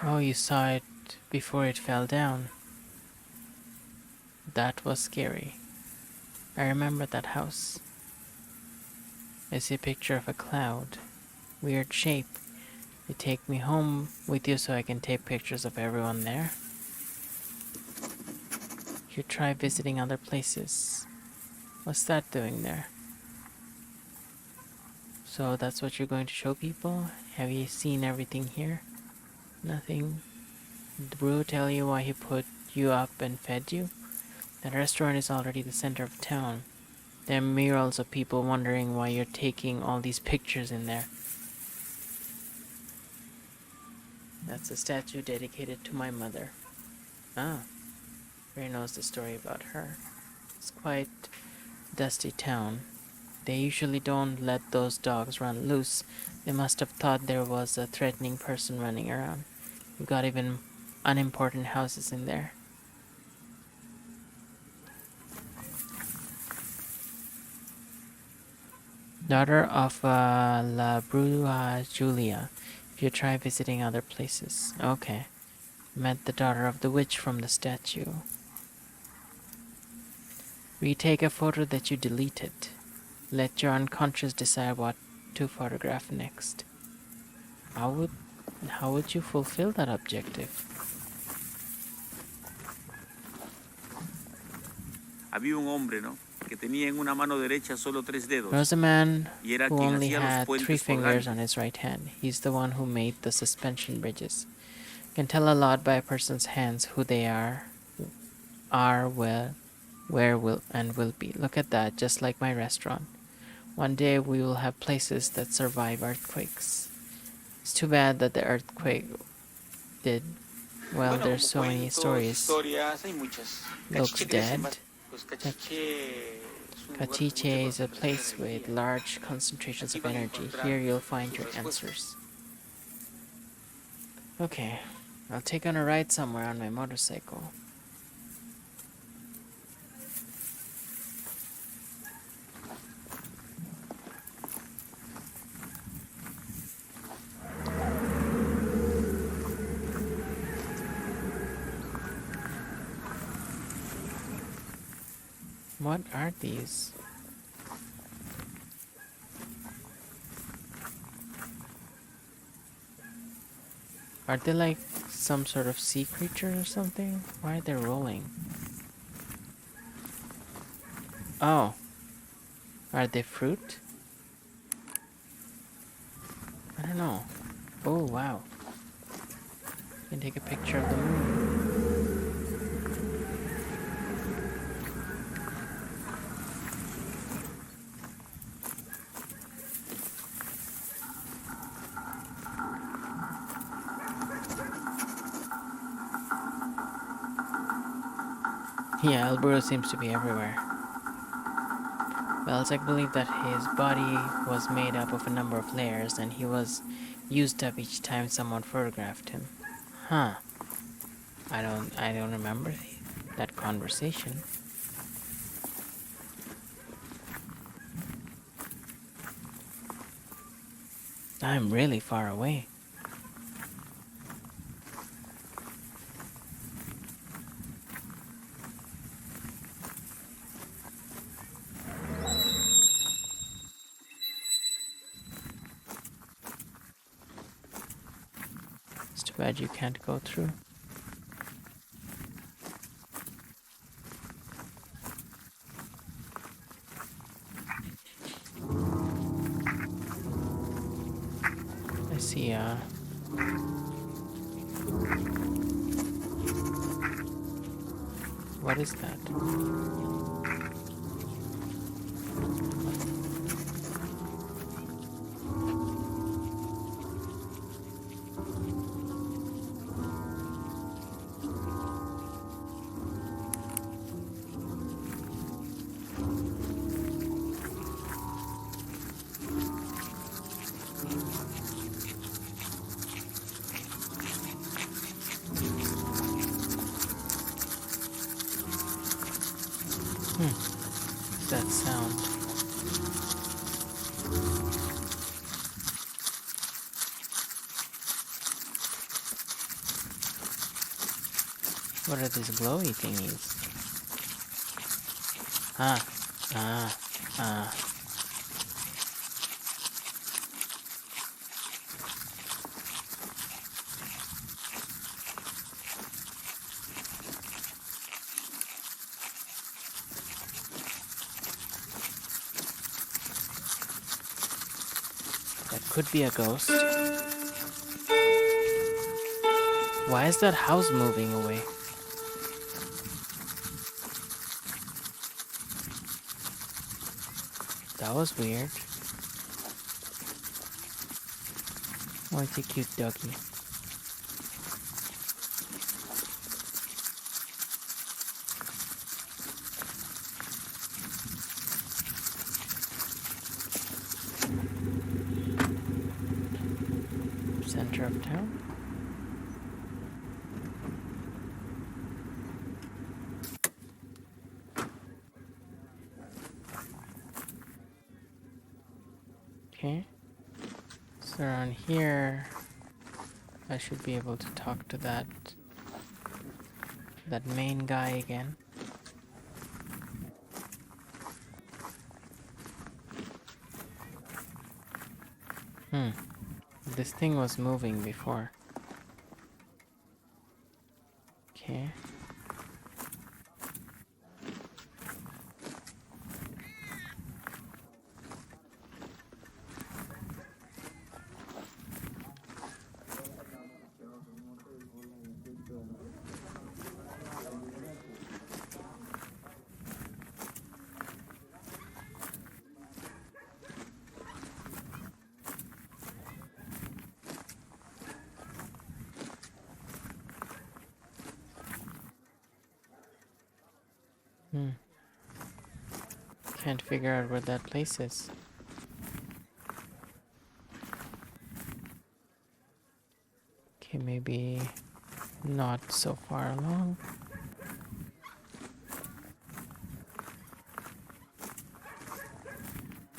Oh, you saw it before it fell down. That was scary. I remember that house. I see a picture of a cloud. Weird shape. You take me home with you so I can take pictures of everyone there. You try visiting other places. What's that doing there? So that's what you're going to show people? Have you seen everything here? Nothing. Did Brew tell you why he put you up and fed you? That restaurant is already the center of town. There are murals of people wondering why you're taking all these pictures in there. That's a statue dedicated to my mother. Ah, Ray knows the story about her. It's quite a dusty town. They usually don't let those dogs run loose. They must have thought there was a threatening person running around. You got even unimportant houses in there. Daughter of La Brua Julia. If you try visiting other places. Okay. Met the daughter of the witch from the statue. Retake a photo that you deleted. Let your unconscious decide what to photograph next. How would you fulfill that objective? Había un hombre, ¿no? que tenía en una mano derecha solo 3 There was dedos a man y era who quien only hacía los had 3 puentes fingers on colgantes. his right hand. He's the one who made the suspension bridges. You can tell a lot by a person's hands who they are, where will and will be. Look at that, just like my restaurant. One day we will have places that survive earthquakes. It's too bad that the earthquake did. Well, Bueno, there's como so many cuentos, stories. historias, hay muchas. Looks Cachiche, ¿qué es dead. Pues Cachiche es un lugar con mucha Cachiche is a concentración de place with energía. large concentrations Aquí of van a energy. encontrar Here you'll find sus your respuestas. answers. Okay, I'll take on a ride somewhere on my motorcycle. What are these? Are they like some sort of sea creature or something? Why are they rolling? Oh, are they fruit? I don't know. Oh, wow. You can take a picture of the moon. Yeah, Alburo seems to be everywhere. Belzec believed that his body was made up of a number of layers and he was used up each time someone photographed him. Huh. I don't remember that conversation. I'm really far away. It's too bad you can't go through. I see, what is that? That sound. What are these glowy thingies? Ah, ah, ah. That could be a ghost. Why is that house moving away? That was weird. Oh, it's a cute doggy. Center of town. Okay. So around here, I should be able to talk to that main guy again. This thing was moving before. Okay. Can't figure out where that place is. Okay, maybe not so far along.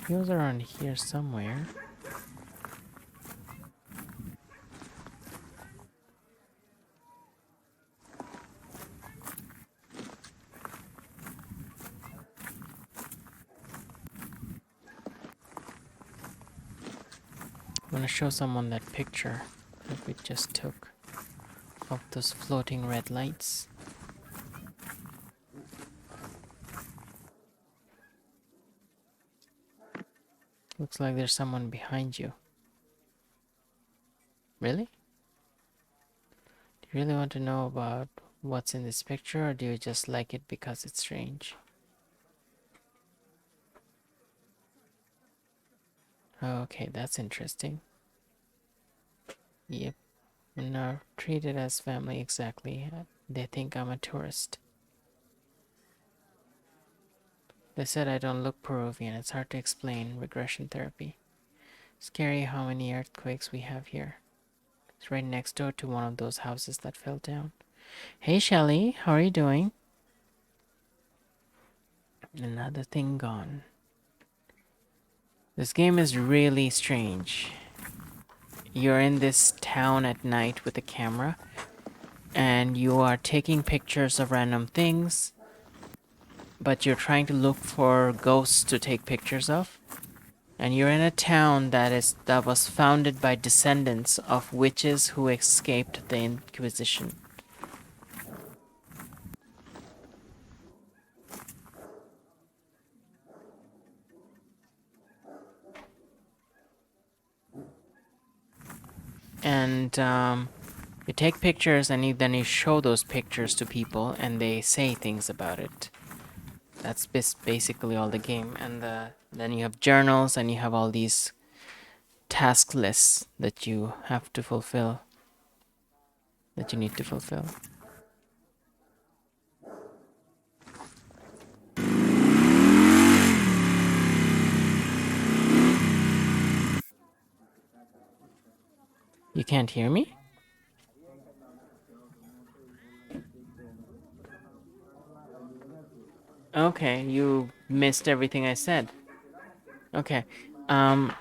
He was around here somewhere. I'm gonna show someone that picture that we just took of those floating red lights. Looks like there's someone behind you. Really? Do you really want to know about what's in this picture, or do you just like it because it's strange? Okay, that's interesting. Yep. No, treated as family exactly. They think I'm a tourist. They said I don't look Peruvian. It's hard to explain regression therapy. Scary how many earthquakes we have here. It's right next door to one of those houses that fell down. Hey Shelly, how are you doing? Another thing gone. This game is really strange. You're in this town at night with a camera, and you are taking pictures of random things, but you're trying to look for ghosts to take pictures of. And you're in a town that was founded by descendants of witches who escaped the Inquisition. And you take pictures, and then you show those pictures to people, and they say things about it. That's basically all the game. And then you have journals, and you have all these task lists that you have to fulfill, that you need to fulfill. You can't hear me? Okay, you missed everything I said. Okay. Well,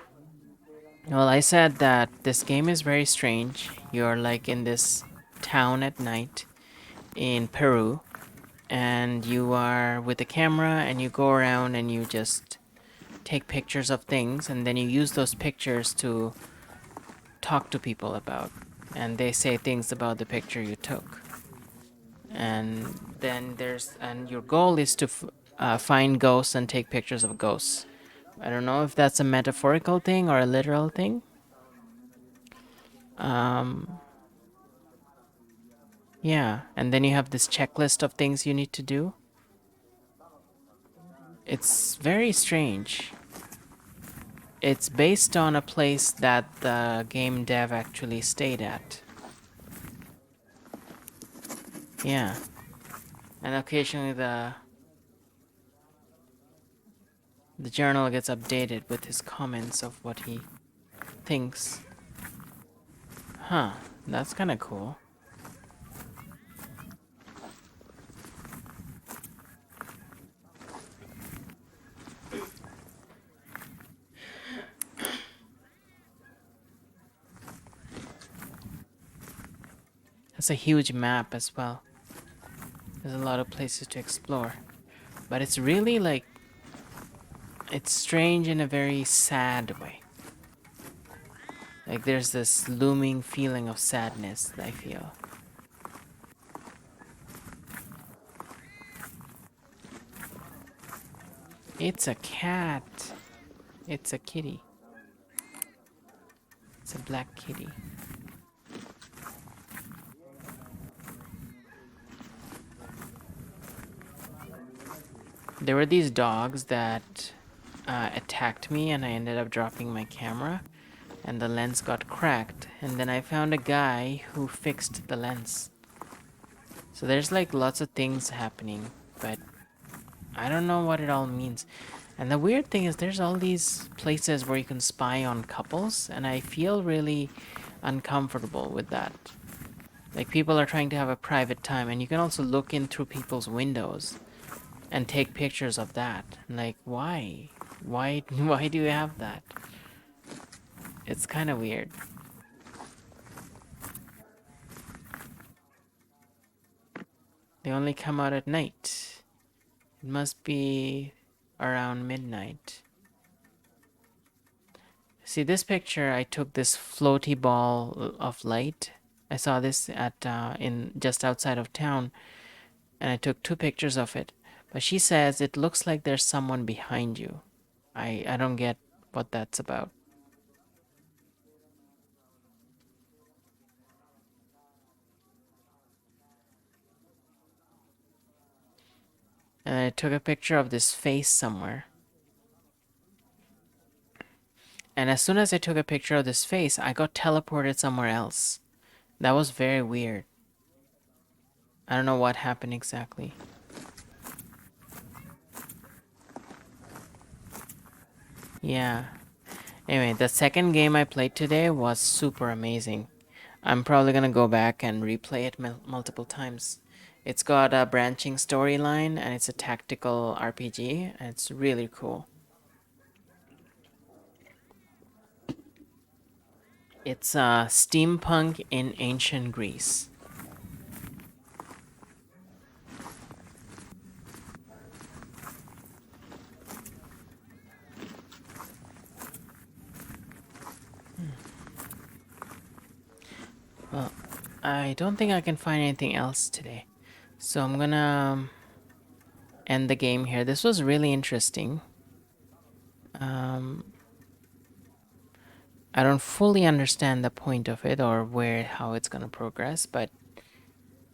I said that this game is very strange. You're like in this town at night in Peru, and you are with a camera, and you go around and you just take pictures of things, and then you use those pictures to talk to people about, and they say things about the picture you took. And then and your goal is to find ghosts and take pictures of ghosts. I don't know if that's a metaphorical thing or a literal thing. Yeah, and then you have this checklist of things you need to do. It's very strange. It's based on a place that the game dev actually stayed at. Yeah. And occasionally the journal gets updated with his comments of what he thinks. Huh, that's kind of cool. That's a huge map as well. There's a lot of places to explore. But it's really like, it's strange in a very sad way. Like there's this looming feeling of sadness that I feel. It's a cat. It's a kitty. It's a black kitty. There were these dogs that attacked me, and I ended up dropping my camera, and the lens got cracked, and then I found a guy who fixed the lens. So there's like lots of things happening, but I don't know what it all means. And the weird thing is there's all these places where you can spy on couples, and I feel really uncomfortable with that. Like, people are trying to have a private time, and you can also look in through people's windows and take pictures of that. Like, why? Why do you have that? It's kind of weird. They only come out at night. It must be around midnight. See, this picture, I took this floaty ball of light. I saw this at in just outside of town, and I took 2 pictures of it. But she says it looks like there's someone behind you. I don't get what that's about. And I took a picture of this face somewhere. And as soon as I took a picture of this face, I got teleported somewhere else. That was very weird. I don't know what happened exactly. Yeah. Anyway, the second game I played today was super amazing. I'm probably gonna go back and replay it multiple times. It's got a branching storyline and it's a tactical RPG, and it's really cool. It's steampunk in ancient Greece. Well, I don't think I can find anything else today. So I'm gonna end the game here. This was really interesting. I don't fully understand the point of it or how it's gonna progress, but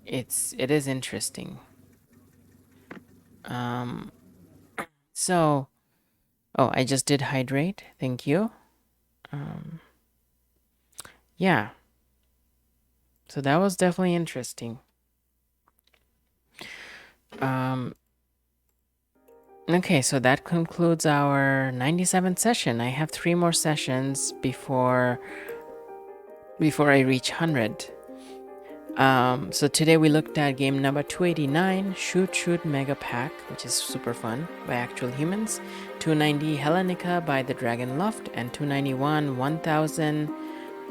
it is interesting. So, oh, I just did hydrate. Thank you. Yeah. So that was definitely interesting. Okay, so that concludes our 97th session. I have 3 more sessions before I reach 100. So today we looked at game number 289, Shoot Shoot Mega Pack, which is super fun, by Actual Humans, 290 Hellenica by the Dragon Loft, and 291 1000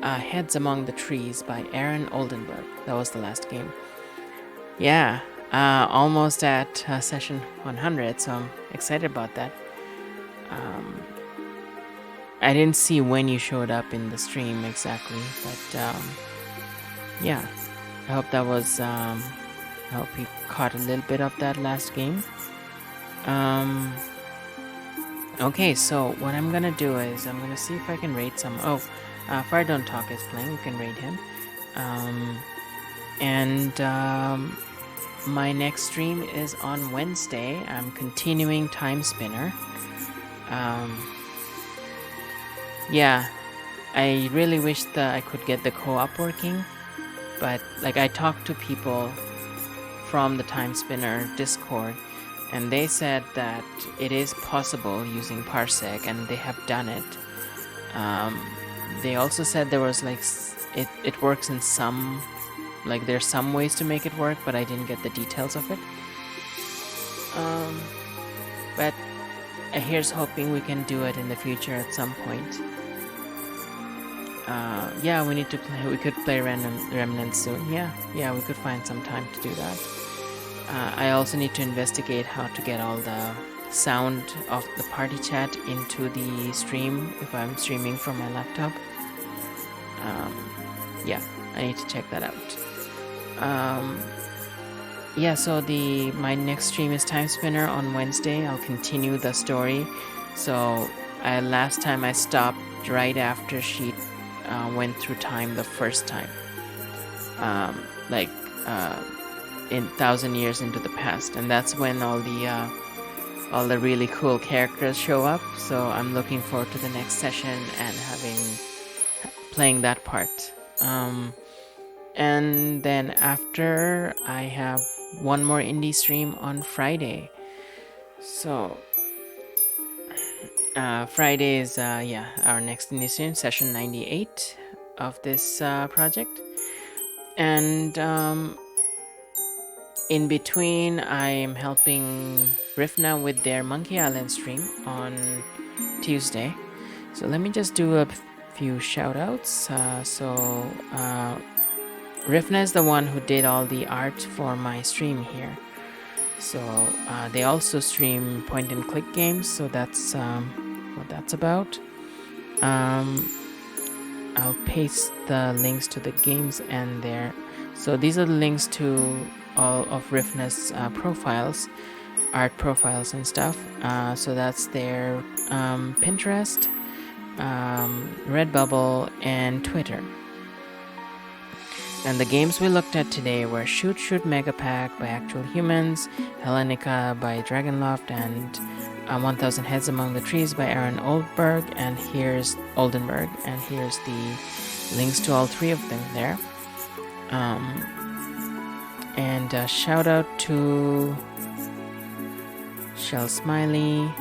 Heads Among the Trees by Aaron Oldenburg. That was the last game. Yeah, almost at session 100, so I'm excited about that. I didn't see when you showed up in the stream exactly, but yeah, I hope that was, I hope you caught a little bit of that last game. Okay, so what I'm gonna do is I'm gonna see if I can rate some. Fire Don't Talk is playing, you can rate him. My next stream is on Wednesday. I'm continuing Time Spinner. Yeah, I really wish that I could get the co-op working, but like I talked to people from the Time Spinner Discord, and they said that it is possible using Parsec, and they have done it. They also said there was like it works in some, like there's some ways to make it work, but I didn't get the details of it. But here's hoping we can do it in the future at some point. Yeah, we need to play. We could play Remnants soon. Yeah, we could find some time to do that. I also need to investigate how to get all the sound of the party chat into the stream if I'm streaming from my laptop. Yeah, I need to check that out. Yeah, so my next stream is Time Spinner on Wednesday. I'll continue the story. So last time I stopped right after she went through time the first time, in 1,000 years into the past, and that's when all the really cool characters show up. So I'm looking forward to the next session and playing that part. And then after, I have one more indie stream on Friday. So Friday is our next initiation session 98 of this project, and in between I'm helping Rifna with their Monkey Island stream on Tuesday. So let me just do a few shout outs. Rifna is the one who did all the art for my stream here. So they also stream point and click games, so that's what that's about. I'll paste the links to the games and there. So these are the links to all of Rifna's profiles, art profiles and stuff. So that's their Pinterest, Redbubble, and Twitter. And the games we looked at today were Shoot Shoot Mega Pack by Actual Humans, Hellenica by Dragonloft, and 1000 Heads Among the Trees by Aaron Oldenburg. And here's the links to all three of them there. And a shout out to Shell Smiley.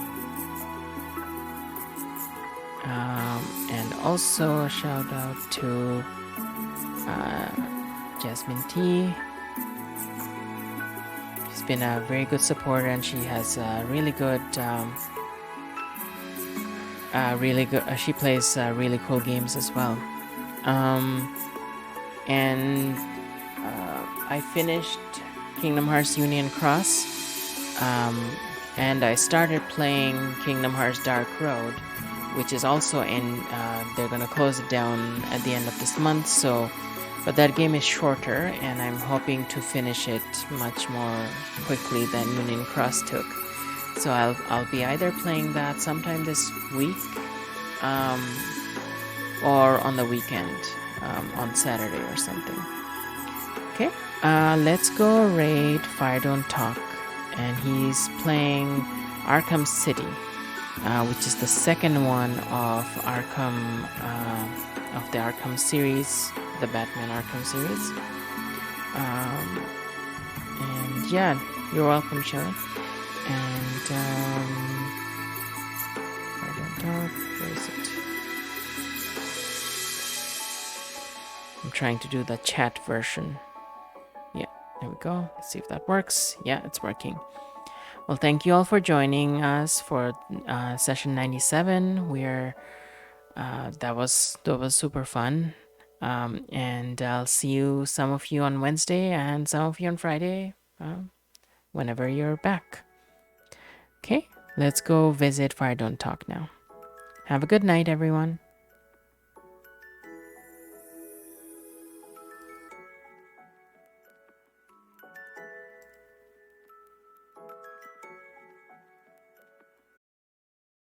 And also a shout out to Jasmine T. She's been a very good supporter, and she has really good. She plays really cool games as well. And I finished Kingdom Hearts Union Cross, and I started playing Kingdom Hearts Dark Road, which is also in. They're gonna close it down at the end of this month, so. But that game is shorter, and I'm hoping to finish it much more quickly than Union Cross took. So I'll be either playing that sometime this week, or on the weekend, on Saturday or something. Okay, let's go raid Fire Don't Talk, and he's playing Arkham City, which is the second one of Arkham, of the Arkham series, the Batman Arkham series. And yeah, you're welcome, Shelly. And Fire Don't Talk, where is it? I'm trying to do the chat version. Yeah, there we go. Let's see if that works. Yeah, it's working. Well, thank you all for joining us for session 97. We're that was super fun. And I'll see you, some of you on Wednesday and some of you on Friday, whenever you're back. Okay, let's go visit Fire Don't Talk now. Have a good night, everyone.